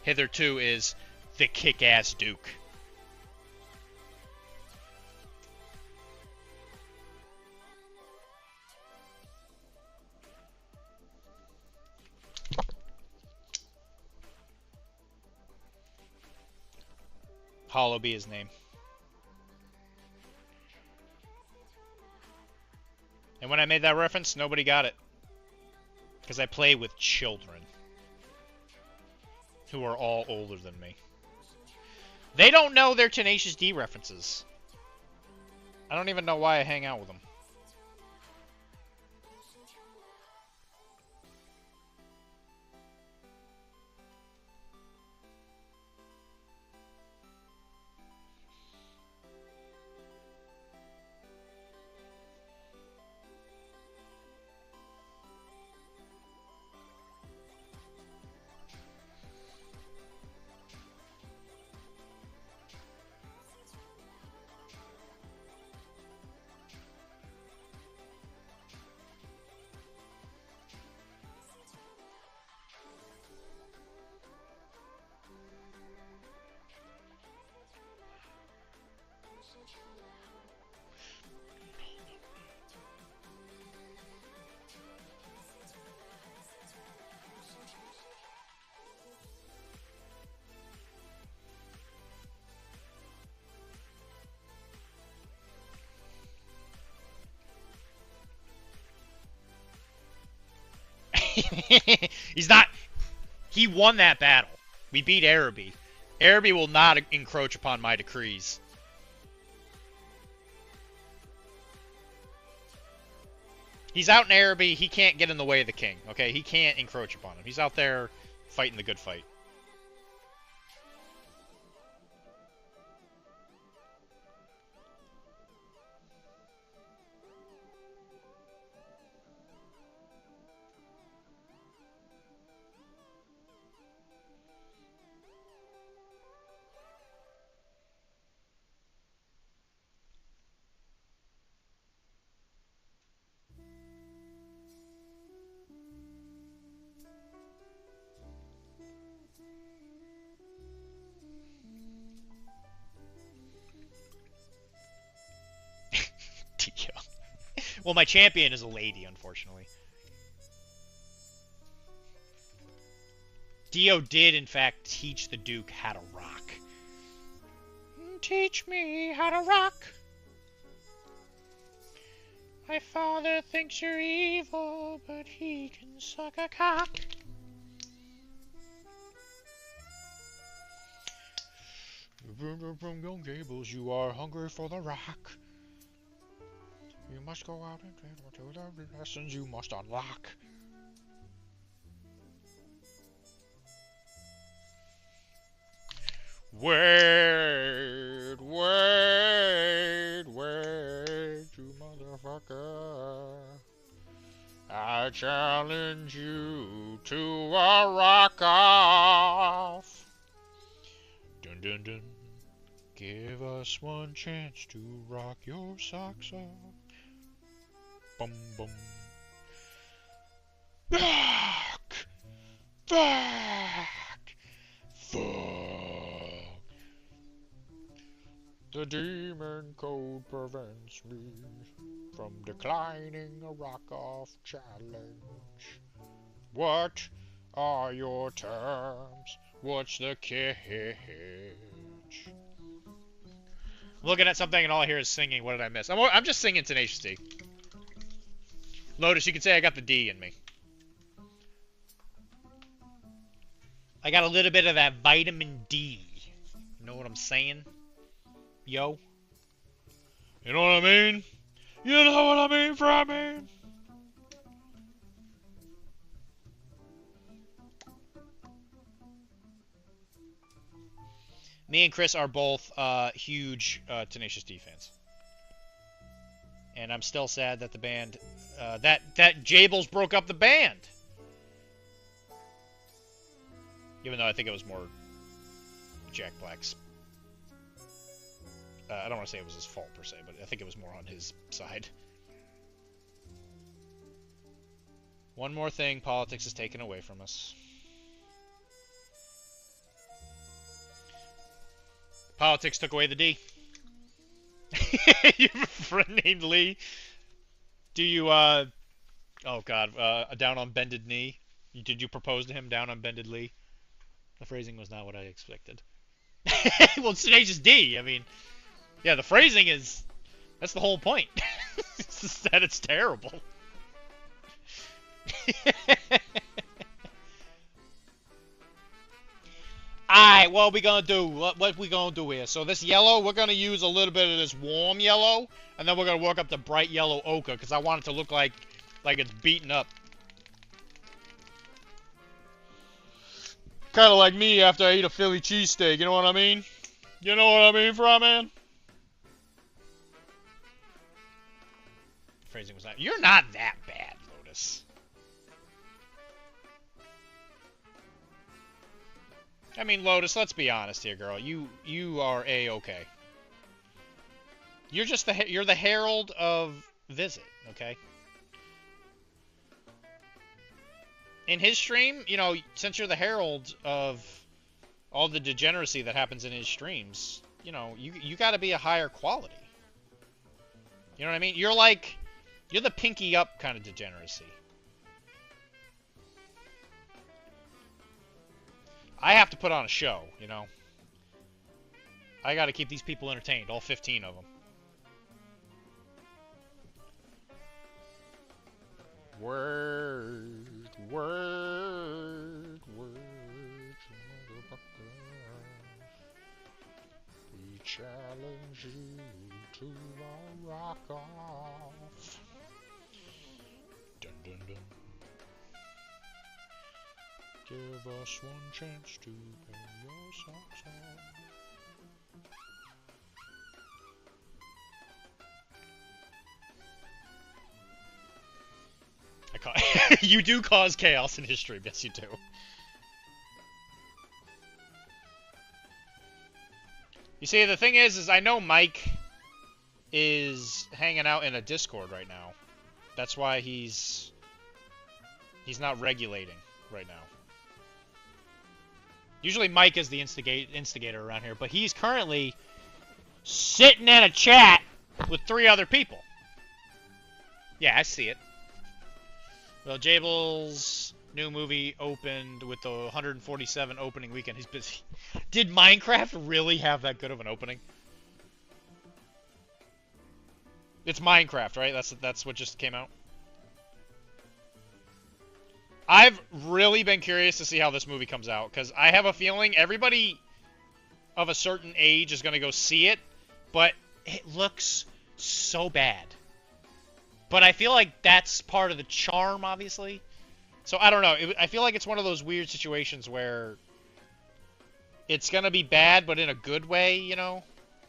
hitherto is the Kick-Ass Duke. Hollow be his name. And when I made that reference, nobody got it. Because I play with children. Who are all older than me. They don't know their Tenacious D references. I don't even know why I hang out with them. He's not... He won that battle. We beat Araby. Araby will not encroach upon my decrees. He's out in Araby. He can't get in the way of the king. Okay, he can't encroach upon him. He's out there fighting the good fight. Well, my champion is a lady, unfortunately. Dio did, in fact, teach the Duke how to rock. Teach me how to rock. My father thinks you're evil, but he can suck a cock. From young Gables, you are hungry for the rock. You must go out and do the lessons you must unlock. Wait, wait, wait, you motherfucker. I challenge you to a rock-off. Dun dun dun. Give us one chance to rock your socks off. Bum bum. Back! Back! Fuck! The demon code prevents me from declining a rock-off challenge. What are your terms? What's the catch? Looking at something and all I hear is singing. What did I miss? I'm just singing Tenacious D. Lotus, you can say I got the D in me. I got a little bit of that vitamin D. You know what I'm saying? Yo. You know what I mean? You know what I mean, Fryman? Me and Chris are both huge Tenacious D fans. And I'm still sad that the band, that Jables broke up the band. Even though I think it was more Jack Black's. I don't want to say it was his fault per se, but I think it was more on his side. One more thing politics is taken away from us. Politics took away the D. You have a friend named Lee? Do you, oh god, down on bended knee? Did you propose to him down on bended knee? The phrasing was not what I expected. Well, it's Tenacious D, I mean, yeah, the phrasing is, that's the whole point. It's just that it's terrible. Alright, what we gonna do? What we gonna do here? So this yellow, we're gonna use a little bit of this warm yellow, and then we're gonna work up the bright yellow ochre, because I want it to look like it's beaten up. Kind of like me after I eat a Philly cheesesteak, you know what I mean? You know what I mean, Fryman? Phrasing was not. You're not that bad, Lotus. I mean, Lotus, let's be honest here, girl. You are A-okay. You're just you're the herald of Visit, okay? In his stream, you know, since you're the herald of all the degeneracy that happens in his streams, you know, you got to be a higher quality. You know what I mean? You're the pinky up kind of degeneracy. I have to put on a show, you know. I got to keep these people entertained, all 15 of them. Word, word, word, we challenge you to a rock-off. Dun dun dun. Give us one chance to pay your socks off. You do cause chaos in his stream, yes you do. You see, the thing is I know Mike is hanging out in a Discord right now. That's why he's not regulating right now. Usually Mike is the instigator around here, but he's currently sitting in a chat with 3 other people. Yeah, I see it. Well, Jabel's new movie opened with the 147 opening weekend. He's busy. Did Minecraft really have that good of an opening? It's Minecraft, right? That's what just came out. I've really been curious to see how this movie comes out, because I have a feeling everybody of a certain age is going to go see it, but it looks so bad. But I feel like that's part of the charm, obviously. So I don't know. I feel like it's one of those weird situations where it's going to be bad, but in a good way, you know?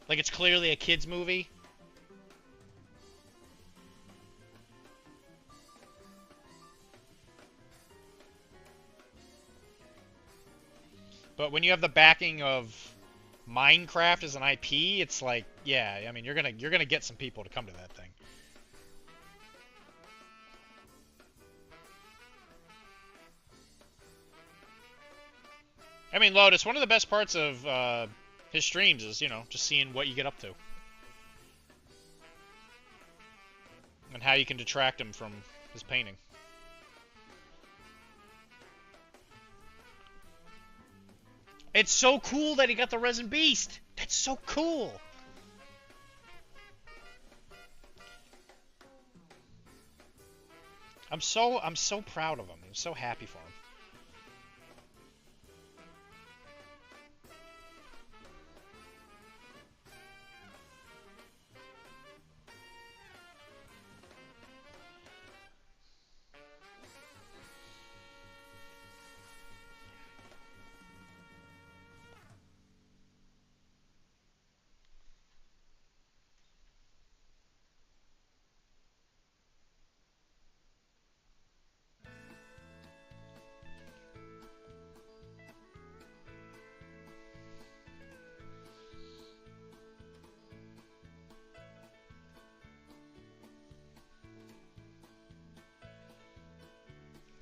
Like it's clearly a kid's movie. But when you have the backing of Minecraft as an IP, it's like, yeah, I mean, you're gonna get some people to come to that thing. I mean, Lotus, one of the best parts of his streams is, you know, just seeing what you get up to. And how you can detract him from his painting. It's so cool that he got the Resin Beast! That's so cool! I'm so proud of him. I'm so happy for him.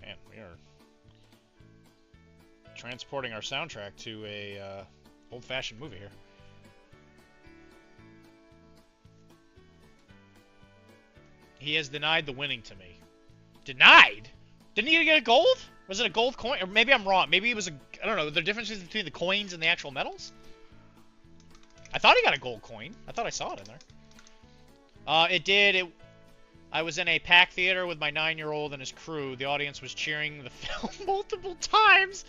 Man, we are transporting our soundtrack to a old-fashioned movie here. He has denied the winning to me. Denied? Didn't he get a gold? Was it a gold coin? Or maybe I'm wrong. Maybe it was a... I don't know. The differences between the coins and the actual medals? I thought he got a gold coin. I thought I saw it in there. It did. I was in a packed theater with my 9-year-old and his crew. The audience was cheering the film multiple times.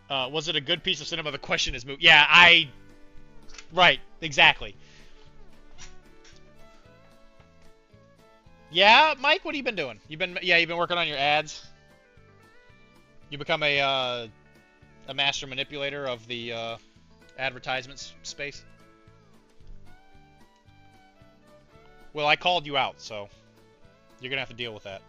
Was it a good piece of cinema? The question is moot. Yeah, Right, exactly. Yeah, Mike, what have you been doing? You've been working on your ads. You become a master manipulator of the advertisements space. Well, I called you out, so you're gonna have to deal with that.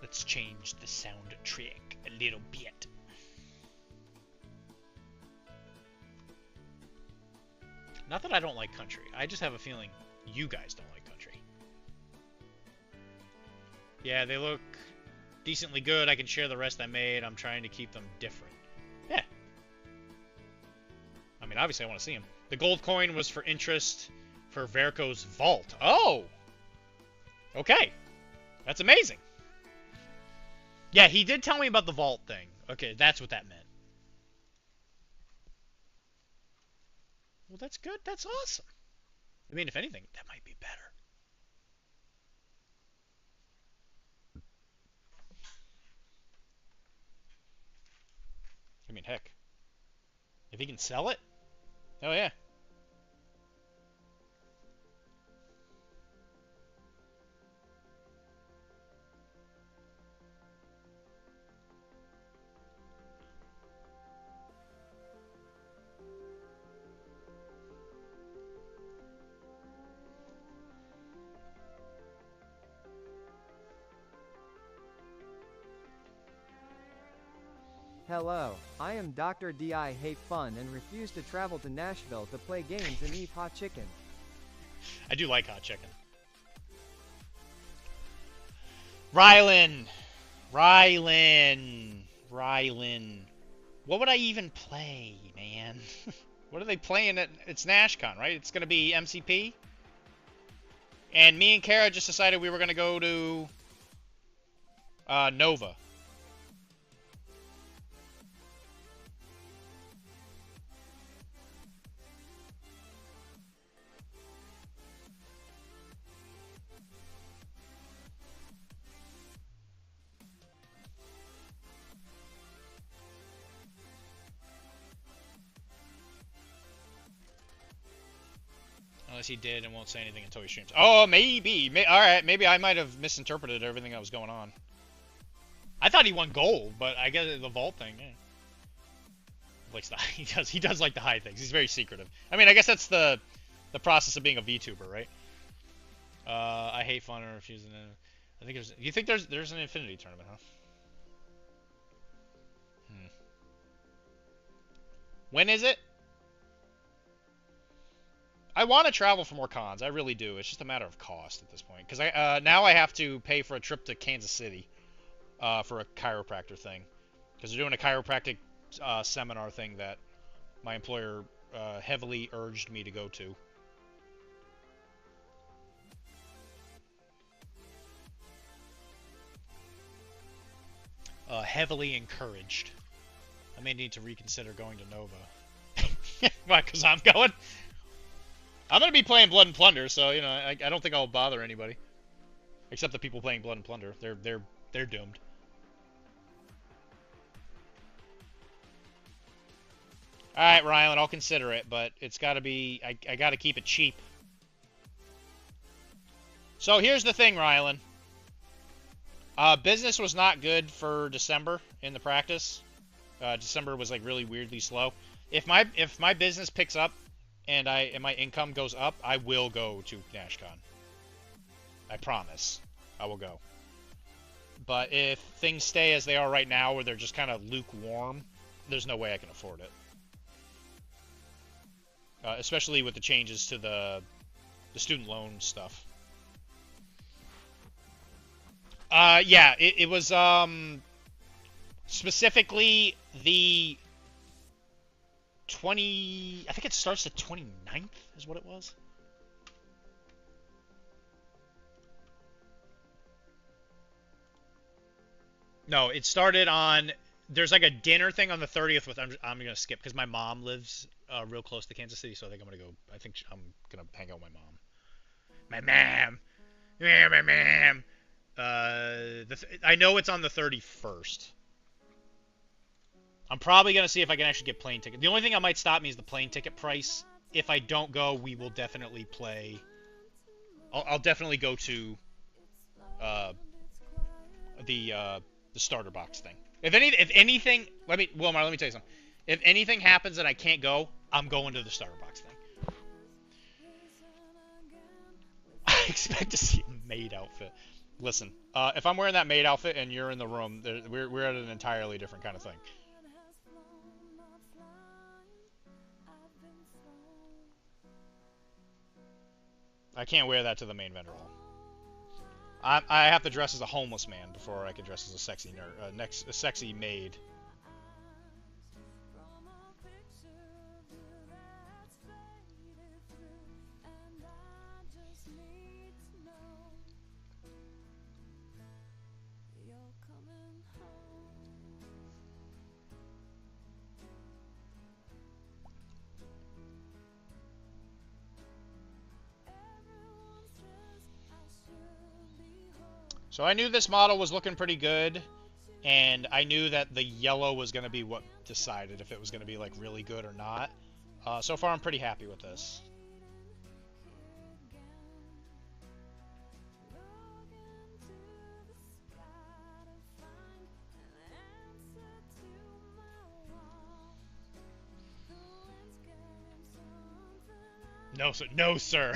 Let's change the soundtrack a little bit. Not that I don't like country. I just have a feeling you guys don't like country. Yeah, they look decently good. I can share the rest I made. I'm trying to keep them different. Yeah. I mean, obviously I want to see them. The gold coin was for interest for Verco's vault. Oh! Okay. That's amazing. Yeah, he did tell me about the vault thing. Okay, that's what that meant. Well, that's good. That's awesome. I mean, if anything, that might be better. I mean, heck. If he can sell it? Oh, yeah. Hello, I am Dr. D. I hate fun and refuse to travel to Nashville to play games and eat hot chicken. I do like hot chicken. Rylan! Rylan! Rylan. What would I even play, man? What are they playing at... It's NashCon, right? It's going to be MCP? And me and Kara just decided we were going to go to... Nova. Unless he did and won't say anything until he streams. Oh, maybe. Alright, maybe I might have misinterpreted everything that was going on. I thought he won gold, but I guess the vault thing, yeah. Likes the, he does like to hide things. He's very secretive. I mean, I guess that's the process of being a VTuber, right? I hate fun or refusing to... I think there's... You think there's an Infinity tournament, huh? When is it? I want to travel for more cons. I really do. It's just a matter of cost at this point. Because now I have to pay for a trip to Kansas City for a chiropractor thing. Because they're doing a chiropractic seminar thing that my employer heavily urged me to go to. Heavily encouraged. I may need to reconsider going to Nova. Why? Because I'm going? I'm going to be playing Blood and Plunder, so, you know, I don't think I'll bother anybody. Except the people playing Blood and Plunder. They're doomed. Alright, Rylan, I'll consider it, but it's got to be... I got to keep it cheap. So, here's the thing, Rylan. Business was not good for December in the practice. December was, like, really weirdly slow. If my business picks up, and my income goes up, I will go to NashCon. I promise. I will go. But if things stay as they are right now, where they're just kind of lukewarm, there's no way I can afford it. Especially with the changes to the student loan stuff. Yeah, it was specifically the 20... I think it starts the 29th is what it was. No, it started on... There's like a dinner thing on the 30th with... I'm going to skip because my mom lives real close to Kansas City, so I think I'm going to go... I think I'm going to hang out with my mom. My mom! Yeah, my mom! I know it's on the 31st. I'm probably going to see if I can actually get plane ticket. The only thing that might stop me is the plane ticket price. If I don't go, we will definitely play... I'll definitely go to the starter box thing. If anything... Wilmar, let me tell you something. If anything happens and I can't go, I'm going to the starter box thing. I expect to see a maid outfit. Listen, if I'm wearing that maid outfit and you're in the room, we're at an entirely different kind of thing. I can't wear that to the main vendor hall. I have to dress as a homeless man before I can dress as a sexy a sexy maid. So I knew this model was looking pretty good, and I knew that the yellow was going to be what decided if it was going to be like really good or not. So far I'm pretty happy with this. No, sir. No, sir.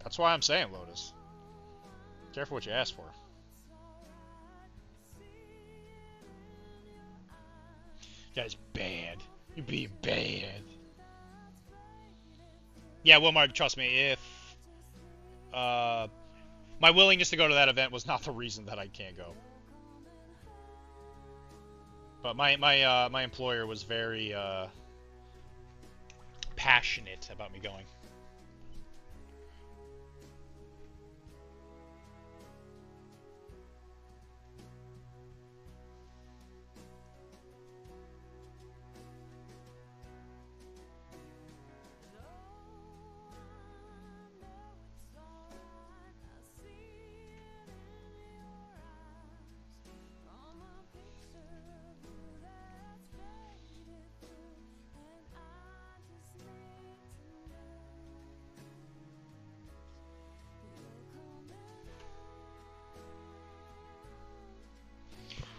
That's why I'm saying, Lotus. Careful what you ask for. You guys bad. You're being bad. Yeah, Wilmar, trust me, if my willingness to go to that event was not the reason that I can't go. But my employer was very passionate about me going.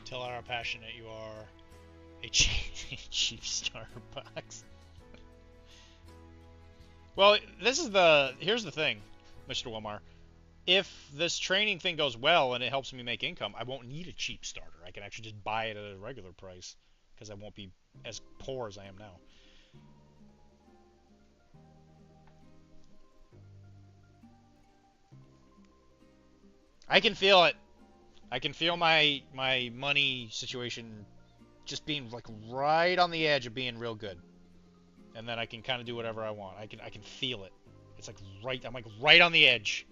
Tell her how passionate you are. A cheap starter box. Well, here's the thing, Mr. Wilmar. If this training thing goes well and it helps me make income, I won't need a cheap starter. I can actually just buy it at a regular price because I won't be as poor as I am now. I can feel it. I can feel my money situation just being like right on the edge of being real good, and then I can kind of do whatever I want. I can feel it. It's like I'm like right on the edge.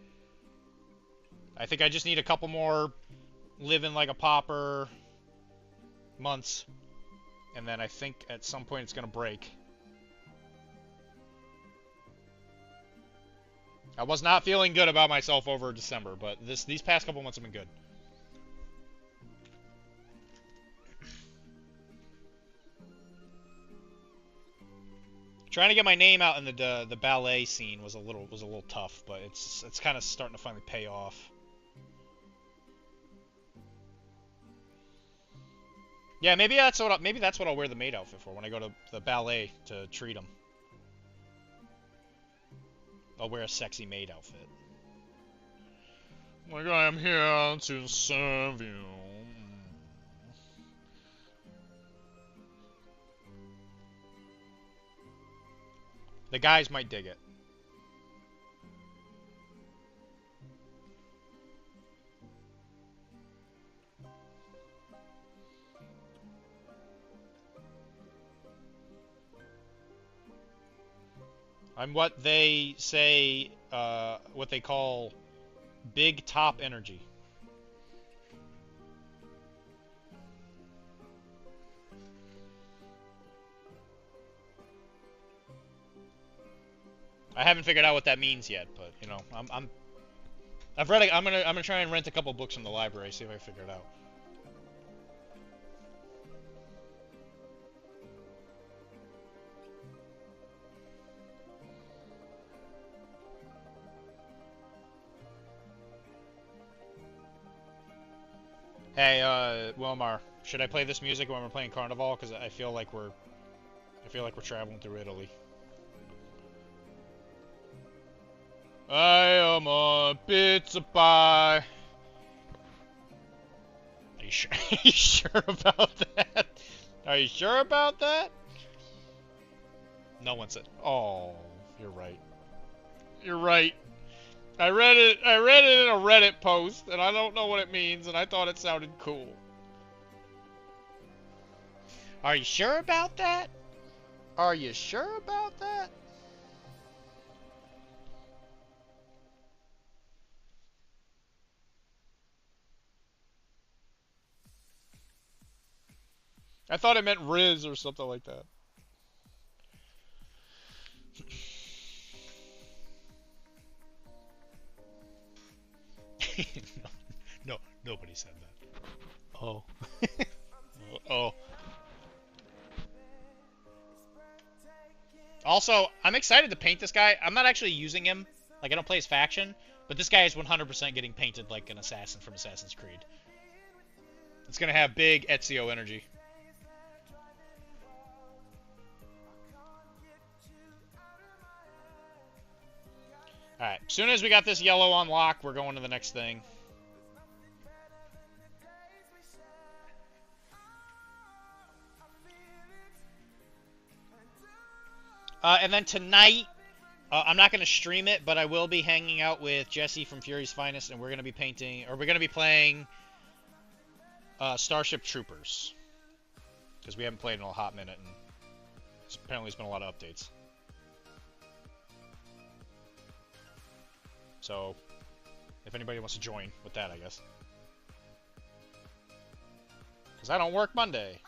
I think I just need a couple more living like a pauper months, and then I think at some point it's gonna break. I was not feeling good about myself over December, but these past couple months have been good. Trying to get my name out in the ballet scene was a little tough, but it's kind of starting to finally pay off. Yeah, maybe that's what I'll wear the maid outfit for when I go to the ballet to treat them. I'll wear a sexy maid outfit. Like, I am here to serve you. The guys might dig it. I'm what they say, what they call big top energy. I haven't figured out what that means yet, but you know, I've read. I'm gonna try and rent a couple books from the library, see if I can figure it out. Hey, Wilmar, should I play this music when we're playing Carnival? Because I feel like we're traveling through Italy. I am a pizza pie. Are you sure? Are you sure about that? Are you sure about that? No one said. Oh, you're right. You're right. I read it in a Reddit post, and I don't know what it means, and I thought it sounded cool. Are you sure about that? Are you sure about that? I thought it meant Riz or something like that. no, nobody said that. Oh. Oh. Also, I'm excited to paint this guy. I'm not actually using him. Like, I don't play his faction. But this guy is 100% getting painted like an assassin from Assassin's Creed. It's going to have big Ezio energy. Alright, as soon as we got this yellow on lock, we're going to the next thing. And then tonight, I'm not going to stream it, but I will be hanging out with Jesse from Fury's Finest, and we're going to be playing Starship Troopers. Because we haven't played in a hot minute, and apparently there's been a lot of updates. So, if anybody wants to join with that, I guess. Because I don't work Monday.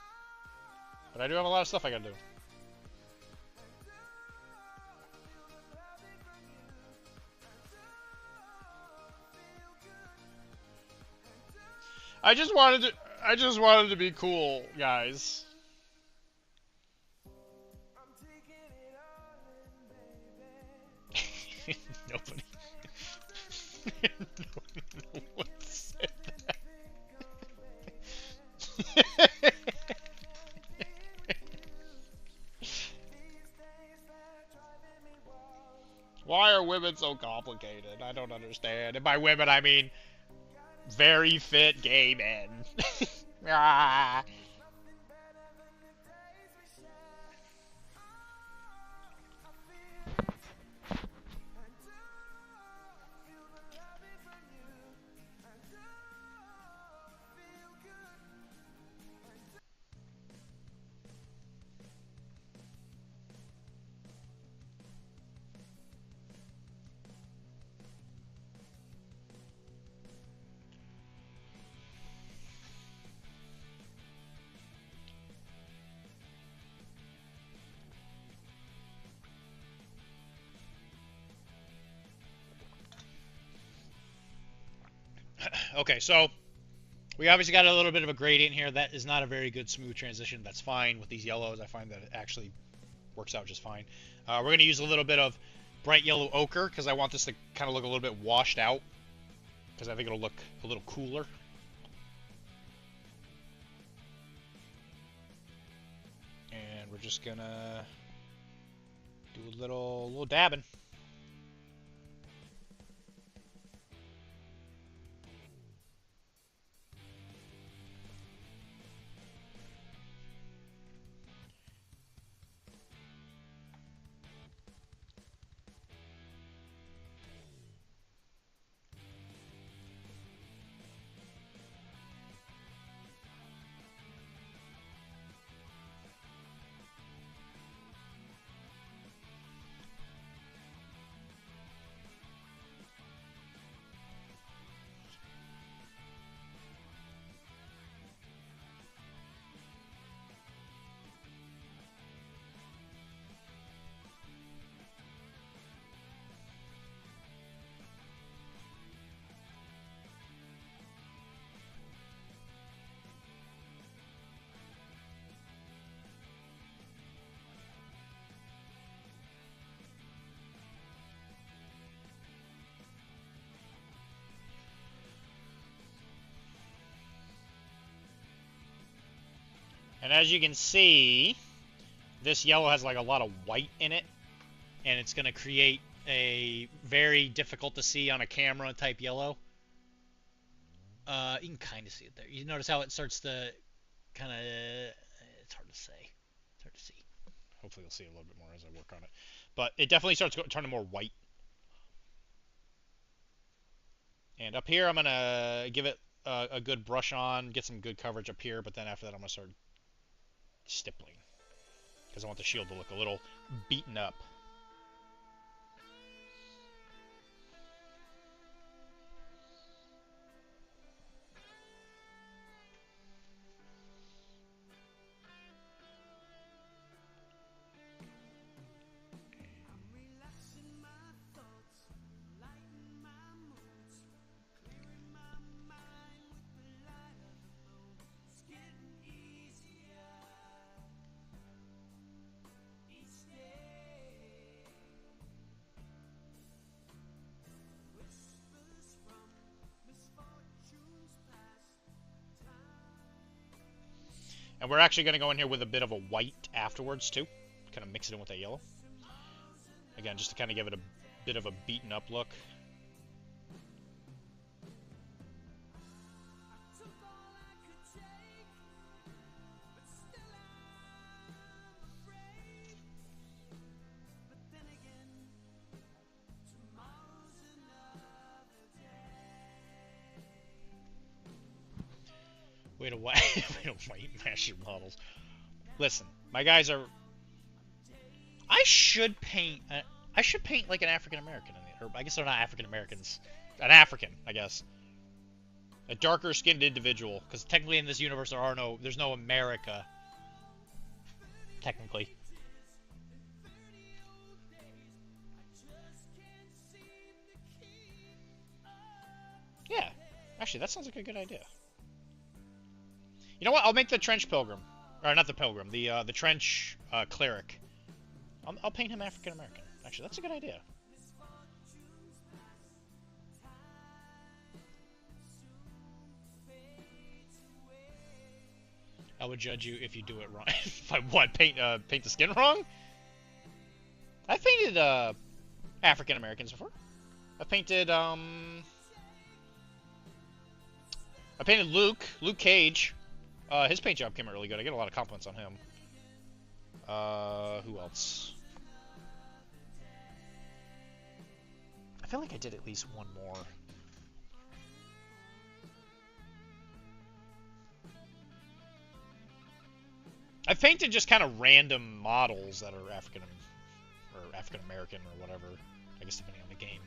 But I do have a lot of stuff I gotta do. I just wanted to be cool, guys. Nobody. No one said that. Why are women so complicated? I don't understand. And by women, I mean very fit gay men. Ah. Okay, so we obviously got a little bit of a gradient here. That is not a very good smooth transition. That's fine with these yellows. I find that it actually works out just fine. We're going to use a little bit of bright yellow ochre because I want this to kind of look a little bit washed out because I think it'll look a little cooler. And we're just going to do a little dabbing. And as you can see, this yellow has like a lot of white in it, and it's going to create a very difficult to see on a camera type yellow. You can kind of see it there. You notice how it starts to kind of, it's hard to say. It's hard to see. Hopefully you'll see it a little bit more as I work on it. But it definitely starts turning more white. And up here, I'm going to give it a good brush on, get some good coverage up here, but then after that, I'm going to start stippling because I want the shield to look a little beaten up. And we're actually going to go in here with a bit of a white afterwards, too. Kind of mix it in with that yellow. Again, just to kind of give it a bit of a beaten up look. Way to white, way to white mash your models. Listen, my guys are. I should paint. I should paint like an African American, or I guess they're not African Americans. An African, I guess. A darker skinned individual, because technically in this universe there's no America. Technically. Yeah, actually, that sounds like a good idea. You know what? I'll make the trench pilgrim, or not the pilgrim, the trench cleric. I'll paint him African American. Actually, that's a good idea. I would judge you if you do it wrong. If I what? Paint the skin wrong? I've painted African Americans before. I painted Luke Cage. His paint job came out really good. I get a lot of compliments on him. Who else? I feel like I did at least one more. I've painted just kind of random models that are African American or whatever. I guess depending on the game.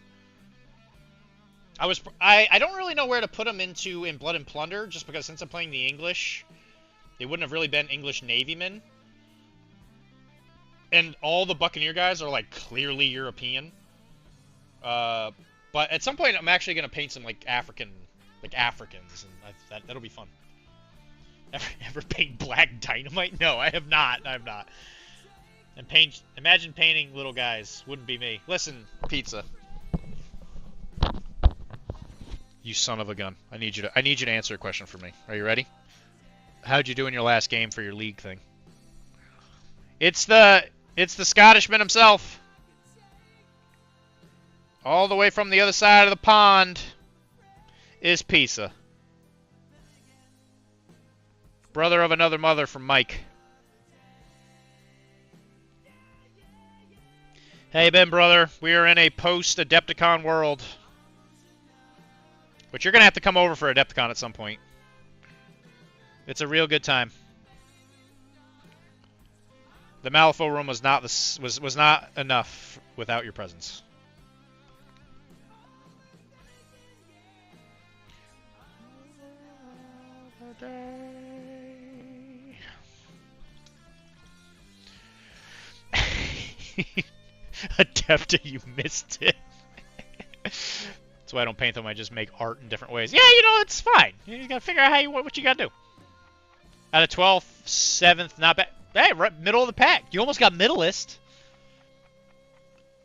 I don't really know where to put them in Blood and Plunder, just because since I'm playing the English, they wouldn't have really been English Navymen. And all the Buccaneer guys are like clearly European. But at some point I'm actually gonna paint some like Africans, and that'll be fun. Ever paint Black Dynamite? No, I have not. And imagine painting little guys. Wouldn't be me. Listen, Pizza. You son of a gun. I need you to answer a question for me. Are you ready? How'd you do in your last game for your league thing? It's the Scottishman himself. All the way from the other side of the pond is Pizza. Brother of another mother from Mike. Hey, Ben, brother. We are in a post-Adepticon world. But you're going to have to come over for Adepticon at some point. It's a real good time. The Malifaux room was not enough without your presence. Adepta, you missed it. That's why I don't paint them. I just make art in different ways. Yeah, you know, it's fine. You gotta figure out what you gotta do. Out of 12th, 7th, not bad. Hey, right middle of the pack. You almost got middleist.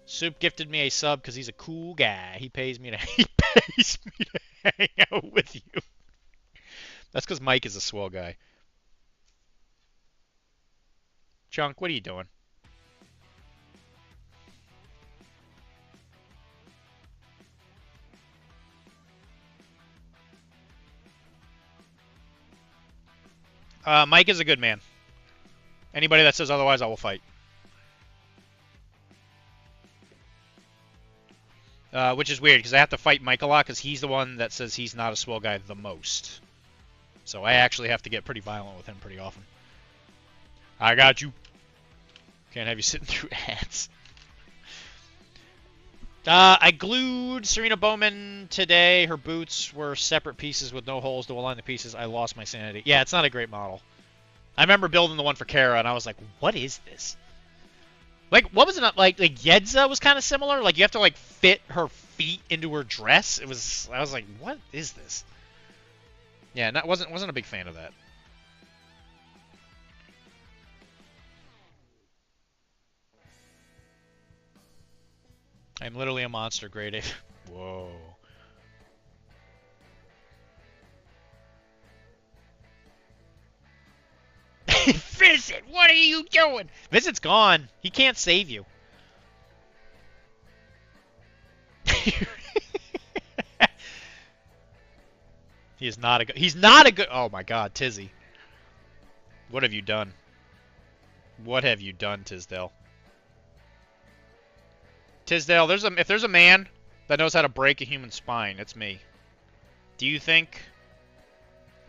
Soup gifted me a sub because he's a cool guy. He pays me to hang out with you. That's because Mike is a swell guy. Chunk, what are you doing? Mike is a good man. Anybody that says otherwise, I will fight. Which is weird, because I have to fight Mike a lot, because he's the one that says he's not a swell guy the most. So I actually have to get pretty violent with him pretty often. I got you. Can't have you sitting through ads. I glued Serena Bowman today. Her boots were separate pieces with no holes to align the pieces. I lost my sanity. Yeah, it's not a great model. I remember building the one for Kara, and I was like, what is this? Like, what was it? Like Yedza was kind of similar. Like, you have to, like, fit her feet into her dress. I was like, what is this? Yeah, wasn't a big fan of that. I'm literally a monster, grade A. Whoa. Visit, what are you doing? Visit's gone. He can't save you. He is not a good. He's not a good. Oh my God, Tizzy. What have you done? What have you done, Tisdale? Tisdale, if there's a man that knows how to break a human spine, it's me. Do you think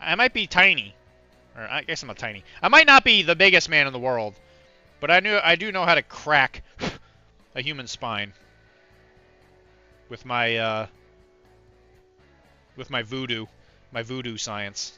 I might be tiny. Or I guess I'm not tiny. I might not be the biggest man in the world, but I do know how to crack a human spine with my voodoo science.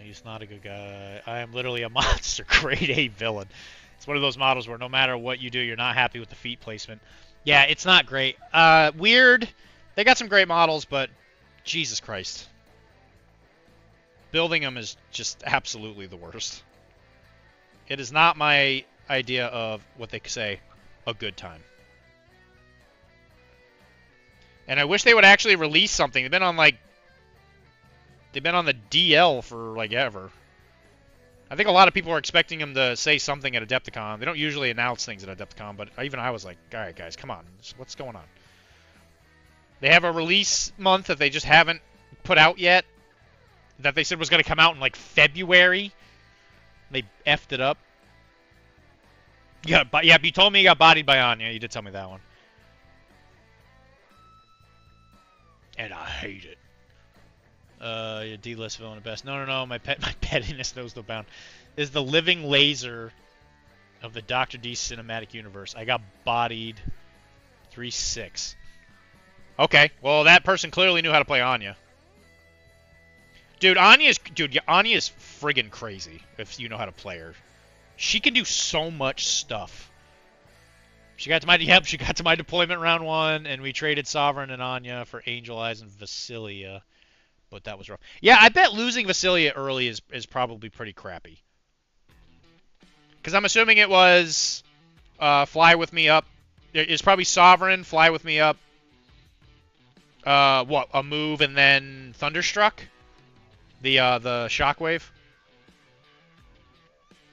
He's not a good guy. I am literally a monster grade A villain. It's one of those models where no matter what you do, you're not happy with the feet placement. Yeah, it's not great. Weird. They got some great models, but Jesus Christ. Building them is just absolutely the worst. It is not my idea of what they say a good time. And I wish they would actually release something. They've been on the DL for like ever. I think a lot of people are expecting them to say something at Adepticon. They don't usually announce things at Adepticon, but even I was like, all right, guys, come on. What's going on? They have a release month that they just haven't put out yet, that they said was going to come out in like February. They effed it up. Yeah, but yeah, you told me you got bodied by Anya. You did tell me that one. And I hate it. Your D-list villain at best. No. My pettiness knows no bound. Is the living laser of the Dr. D cinematic universe. I got bodied 3-6. Okay, well that person clearly knew how to play Anya. Dude, Anya is friggin' crazy if you know how to play her. She can do so much stuff. She got to my deployment round 1, and we traded Sovereign and Anya for Angel Eyes and Vasilia. But that was rough. Yeah, I bet losing Vasilia early is probably pretty crappy. Because I'm assuming it was Fly With Me Up. It's probably Sovereign, Fly With Me Up. A move, and then Thunderstruck? The Shockwave?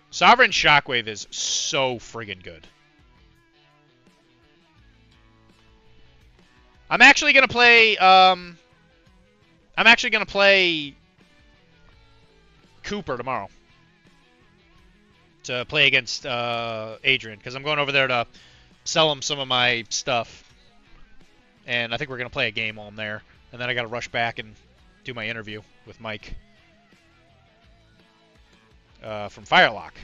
Sovereign Shockwave is so friggin' good. I'm actually gonna play Cooper tomorrow to play against Adrian, because I'm going over there to sell him some of my stuff, and I think we're gonna play a game while I'm there, and then I gotta rush back and do my interview with Mike from Firelock,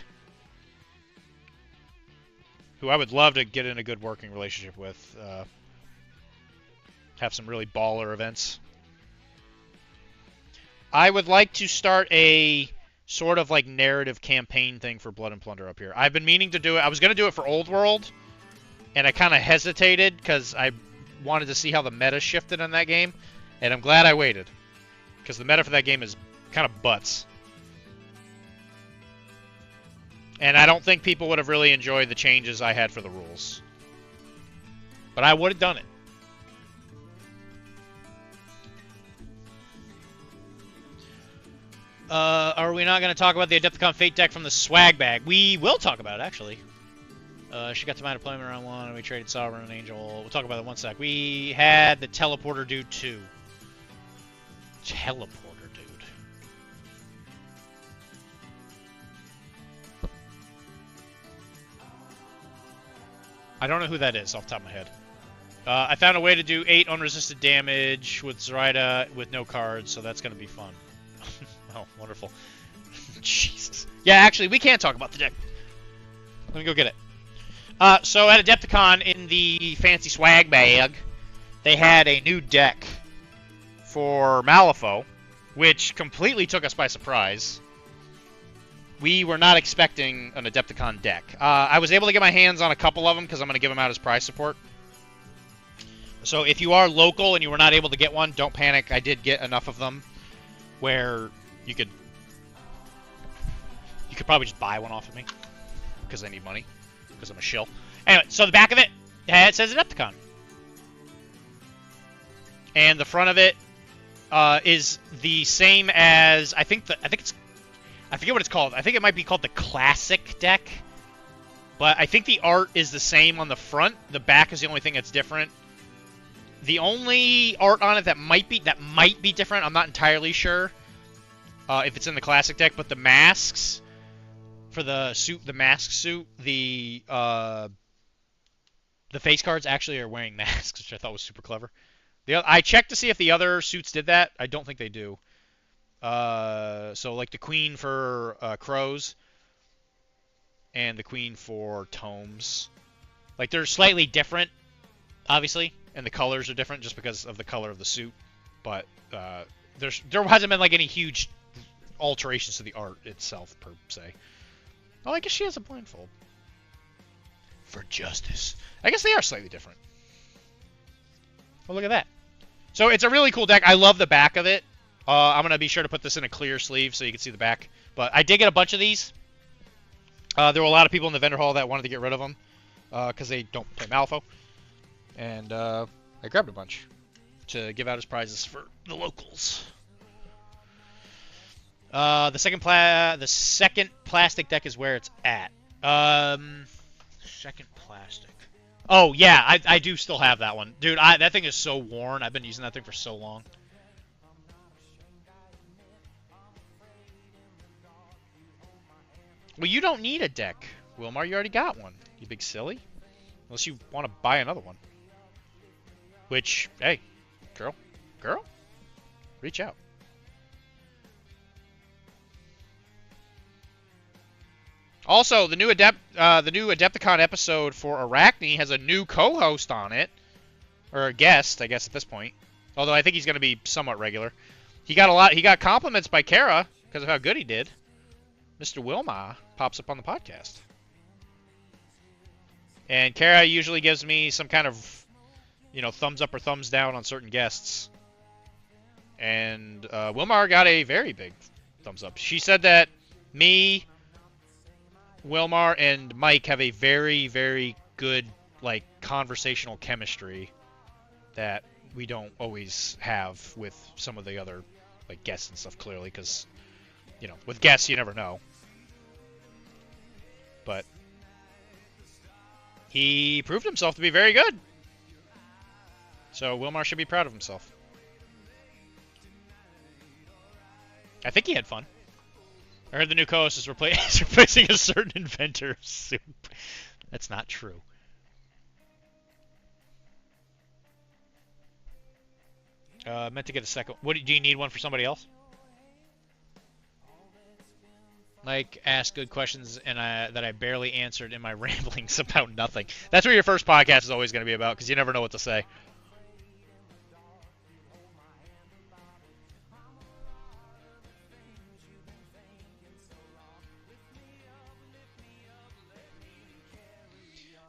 who I would love to get in a good working relationship with. Have some really baller events. I would like to start a sort of like narrative campaign thing for Blood and Plunder up here. I've been meaning to do it. I was going to do it for Old World, and I kind of hesitated because I wanted to see how the meta shifted in that game, and I'm glad I waited, because the meta for that game is kind of butts. And I don't think people would have really enjoyed the changes I had for the rules. But I would have done it. Are we not going to talk about the Adepticon Fate deck from the swag bag? We will talk about it, actually. She got to my deployment round 1, and we traded Sovereign and Angel. We'll talk about it in one sec. We had the Teleporter Dude 2. Teleporter Dude. I don't know who that is off the top of my head. I found a way to do 8 unresisted damage with Zoraida with no cards, so that's going to be fun. Oh, wonderful. Jesus. Yeah, actually, we can talk about the deck. Let me go get it. So at Adepticon, in the fancy swag bag, they had a new deck for Malifaux, which completely took us by surprise. We were not expecting an Adepticon deck. I was able to get my hands on a couple of them because I'm going to give them out as prize support. So if you are local and you were not able to get one, don't panic. I did get enough of them where you could probably just buy one off of me because I need money, because I'm a shill. Anyway, so the back of it says Adepticon, and the front of it is the same as I forget what it's called. I think it might be called the Classic deck, But I think the art is the same on the front. The back is the only thing that's different. The only art on it that might be different, I'm not entirely sure if it's in the classic deck, but the masks for the suit, the mask suit, the face cards actually are wearing masks, which I thought was super clever. I checked to see if the other suits did that. I don't think they do. So like the queen for crows and the queen for tomes, like they're slightly different, obviously, and the colors are different just because of the color of the suit. But there hasn't been like any huge alterations to the art itself per se. Oh, I guess she has a blindfold. For justice. I guess they are slightly different. Oh, look at that. So it's a really cool deck. I love the back of it. I'm going to be sure to put this in a clear sleeve so you can see the back. But I did get a bunch of these. There were a lot of people in the vendor hall that wanted to get rid of them because they don't play Malifaux. And I grabbed a bunch to give out as prizes for the locals. The second plastic deck is where it's at. Second plastic. Oh, yeah, I do still have that one. Dude, that thing is so worn. I've been using that thing for so long. Well, you don't need a deck, Wilmar. You already got one, you big silly. Unless you want to buy another one. Which, hey, girl, reach out. Also, the new Adepticon episode for Arachne has a new co-host on it, or a guest, I guess at this point. Although I think he's going to be somewhat regular. He got compliments by Kara because of how good he did. Mr. Wilma pops up on the podcast, and Kara usually gives me some kind of, thumbs up or thumbs down on certain guests. And Wilmar got a very big thumbs up. She said that me, Wilmar, and Mike have a very, very good, conversational chemistry that we don't always have with some of the other, guests and stuff, clearly, because, with guests, you never know. But he proved himself to be very good. So Wilmar should be proud of himself. I think he had fun. I heard the new co-host is replacing a certain inventor of soup. That's not true. Meant to get a second. Do you need one for somebody else? Mike asked good questions and that I barely answered in my ramblings about nothing. That's what your first podcast is always going to be about, because you never know what to say.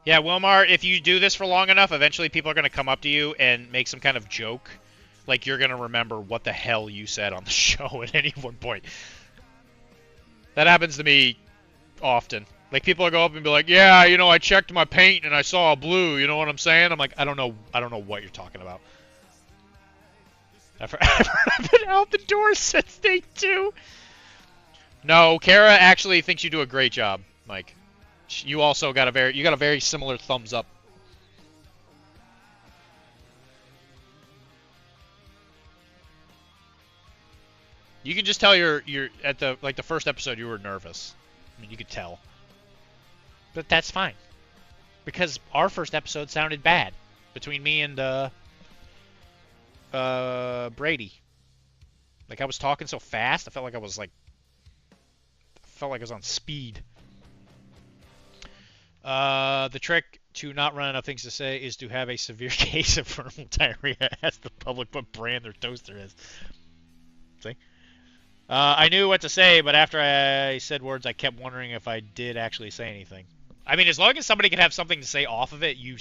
Yeah, Wilmar, if you do this for long enough, eventually people are going to come up to you and make some kind of joke. Like, you're going to remember what the hell you said on the show at any one point. That happens to me often. Like, people will go up and be like, yeah, I checked my paint and I saw a blue, you know what I'm saying? I'm like, I don't know what you're talking about. I've been out the door since day 2. No, Kara actually thinks you do a great job, Mike. You also got a very similar thumbs up. You can just tell you're at the first episode you were nervous. I mean, you could tell. But that's fine. Because our first episode sounded bad between me and Brady. Like, I was talking so fast, I felt like I was on speed. The trick to not run enough things to say is to have a severe case of verbal diarrhea. Ask the public what brand their toaster is. See? I knew what to say, but after I said words, I kept wondering if I did actually say anything. I mean, as long as somebody can have something to say off of it, you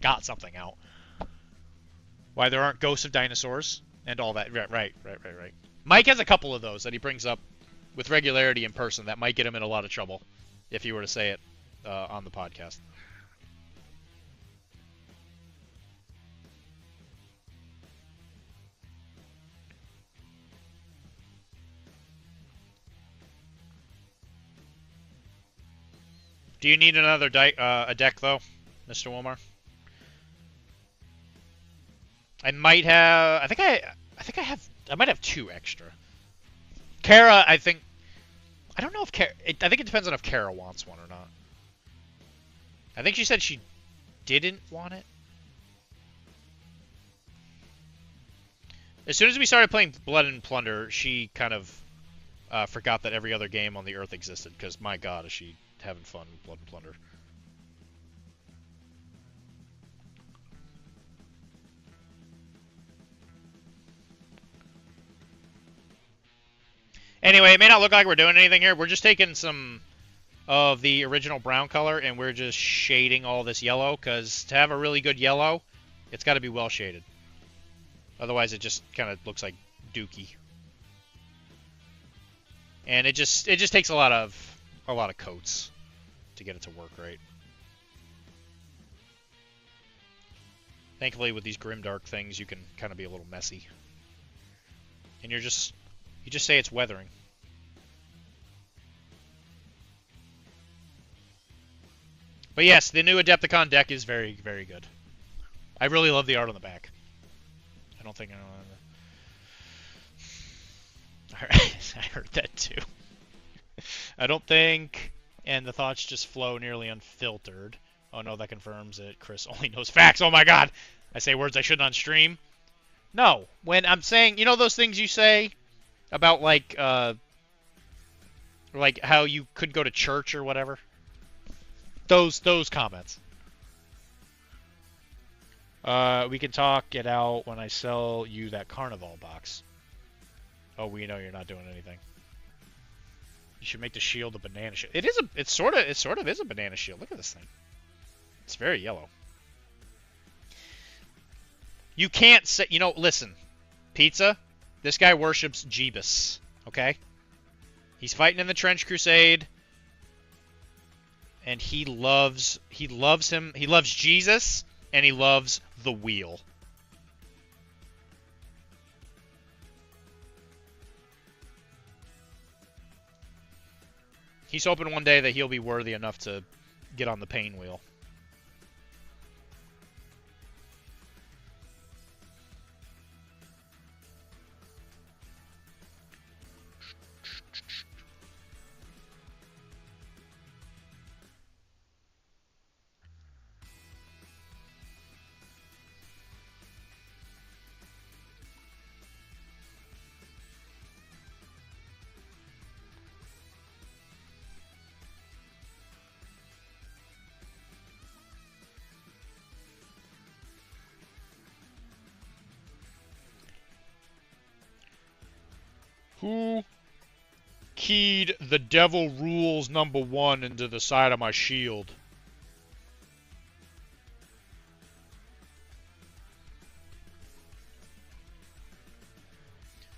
got something out. Why there aren't ghosts of dinosaurs and all that. Right. Mike has a couple of those that he brings up with regularity in person that might get him in a lot of trouble if he were to say it on the podcast. Do you need another a deck though, Mr. Wilmar? I might have. I think I have. I might have 2 extra. Kara, I think. I don't know if Kara. I think it depends on if Kara wants one or not. I think she said she didn't want it. As soon as we started playing Blood and Plunder, she kind of forgot that every other game on the Earth existed. Because my God, is she having fun with Blood and Plunder? Anyway, it may not look like we're doing anything here. We're just taking some of the original brown color and we're just shading all this yellow, because to have a really good yellow, it's got to be well shaded. Otherwise, it just kind of looks like dookie. And it just takes a lot of coats to get it to work right. Thankfully, with these grimdark things, you can kind of be a little messy. And you just say it's weathering. But yes, the new Adepticon deck is very, very good. I really love the art on the back. I don't think I heard that too. I don't think, and the thoughts just flow nearly unfiltered. Oh no, that confirms it. Chris only knows facts. Oh my God, I say words I shouldn't on stream. No, when I'm saying, you know those things you say about like how you could go to church or whatever. Those comments. We can talk it out when I sell you that Carnival box. Oh, we know you're not doing anything. You should make the shield a banana shield. It sort of is a banana shield. Look at this thing. It's very yellow. You can't say, listen, Pizza, this guy worships Jeebus, okay? He's fighting in the Trench Crusade. And he loves him. He loves Jesus, and he loves the wheel. He's hoping one day that he'll be worthy enough to get on the pain wheel. Who keyed the devil rules #1 into the side of my shield?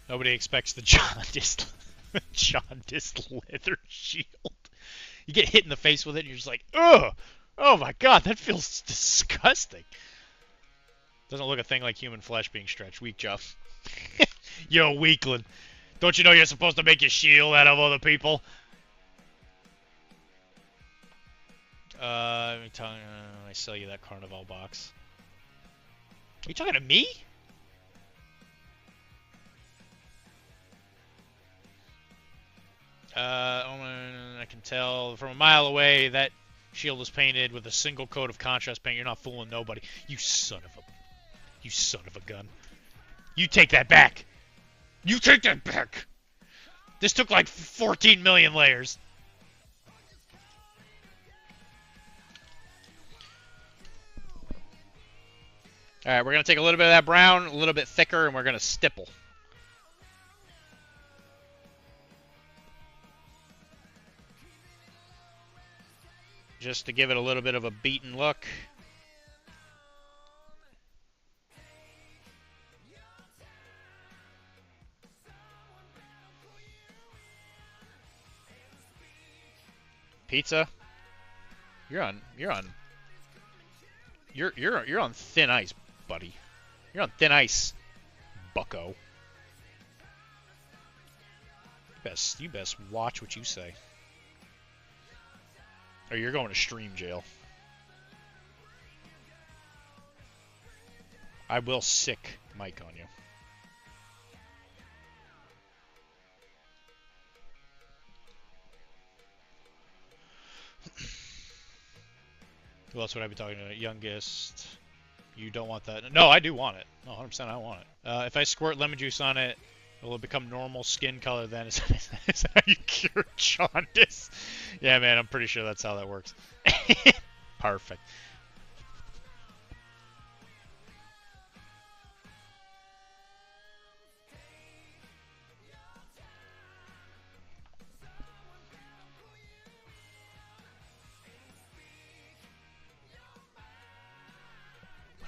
Nobody expects the jaundiced leather shield. You get hit in the face with it and you're just like, ugh! Oh my God, that feels disgusting. Doesn't look a thing like human flesh being stretched. Weak job. Yo, weakling. Don't you know you're supposed to make your shield out of other people? Let me tell you, I sell you that Carnival box. Are you talking to me? I can tell from a mile away that shield is painted with a single coat of contrast paint. You're not fooling nobody. You son of a gun. You take that back. You take that back! This took like 14 million layers. Alright, we're going to take a little bit of that brown, a little bit thicker, and we're going to stipple. Just to give it a little bit of a beaten look. Pizza, you're on thin ice, buddy. You're on thin ice, bucko. You best watch what you say. Or you're going to stream jail. I will sick Mike on you. Who else would I be talking to? Youngest. You don't want that. No, I do want it. No, 100% I want it. If I squirt lemon juice on it, will it become normal skin color then? Is that how you cure jaundice? Yeah, man, I'm pretty sure that's how that works. Perfect.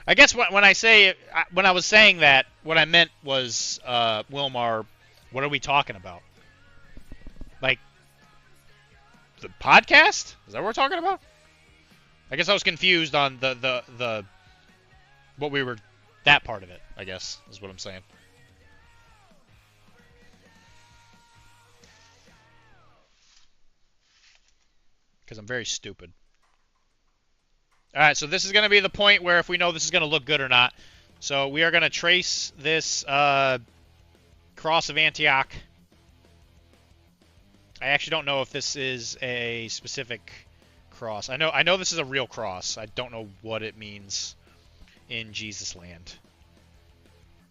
I guess when I say when I was saying that, what I meant was Wilmar, what are we talking about? Like the podcast? Is that what we're talking about? I guess I was confused on the what we were, that part of it, I guess is what I'm saying. Because I'm very stupid. Alright, so this is going to be the point where if we know this is going to look good or not. So we are going to trace this cross of Antioch. I actually don't know if this is a specific cross. I know this is a real cross. I don't know what it means in Jesus land.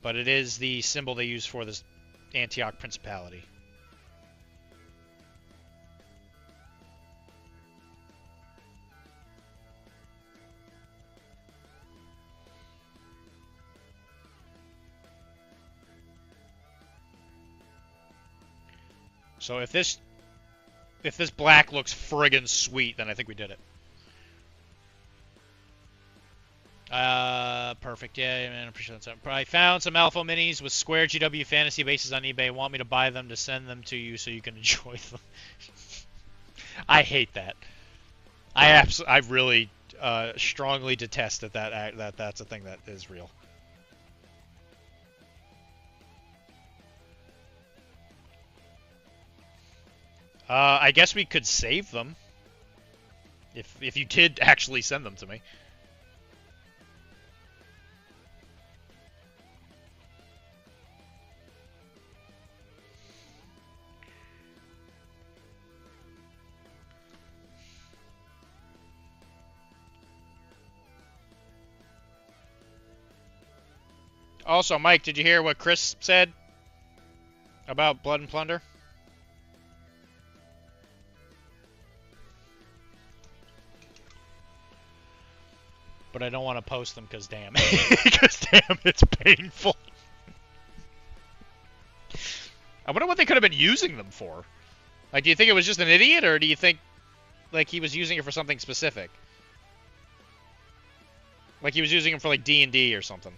But it is the symbol they use for this Antioch Principality. So if this black looks friggin' sweet, then I think we did it. Perfect. Yeah, man, I appreciate that. I found some Alpha Minis with square GW fantasy bases on eBay. Want me to buy them to send them to you so you can enjoy them? I hate that. I really strongly detest that that's a thing that is real. I guess we could save them. If you did actually send them to me. Also, Mike, did you hear what Chris said about Blood and Plunder? But I don't want to post them because damn, it's painful. I wonder what they could have been using them for. Like, do you think it was just an idiot, or do you think, like, he was using it for something specific? Like he was using it for, like, D&D or something.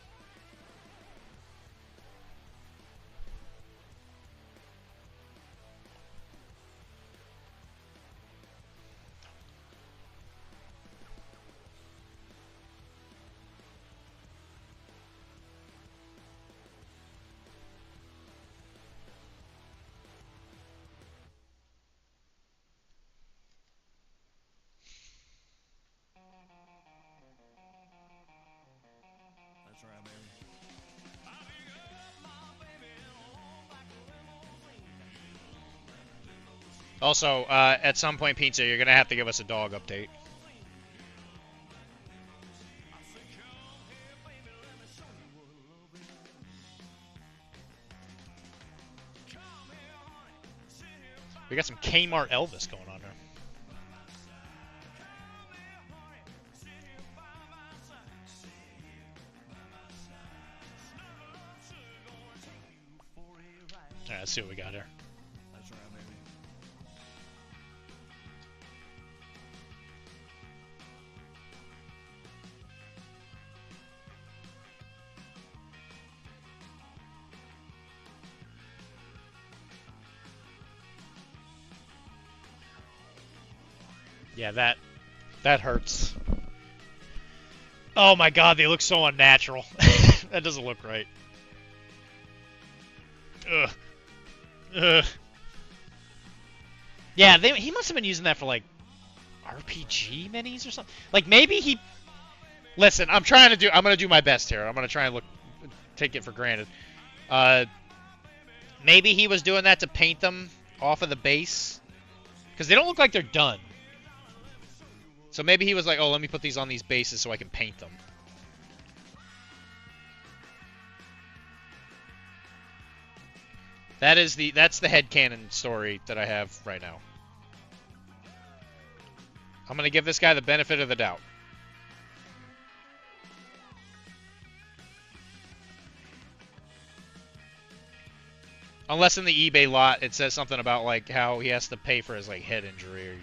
Also, at some point, Pizza, you're going to have to give us a dog update. We got some Kmart Elvis going on there. Alright, let's see what we got here. Yeah, that hurts. Oh my god, they look so unnatural. That doesn't look right. Ugh. Ugh. Yeah, he must have been using that for, like, RPG minis or something? Like maybe he. Listen, I'm gonna do my best here. I'm gonna try and take it for granted. Maybe he was doing that to paint them off of the base, because they don't look like they're done. So maybe he was like, oh, let me put these on these bases so I can paint them. That's the headcanon story that I have right now. I'm going to give this guy the benefit of the doubt. Unless in the eBay lot it says something about like how he has to pay for his like head injury, or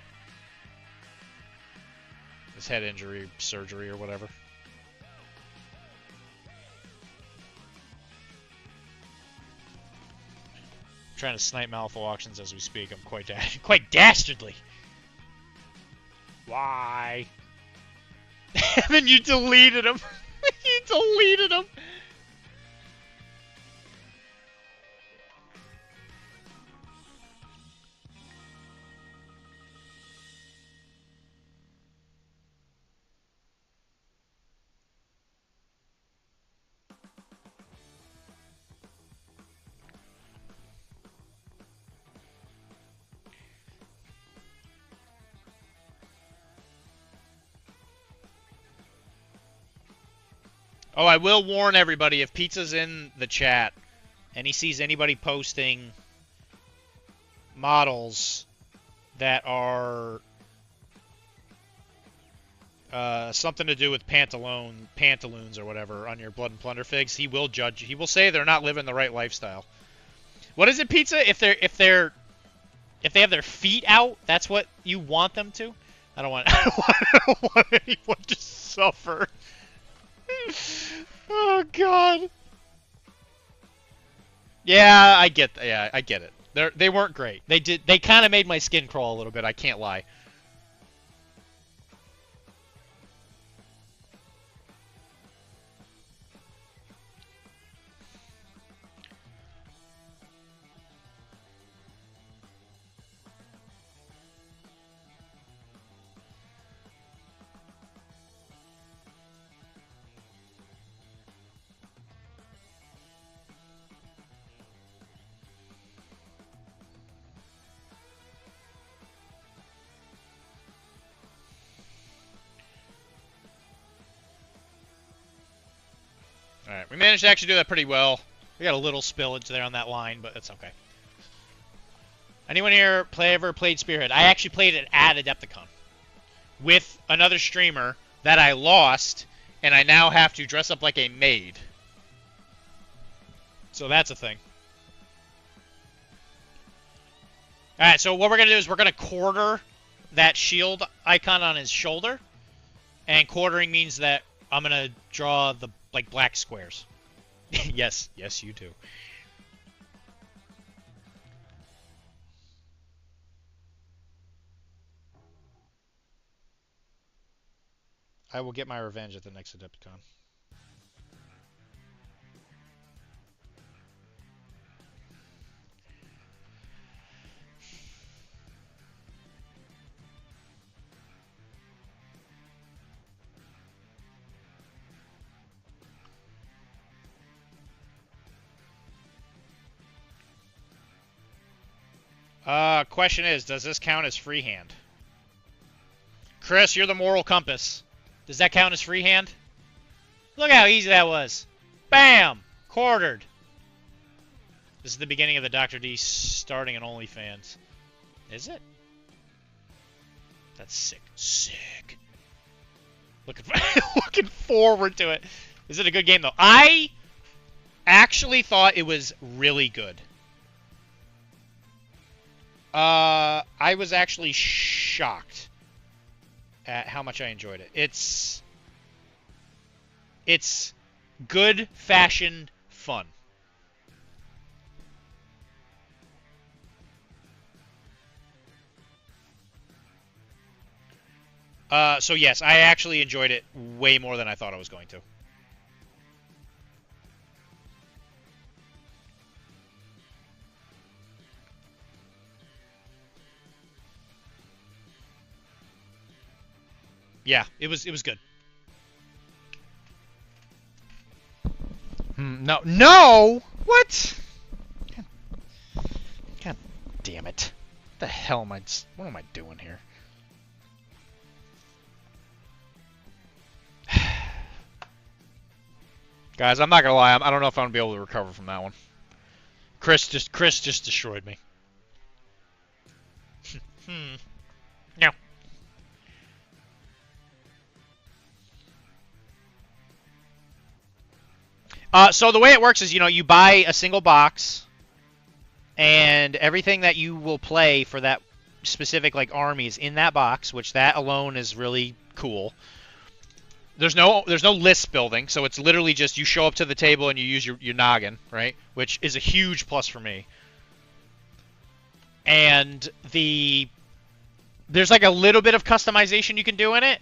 his head injury surgery or whatever. I'm trying to snipe Malifaux auctions as we speak. I'm quite dastardly. Why? And then you deleted him. You deleted him. Oh, I will warn everybody, if Pizza's in the chat and he sees anybody posting models that are something to do with pantaloons or whatever on your Blood and Plunder figs, he will judge. He will say they're not living the right lifestyle. What is it, Pizza? If they have their feet out, that's what you want them to? I don't want anyone to suffer. Oh God. Yeah, I get it. They weren't great. They kind of made my skin crawl a little bit, I can't lie. Alright, we managed to actually do that pretty well. We got a little spillage there on that line, but that's okay. Anyone here ever played Spearhead? I actually played it at Adepticon with another streamer that I lost, and I now have to dress up like a maid. So that's a thing. Alright, so what we're going to do is we're going to quarter that shield icon on his shoulder. And quartering means that I'm going to draw the like black squares. Yes, you do. I will get my revenge at the next Adepticon. Question is, does this count as freehand? Chris, you're the moral compass. Does that count as freehand? Look how easy that was. Bam! Quartered. This is the beginning of the Dr. D starting an OnlyFans. Is it? That's sick. Sick. Looking forward to it. Is it a good game, though? I actually thought it was really good. I was actually shocked at how much I enjoyed it. It's good fashioned fun. So yes, I actually enjoyed it way more than I thought I was going to. Yeah, it was good. No, no! What? God damn it. What the hell am I... What am I doing here? Guys, I'm not gonna lie. I don't know if I'm gonna be able to recover from that one. Chris just destroyed me. No. So the way it works is, you buy a single box, and everything that you will play for that specific army is in that box, which that alone is really cool. There's no list building, so it's literally just you show up to the table and you use your noggin, right? Which is a huge plus for me. And there's a little bit of customization you can do in it.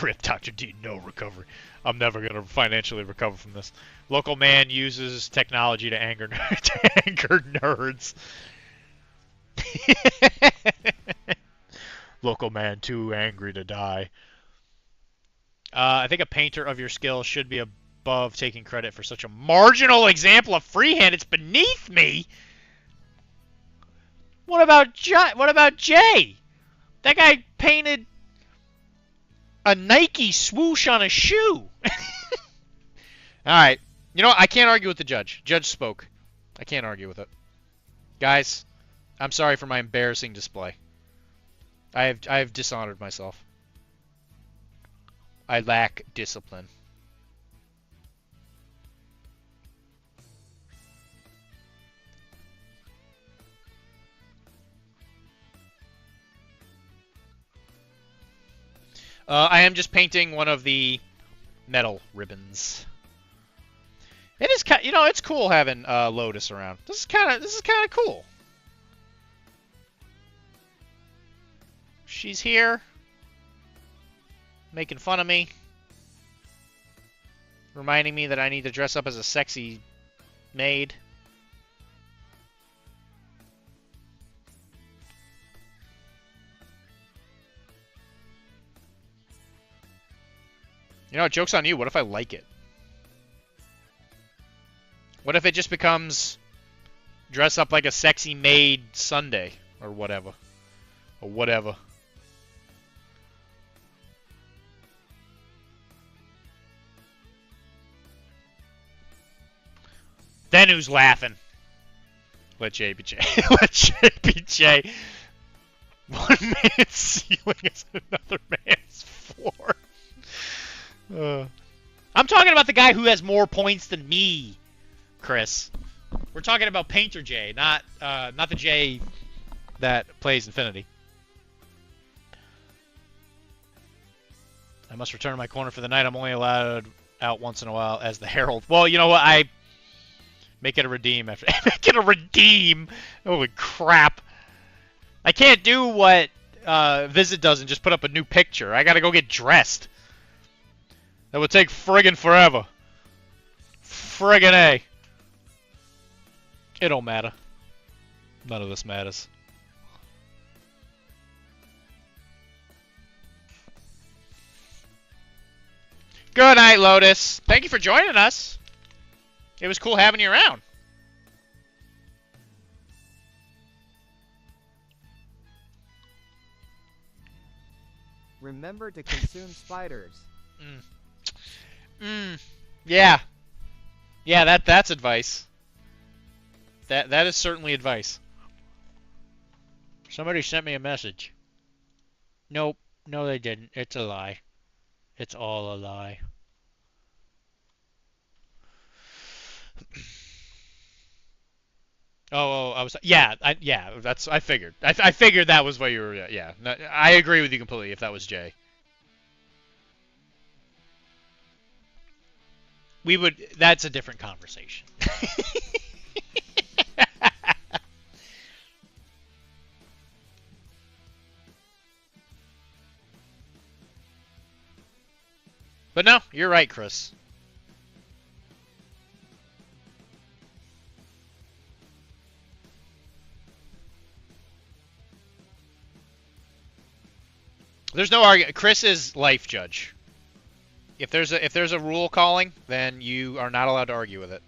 Rip Dr. D, no recovery. I'm never going to financially recover from this. Local man uses technology to anger nerds. Local man too angry to die. I think a painter of your skill should be above taking credit for such a marginal example of freehand. It's beneath me. What about Jay? That guy painted a Nike swoosh on a shoe. Alright. You know what? I can't argue with the judge. Judge spoke. I can't argue with it. Guys, I'm sorry for my embarrassing display. I have dishonored myself. I lack discipline. I am just painting one of the metal ribbons. It is kind, it's cool having Lotus around. This is kind of cool. She's here, making fun of me, reminding me that I need to dress up as a sexy maid. Joke's on you. What if I like it? What if it just becomes dress up like a sexy maid Sunday or whatever? Or whatever. Then who's laughing? Let Jay be Jay. Let Jay be Jay. One man's ceiling is another man's floor. I'm talking about the guy who has more points than me, Chris. We're talking about Painter Jay, not the Jay that plays Infinity. I must return to my corner for the night. I'm only allowed out once in a while as the Herald. Well, you know what? I make it a redeem after. Make it a redeem. Holy crap! I can't do what Visit does and just put up a new picture. I gotta go get dressed. That would take friggin' forever. Friggin' A. It don't matter. None of this matters. Good night, Lotus. Thank you for joining us. It was cool having you around. Remember to consume spiders. Yeah. Yeah, that's advice. That is certainly advice. Somebody sent me a message. Nope. No, they didn't. It's a lie. It's all a lie. Oh, I was. Yeah, I figured. I figured that was what you were. Yeah, no, I agree with you completely. If that was Jay, we would. That's a different conversation. But no, you're right, Chris. There's no argument. Chris is life judge. If there's a rule calling, then you are not allowed to argue with it.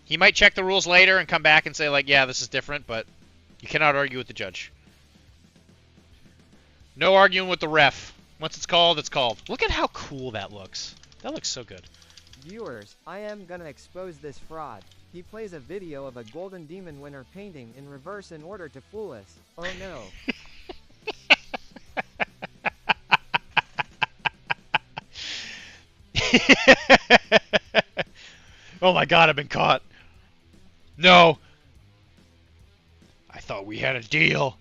He might check the rules later and come back and say like, yeah, this is different, but you cannot argue with the judge. No arguing with the ref. Once it's called, it's called. Look at how cool that looks. That looks so good. Viewers, I am gonna expose this fraud. He plays a video of a Golden Demon winner painting in reverse in order to fool us. Oh no. Oh my god, I've been caught. No. I thought we had a deal.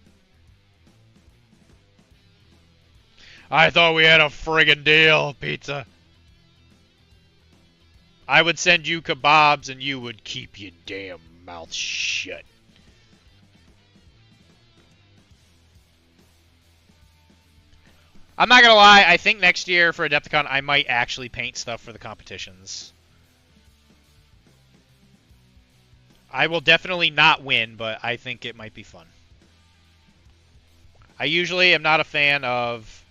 I thought we had a friggin' deal, pizza. I would send you kebabs and you would keep your damn mouth shut. I'm not gonna lie, I think next year for Adepticon I might actually paint stuff for the competitions. I will definitely not win, but I think it might be fun. I usually am not a fan of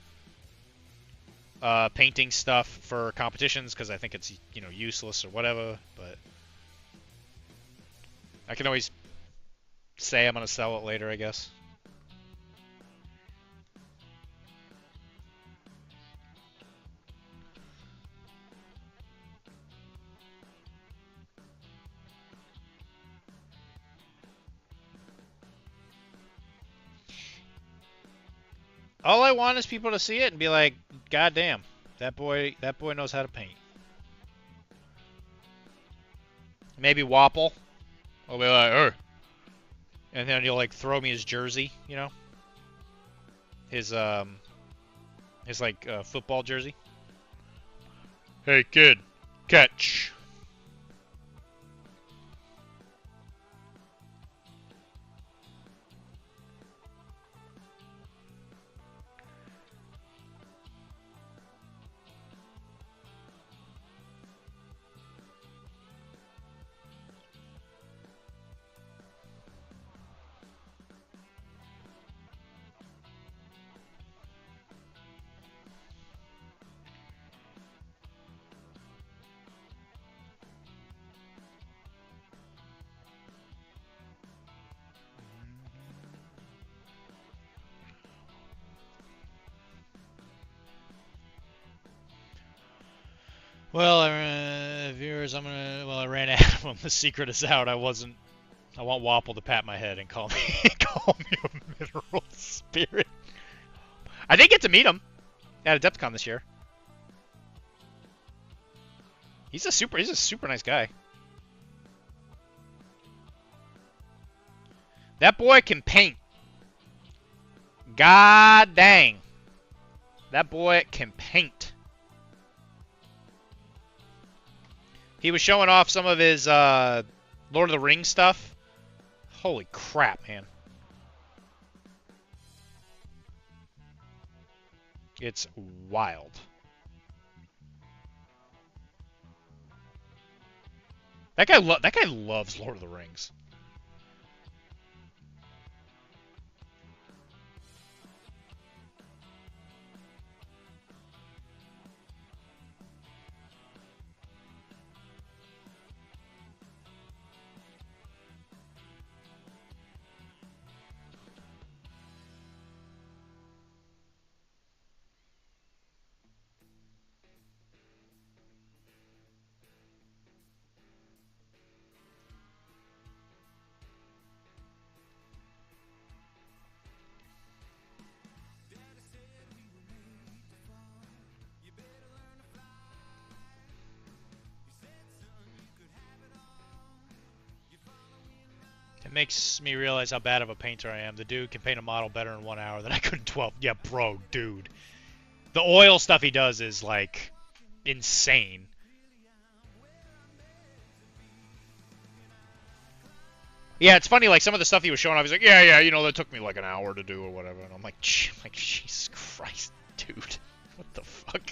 painting stuff for competitions because I think it's, you know, useless or whatever, but I can always say I'm gonna sell it later, I guess. All I want is people to see it and be like, God damn, that boy knows how to paint. Maybe Wapple. I'll be like, er. And then he'll like throw me his jersey, you know? His like football jersey. Hey kid, catch. Well, viewers, I ran out of them. The secret is out. I want Wapple to pat my head and call me, call me a mineral spirit. I did get to meet him at Adepticon this year. He's a super nice guy. That boy can paint. God dang. That boy can paint. He was showing off some of his Lord of the Rings stuff. Holy crap, man. It's wild. That guy loves Lord of the Rings. It makes me realize how bad of a painter I am. The dude can paint a model better in 1 hour than I could in 12. Yeah, bro, dude. The oil stuff he does is, like, insane. Yeah, it's funny, like, some of the stuff he was showing off, he's like, yeah, you know, that took me, like, an hour to do or whatever. And I'm like, Jesus Christ, dude. What the fuck?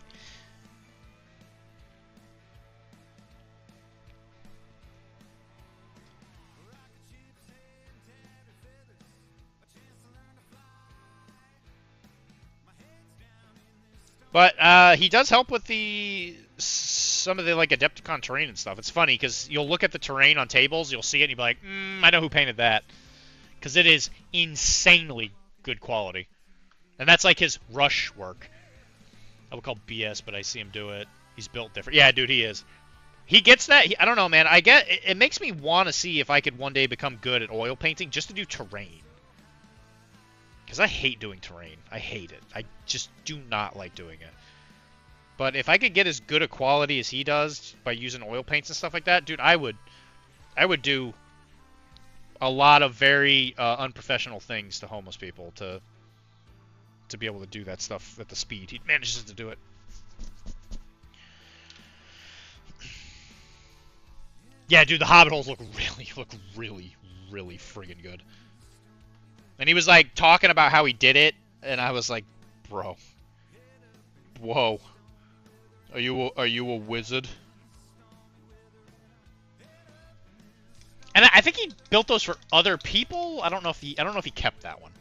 But he does help with some of the like Adepticon terrain and stuff. It's funny because you'll look at the terrain on tables, you'll see it, and you'll be like, I know who painted that, because it is insanely good quality, and that's like his rush work. I would call BS, but I see him do it. He's built different. Yeah, dude, he is. He gets that. I don't know, man. It makes me want to see if I could one day become good at oil painting just to do terrain. Because I hate doing terrain. I hate it. I just do not like doing it. But if I could get as good a quality as he does by using oil paints and stuff like that, dude, I would do a lot of very unprofessional things to homeless people to be able to do that stuff at the speed he manages to do it. Yeah, dude, the hobbit holes look really friggin' good. And he was like talking about how he did it, and I was like, bro, whoa, are you a wizard? And I think he built those for other people. I don't know if he kept that one.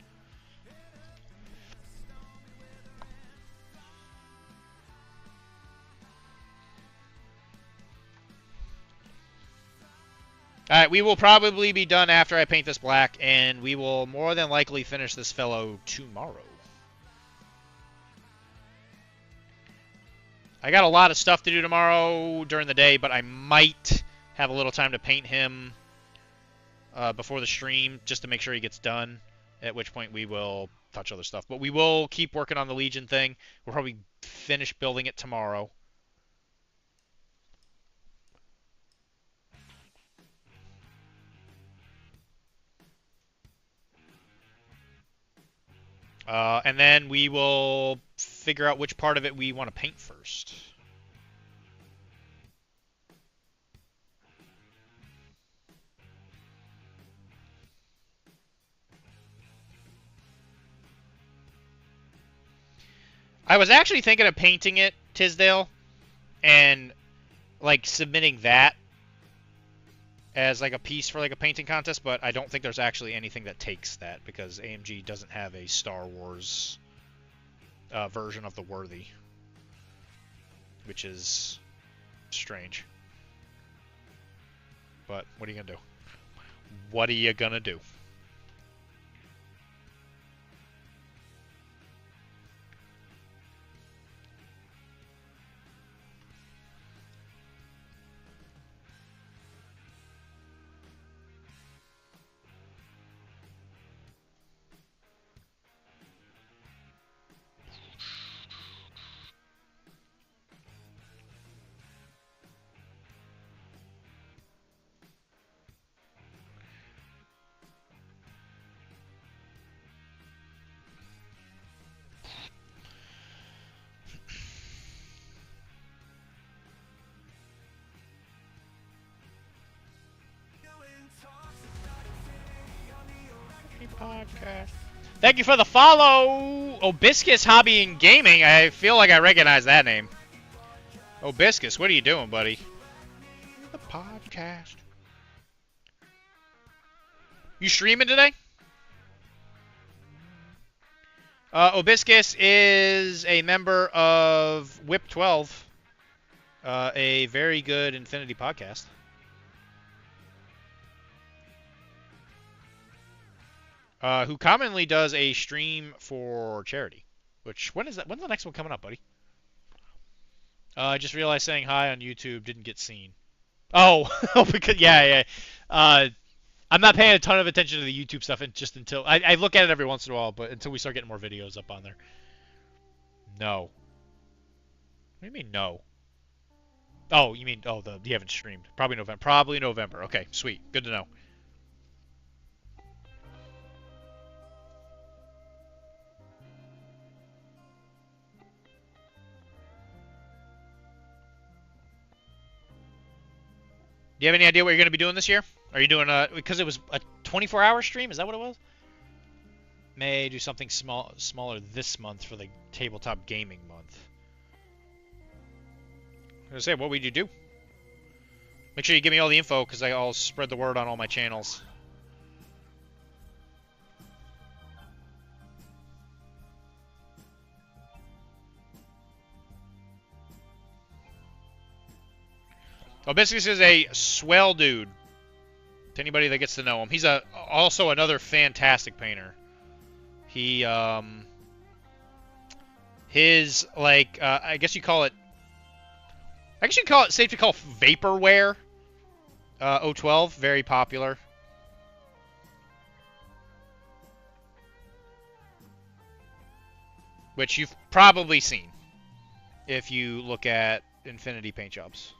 Alright, we will probably be done after I paint this black, and we will more than likely finish this fellow tomorrow. I got a lot of stuff to do tomorrow during the day, but I might have a little time to paint him before the stream, just to make sure he gets done, at which point we will touch other stuff. But we will keep working on the Legion thing. We'll probably finish building it tomorrow. And then we will figure out which part of it we want to paint first. I was actually thinking of painting it, Tisdale, and like submitting that as like a piece for like a painting contest, but I don't think there's actually anything that takes that because AMG doesn't have a Star Wars version of the Worthy, which is strange. But what are you gonna do? What are you gonna do? Podcast. Thank you for the follow, Obiscus Hobby and Gaming. I feel like I recognize that name. Obiscus, what are you doing, buddy? The podcast. You streaming today? Obiscus is a member of Whip 12, a very good Infinity podcast. Who commonly does a stream for charity. Which, when is that? When's the next one coming up, buddy? I just realized saying hi on YouTube didn't get seen. Oh, because yeah. I'm not paying a ton of attention to the YouTube stuff, and just until I look at it every once in a while, but until we start getting more videos up on there. No. What do you mean no? Oh, you mean you haven't streamed? Probably November. Probably November. Okay, sweet. Good to know. Do you have any idea what you're going to be doing this year? Are you doing because it was a 24-hour stream? Is that what it was? May do something smaller this month for the tabletop gaming month. I was gonna say, what would you do? Make sure you give me all the info because I'll spread the word on all my channels. Hibiscus is a swell dude. To anybody that gets to know him, he's also another fantastic painter. He his like I guess you call it safe to call vaporware. 012, very popular. Which you've probably seen if you look at Infinity paint jobs.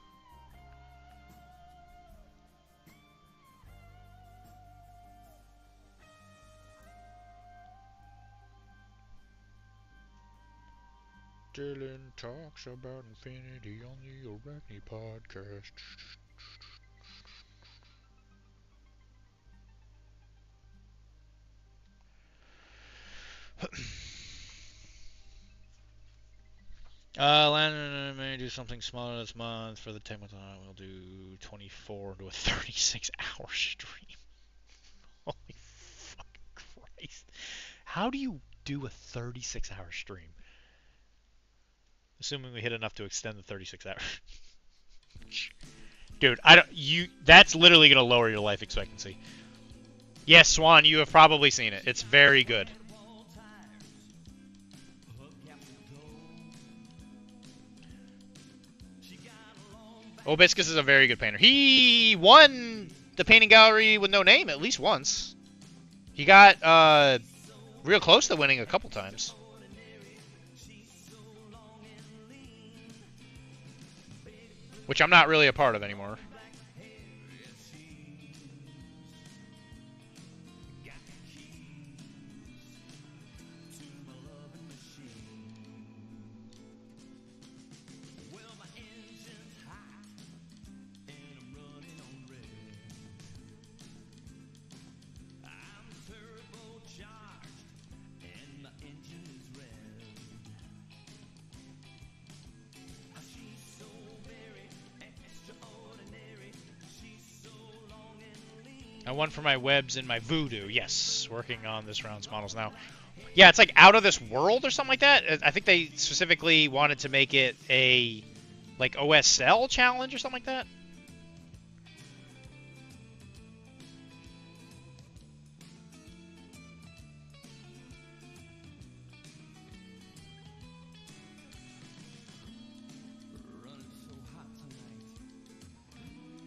Dylan talks about Infinity on the Arachne podcast. Landon may do something smaller this month for the Techmathon. We'll do 24 to a 36-hour stream. Holy fucking Christ. How do you do a 36-hour stream? Assuming we hit enough to extend the 36 hours. Dude, that's literally going to lower your life expectancy. Yes, Swan, you have probably seen it. It's very good. Hibiscus is a very good painter. He won the painting gallery with no name at least once. He got real close to winning a couple times. Which I'm not really a part of anymore. I won for my webs and my voodoo. Yes, working on this round's models now. Yeah, it's like Out of This World or something like that. I think they specifically wanted to make it a like OSL challenge or something like that.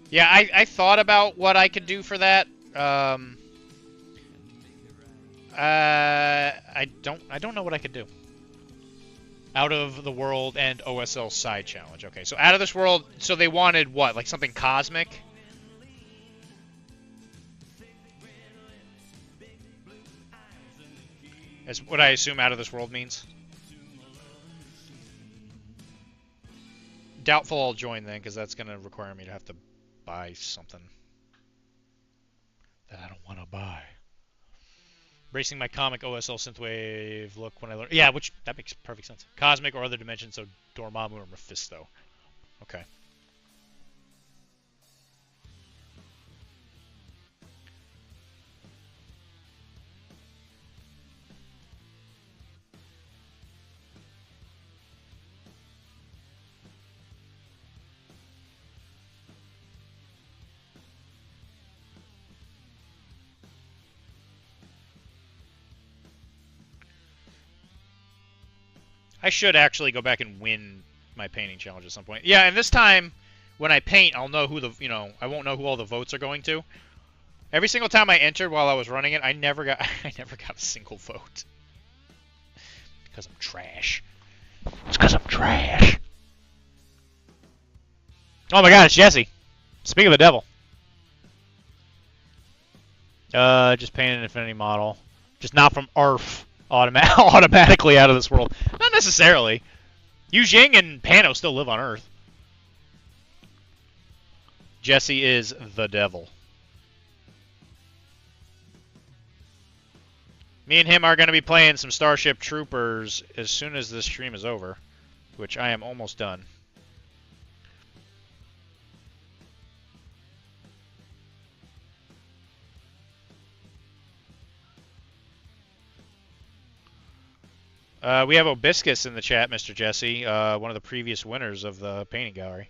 Yeah, I thought about what I could do for that. I don't know what I could do. Out of the World and OSL side challenge. Okay, so Out of This World. So they wanted what? Like something cosmic? That's what I assume Out of This World means. Doubtful I'll join then, because that's going to require me to have to buy something that I don't want to buy. Racing my comic OSL synthwave look when I learn. Yeah, which that makes perfect sense. Cosmic or other dimensions, so Dormammu or Mephisto. Okay. I should actually go back and win my painting challenge at some point. Yeah, and this time, when I paint, I'll know who I won't know who all the votes are going to. Every single time I entered while I was running it, I never got a single vote. Because I'm trash. It's because I'm trash. Oh my god, it's Jesse. Speak of the devil. Just painted an Infinity model. Just not from ARF. Automatically Out of This World. Not necessarily. Yu Jing and Pano still live on Earth. Jesse is the devil. Me and him are going to be playing some Starship Troopers as soon as this stream is over, which I am almost done. We have Hibiscus in the chat, Mr. Jesse, one of the previous winners of the painting gallery.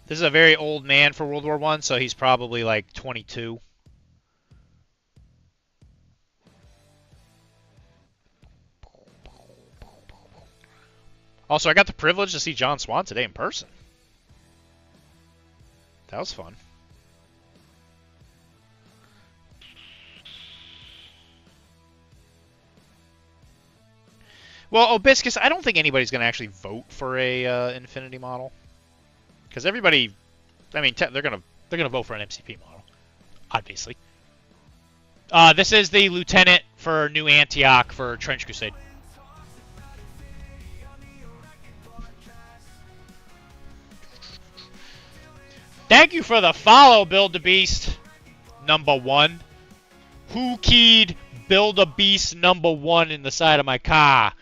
This is a very old man for World War I, so he's probably like 22. Also, I got the privilege to see John Swan today in person. That was fun. Well, Obiscus, I don't think anybody's going to actually vote for a Infinity model, because everybody, I mean, they're gonna vote for an MCP model, obviously. This is the lieutenant for New Antioch for Trench Crusade. Thank you for the follow, Build the Beast #1. Who keyed Build a Beast #1 in the side of my car?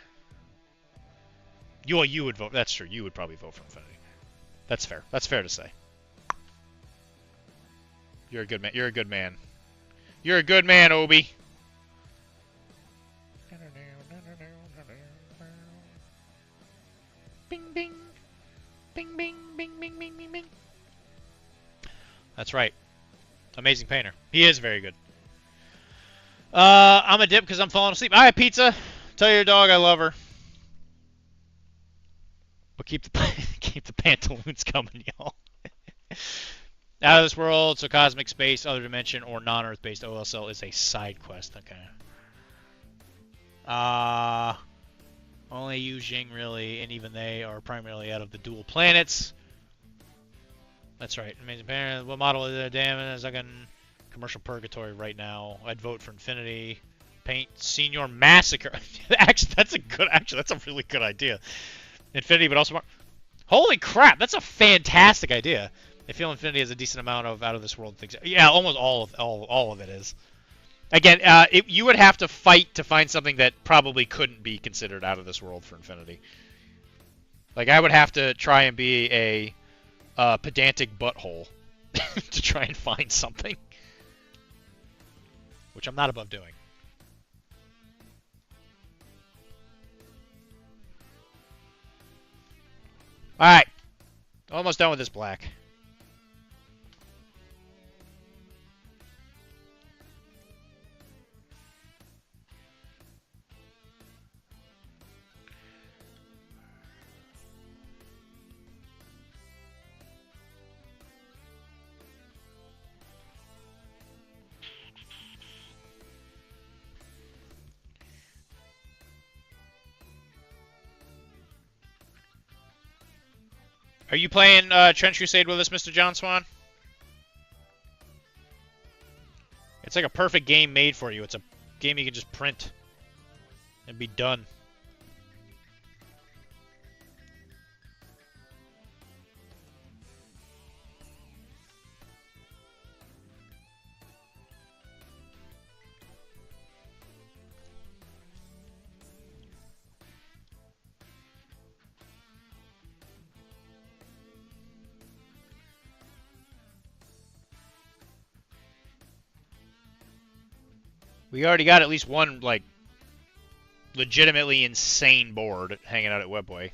You would vote. That's true. You would probably vote for Infinity. That's fair. That's fair to say. You're a good man. You're a good man. You're a good man, Obi. Bing, bing. Bing, bing, bing, bing, bing, bing, bing. That's right. Amazing painter. He is very good. I'm a dip because I'm falling asleep. Alright, pizza. Tell your dog I love her. But keep the pantaloons coming, y'all. Out of this world, so cosmic space, other dimension, or non-Earth based OSL is a side quest. Okay. Only Yu Jing really, and even they are primarily out of the dual planets. That's right. Amazing painter. What model is it? Damn it, is like a commercial purgatory right now. I'd vote for Infinity. Paint Senior Massacre. Actually, that's a really good idea. Infinity, but also holy crap, that's a fantastic idea. I feel Infinity has a decent amount of out of this world things. Yeah, almost all of it is. Again, you would have to fight to find something that probably couldn't be considered out of this world for Infinity. Like I would have to try and be a pedantic butthole to try and find something, which I'm not above doing. Alright. Almost done with this black. Are you playing Trench Crusade with us, Mr. John Swan? It's like a perfect game made for you. It's a game you can just print and be done. We already got at least one, like, legitimately insane board hanging out at Webway.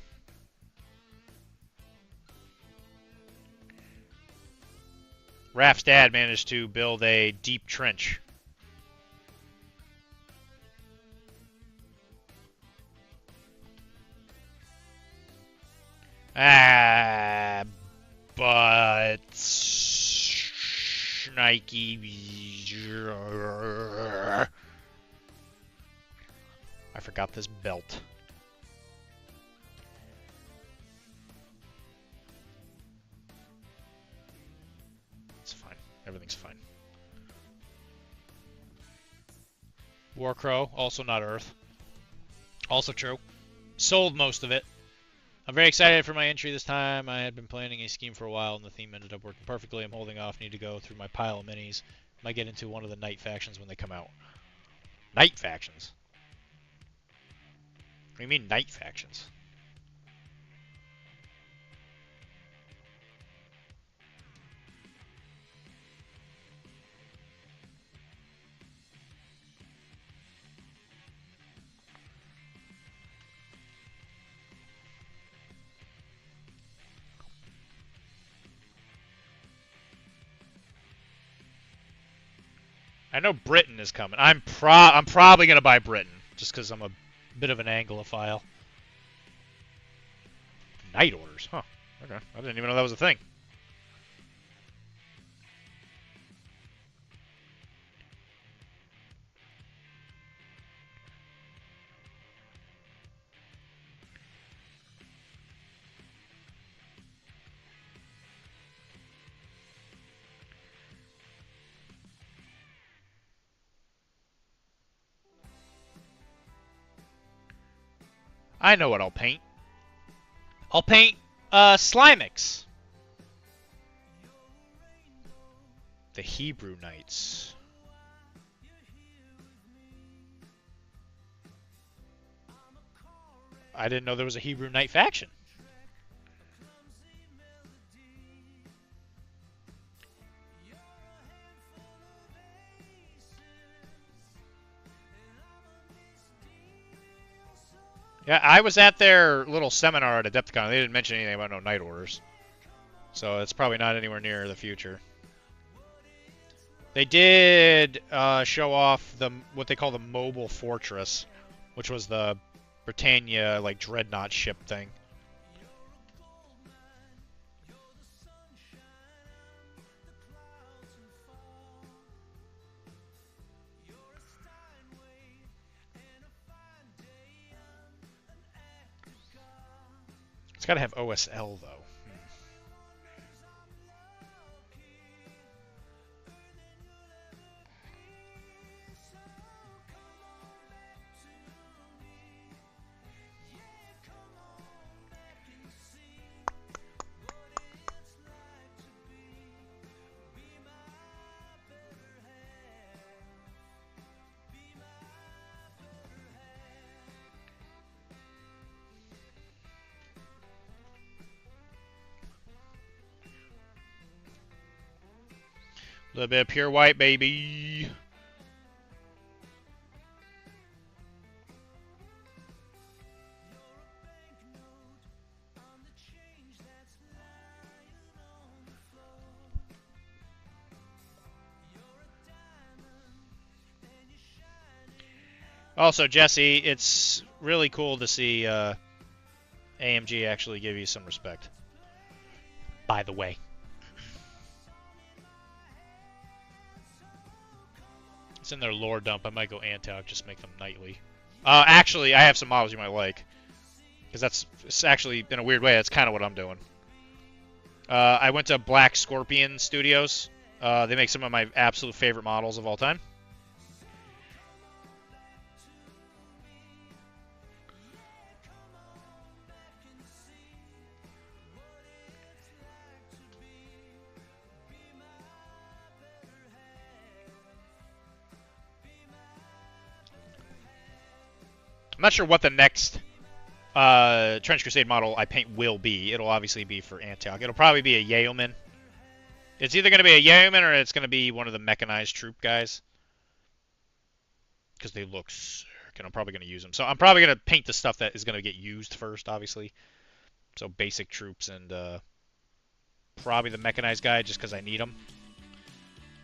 Raph's dad managed to build a deep trench. But Nike. I forgot this belt. It's fine. Everything's fine. Warcrow, also not Earth. Also true. Sold most of it. I'm very excited for my entry this time. I had been planning a scheme for a while, and the theme ended up working perfectly. I'm holding off. Need to go through my pile of minis. Might get into one of the night factions when they come out. Night factions? What do you mean night factions? I know Britain is coming. I'm probably gonna buy Britain just because I'm a bit of an Anglophile. Night orders, huh? Okay, I didn't even know that was a thing. I know what I'll paint. I'll paint Slimix. The Hebrew Knights. I didn't know there was a Hebrew Knight faction. Yeah, I was at their little seminar at Adepticon. They didn't mention anything about no Night Orders. So it's probably not anywhere near the future. They did show off what they call the Mobile Fortress, which was the Britannia like dreadnought ship thing. It's got to have OSL though. A little bit of pure white, baby. Also, Jesse, it's really cool to see AMG actually give you some respect. By the way. It's in their lore dump. I might go Antioch, just make them nightly. Actually, I have some models you might like. Because it's actually, in a weird way, that's kind of what I'm doing. I went to Black Scorpion Studios. They make some of my absolute favorite models of all time. I'm not sure what the next Trench Crusade model I paint will be. It'll obviously be for Antioch. It'll probably be a Yeoman. It's either going to be a Yeoman or it's going to be one of the mechanized troop guys. Because they look sick, and I'm probably going to use them. So I'm probably going to paint the stuff that is going to get used first, obviously. So basic troops and probably the mechanized guy just because I need them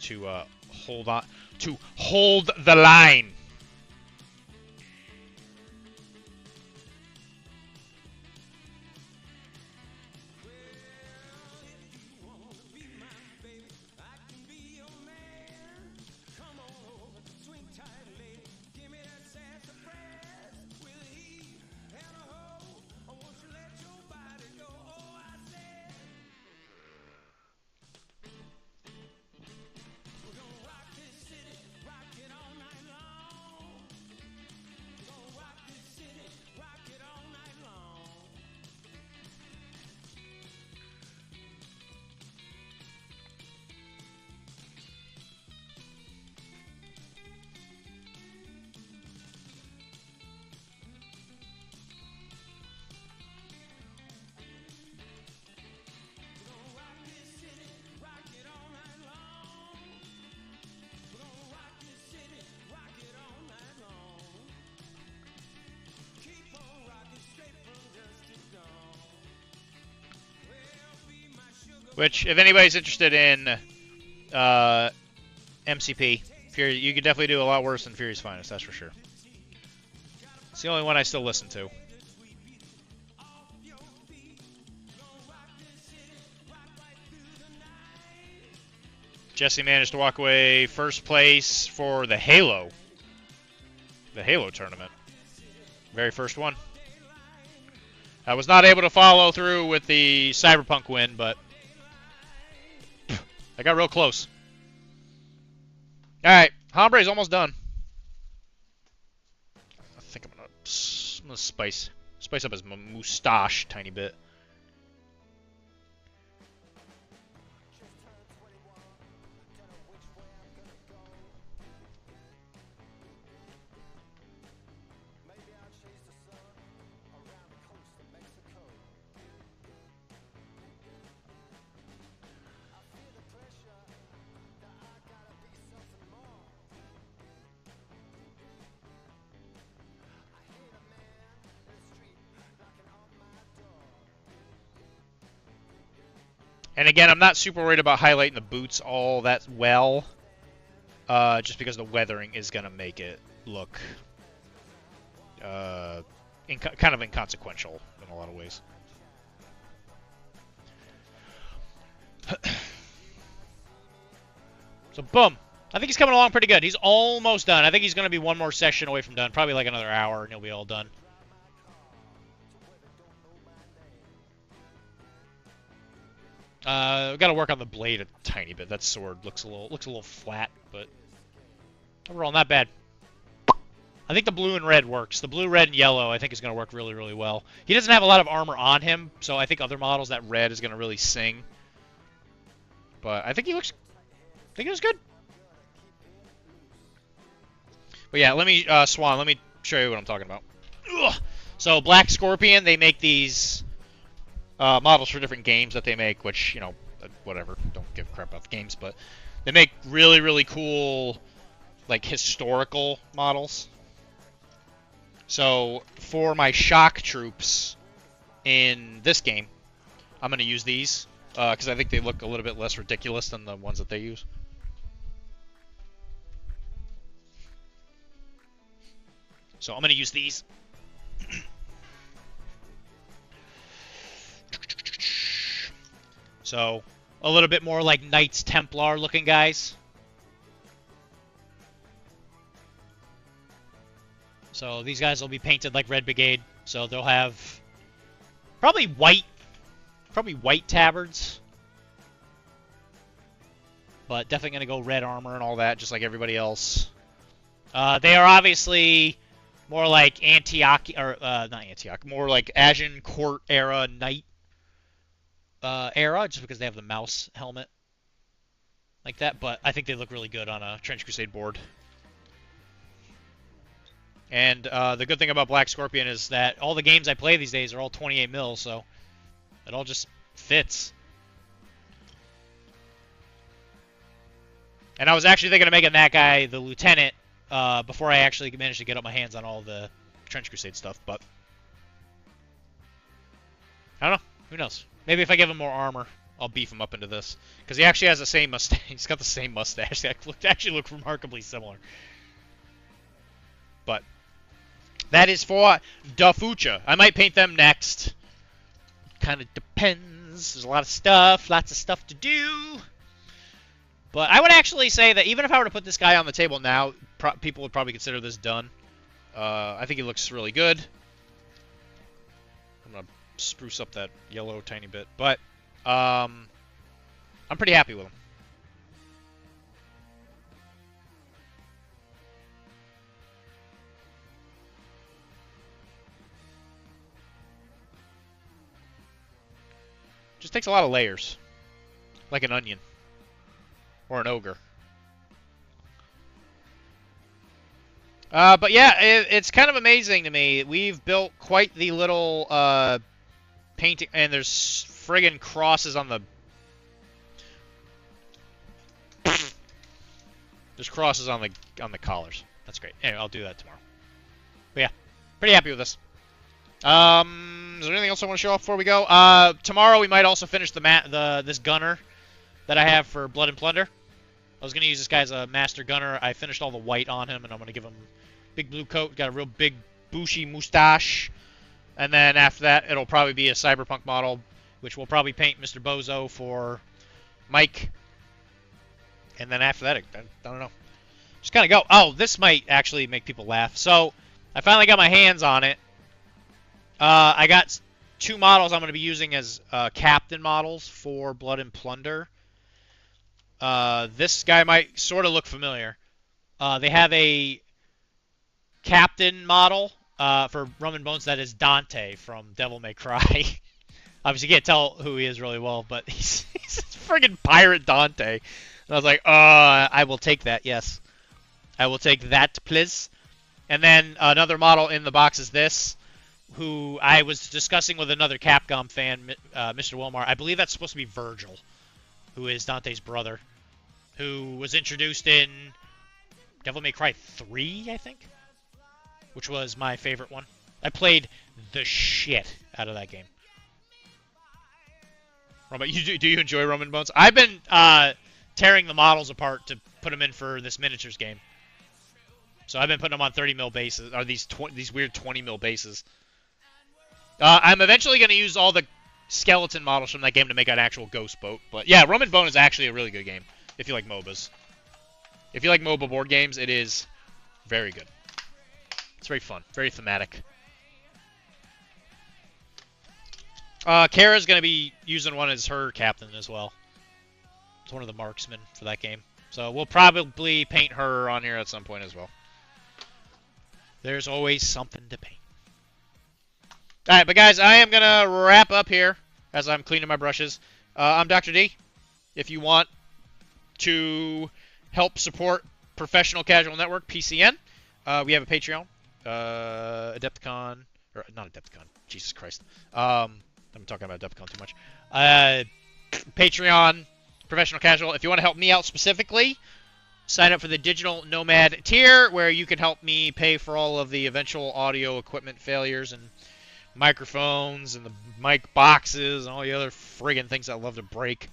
to hold the line. Which, if anybody's interested in MCP, Fury, you could definitely do a lot worse than Fury's Finest, that's for sure. It's the only one I still listen to. Jesse managed to walk away first place for the Halo tournament. Very first one. I was not able to follow through with the Cyberpunk win, but I got real close. Alright, Hombre's almost done. I think I'm gonna spice up his moustache a tiny bit. And again, I'm not super worried about highlighting the boots all that well, just because the weathering is going to make it look kind of inconsequential in a lot of ways. So, boom. I think he's coming along pretty good. He's almost done. I think he's going to be one more session away from done. Probably like another hour, and he'll be all done. Got to work on the blade a tiny bit. That sword looks a little flat, but overall not bad. I think the blue and red works. The blue, red, and yellow I think is going to work really, really well. He doesn't have a lot of armor on him, so I think other models that red is going to really sing. But I think he looks good. But yeah, let me Swan. Let me show you what I'm talking about. Ugh. So Black Scorpion, they make these models for different games that they make, which, you know, whatever, don't give a crap about the games, but they make really, really cool, like, historical models. So, for my shock troops in this game, I'm going to use these, because I think they look a little bit less ridiculous than the ones that they use. So, I'm going to use these. So, a little bit more like Knights Templar looking guys. So, these guys will be painted like Red Brigade. So, they'll have probably white tabards. But definitely going to go red armor and all that, just like everybody else. They are obviously more like Antioch, or not Antioch, more like Asian Court era Knight era, just because they have the mouse helmet like that, but I think they look really good on a Trench Crusade board. And the good thing about Black Scorpion is that all the games I play these days are all 28 mil, so it all just fits. And I was actually thinking of making that guy the lieutenant before I actually managed to get up my hands on all the Trench Crusade stuff, but I don't know. Who knows? Maybe if I give him more armor, I'll beef him up into this. Because he actually has the same mustache. He's got the same mustache. They actually look remarkably similar. But that is for the future. I might paint them next. Kind of depends. There's a lot of stuff. Lots of stuff to do. But I would actually say that even if I were to put this guy on the table now, people would probably consider this done. I think he looks really good. I'm going to spruce up that yellow a tiny bit. But I'm pretty happy with him. Just takes a lot of layers. Like an onion. Or an ogre. But yeah, it's kind of amazing to me. We've built quite the little painting, and there's friggin' crosses on the... There's crosses on the collars. That's great. Anyway, I'll do that tomorrow. But yeah, pretty happy with this. Is there anything else I want to show off before we go? Tomorrow we might also finish this gunner that I have for Blood and Plunder. I was going to use this guy as a master gunner. I finished all the white on him, and I'm going to give him big blue coat. Got a real big bushy mustache. And then after that, it'll probably be a cyberpunk model, which we'll probably paint Mr. Bozo for Mike. And then after that, I don't know. Just kind of go. Oh, this might actually make people laugh. So I finally got my hands on it. I got 2 models I'm going to be using as captain models for Blood and Plunder. This guy might sort of look familiar. They have a captain model for Rum and Bones that is Dante from Devil May Cry. Obviously, you can't tell who he is really well, but he's friggin' pirate Dante. And I was like, I will take that, yes. I will take that, please. And then another model in the box is this, who I was discussing with another Capcom fan, Mr. Wilmar. I believe that's supposed to be Virgil, who is Dante's brother, who was introduced in Devil May Cry 3, I think, which was my favorite one. I played the shit out of that game. Robert, do you enjoy Rum and Bones? I've been tearing the models apart to put them in for this miniatures game. So I've been putting them on 30 mil bases, or these weird 20 mil bases. I'm eventually going to use all the skeleton models from that game to make an actual ghost boat. But yeah, Rum and Bone is actually a really good game if you like MOBAs. If you like MOBA board games, it is very good. It's very fun, very thematic. Kara's going to be using one as her captain as well. It's one of the marksmen for that game. So we'll probably paint her on here at some point as well. There's always something to paint. Alright, but guys, I am going to wrap up here as I'm cleaning my brushes. I'm Dr. D. If you want to help support Professional Casual Network, PCN, we have a Patreon. Adepticon, or not Adepticon, Jesus Christ. I'm talking about Adepticon too much. Patreon, Professional Casual. If you want to help me out specifically, sign up for the Digital Nomad tier, where you can help me pay for all of the eventual audio equipment failures and microphones and the mic boxes and all the other friggin' things I love to break.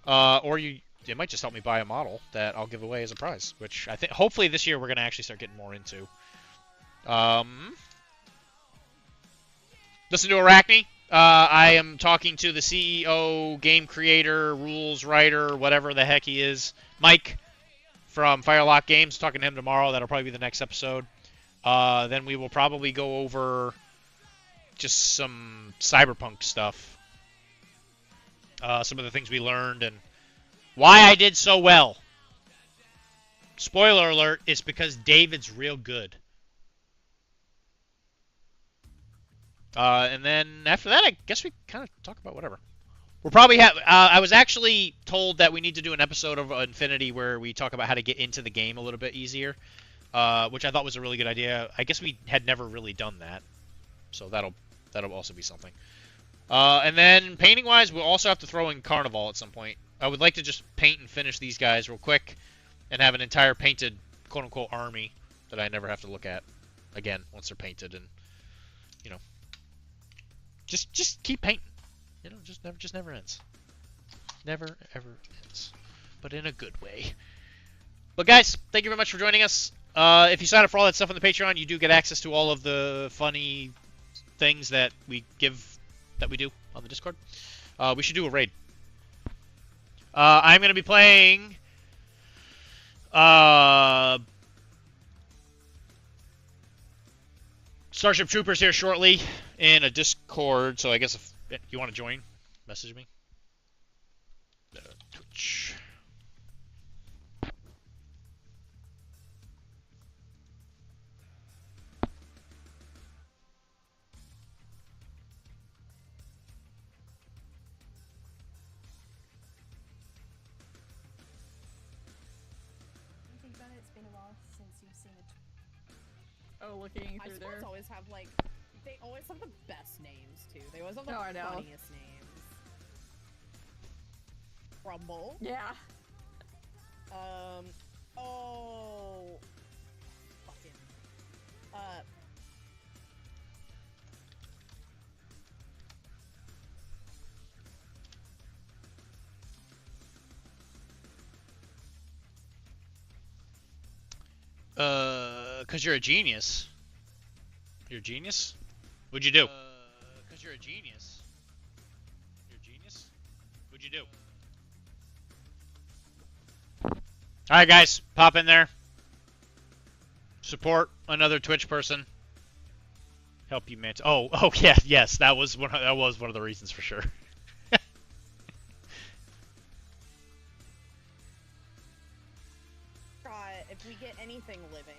Or it might just help me buy a model that I'll give away as a prize, which I think hopefully this year we're going to actually start getting more into. Listen to Arachne. I am talking to the CEO, game creator, rules writer, whatever the heck he is, Mike from Firelock Games. Talking to him tomorrow. That'll probably be the next episode. Then we will probably go over just some cyberpunk stuff. Some of the things we learned and why I did so well. Spoiler alert, it's because David's real good. And then after that, I guess we kind of talk about whatever. We'll probably have... I was actually told that we need to do an episode of Infinity where we talk about how to get into the game a little bit easier, which I thought was a really good idea. I guess we had never really done that, so that'll also be something. And then painting-wise, we'll also have to throw in Carnival at some point. I would like to just paint and finish these guys real quick and have an entire painted, quote-unquote, army that I never have to look at again once they're painted and, you know... Just keep painting. You know, just never ends. Never ever ends. But in a good way. But guys, thank you very much for joining us. If you sign up for all that stuff on the Patreon, you do get access to all of the funny things that we do on the Discord. We should do a raid. I'm gonna be playing Starship Troopers here shortly in a Discord, so I guess if you want to join, message me. Twitch. Think about it, it's been a while since you've seen it. Oh, looking through there. Sports always have they always have the best names too. They always have the Oh, I know. funniest names. Rumble. Yeah. Oh. Fucking. 'cause you're a genius. You're a genius? What'd you do? 'Cause you're a genius. You're a genius? What'd you do? Alright guys, pop in there. Support another Twitch person. Help you, man. Oh yeah, yes, that was one of the reasons for sure. If we get anything living.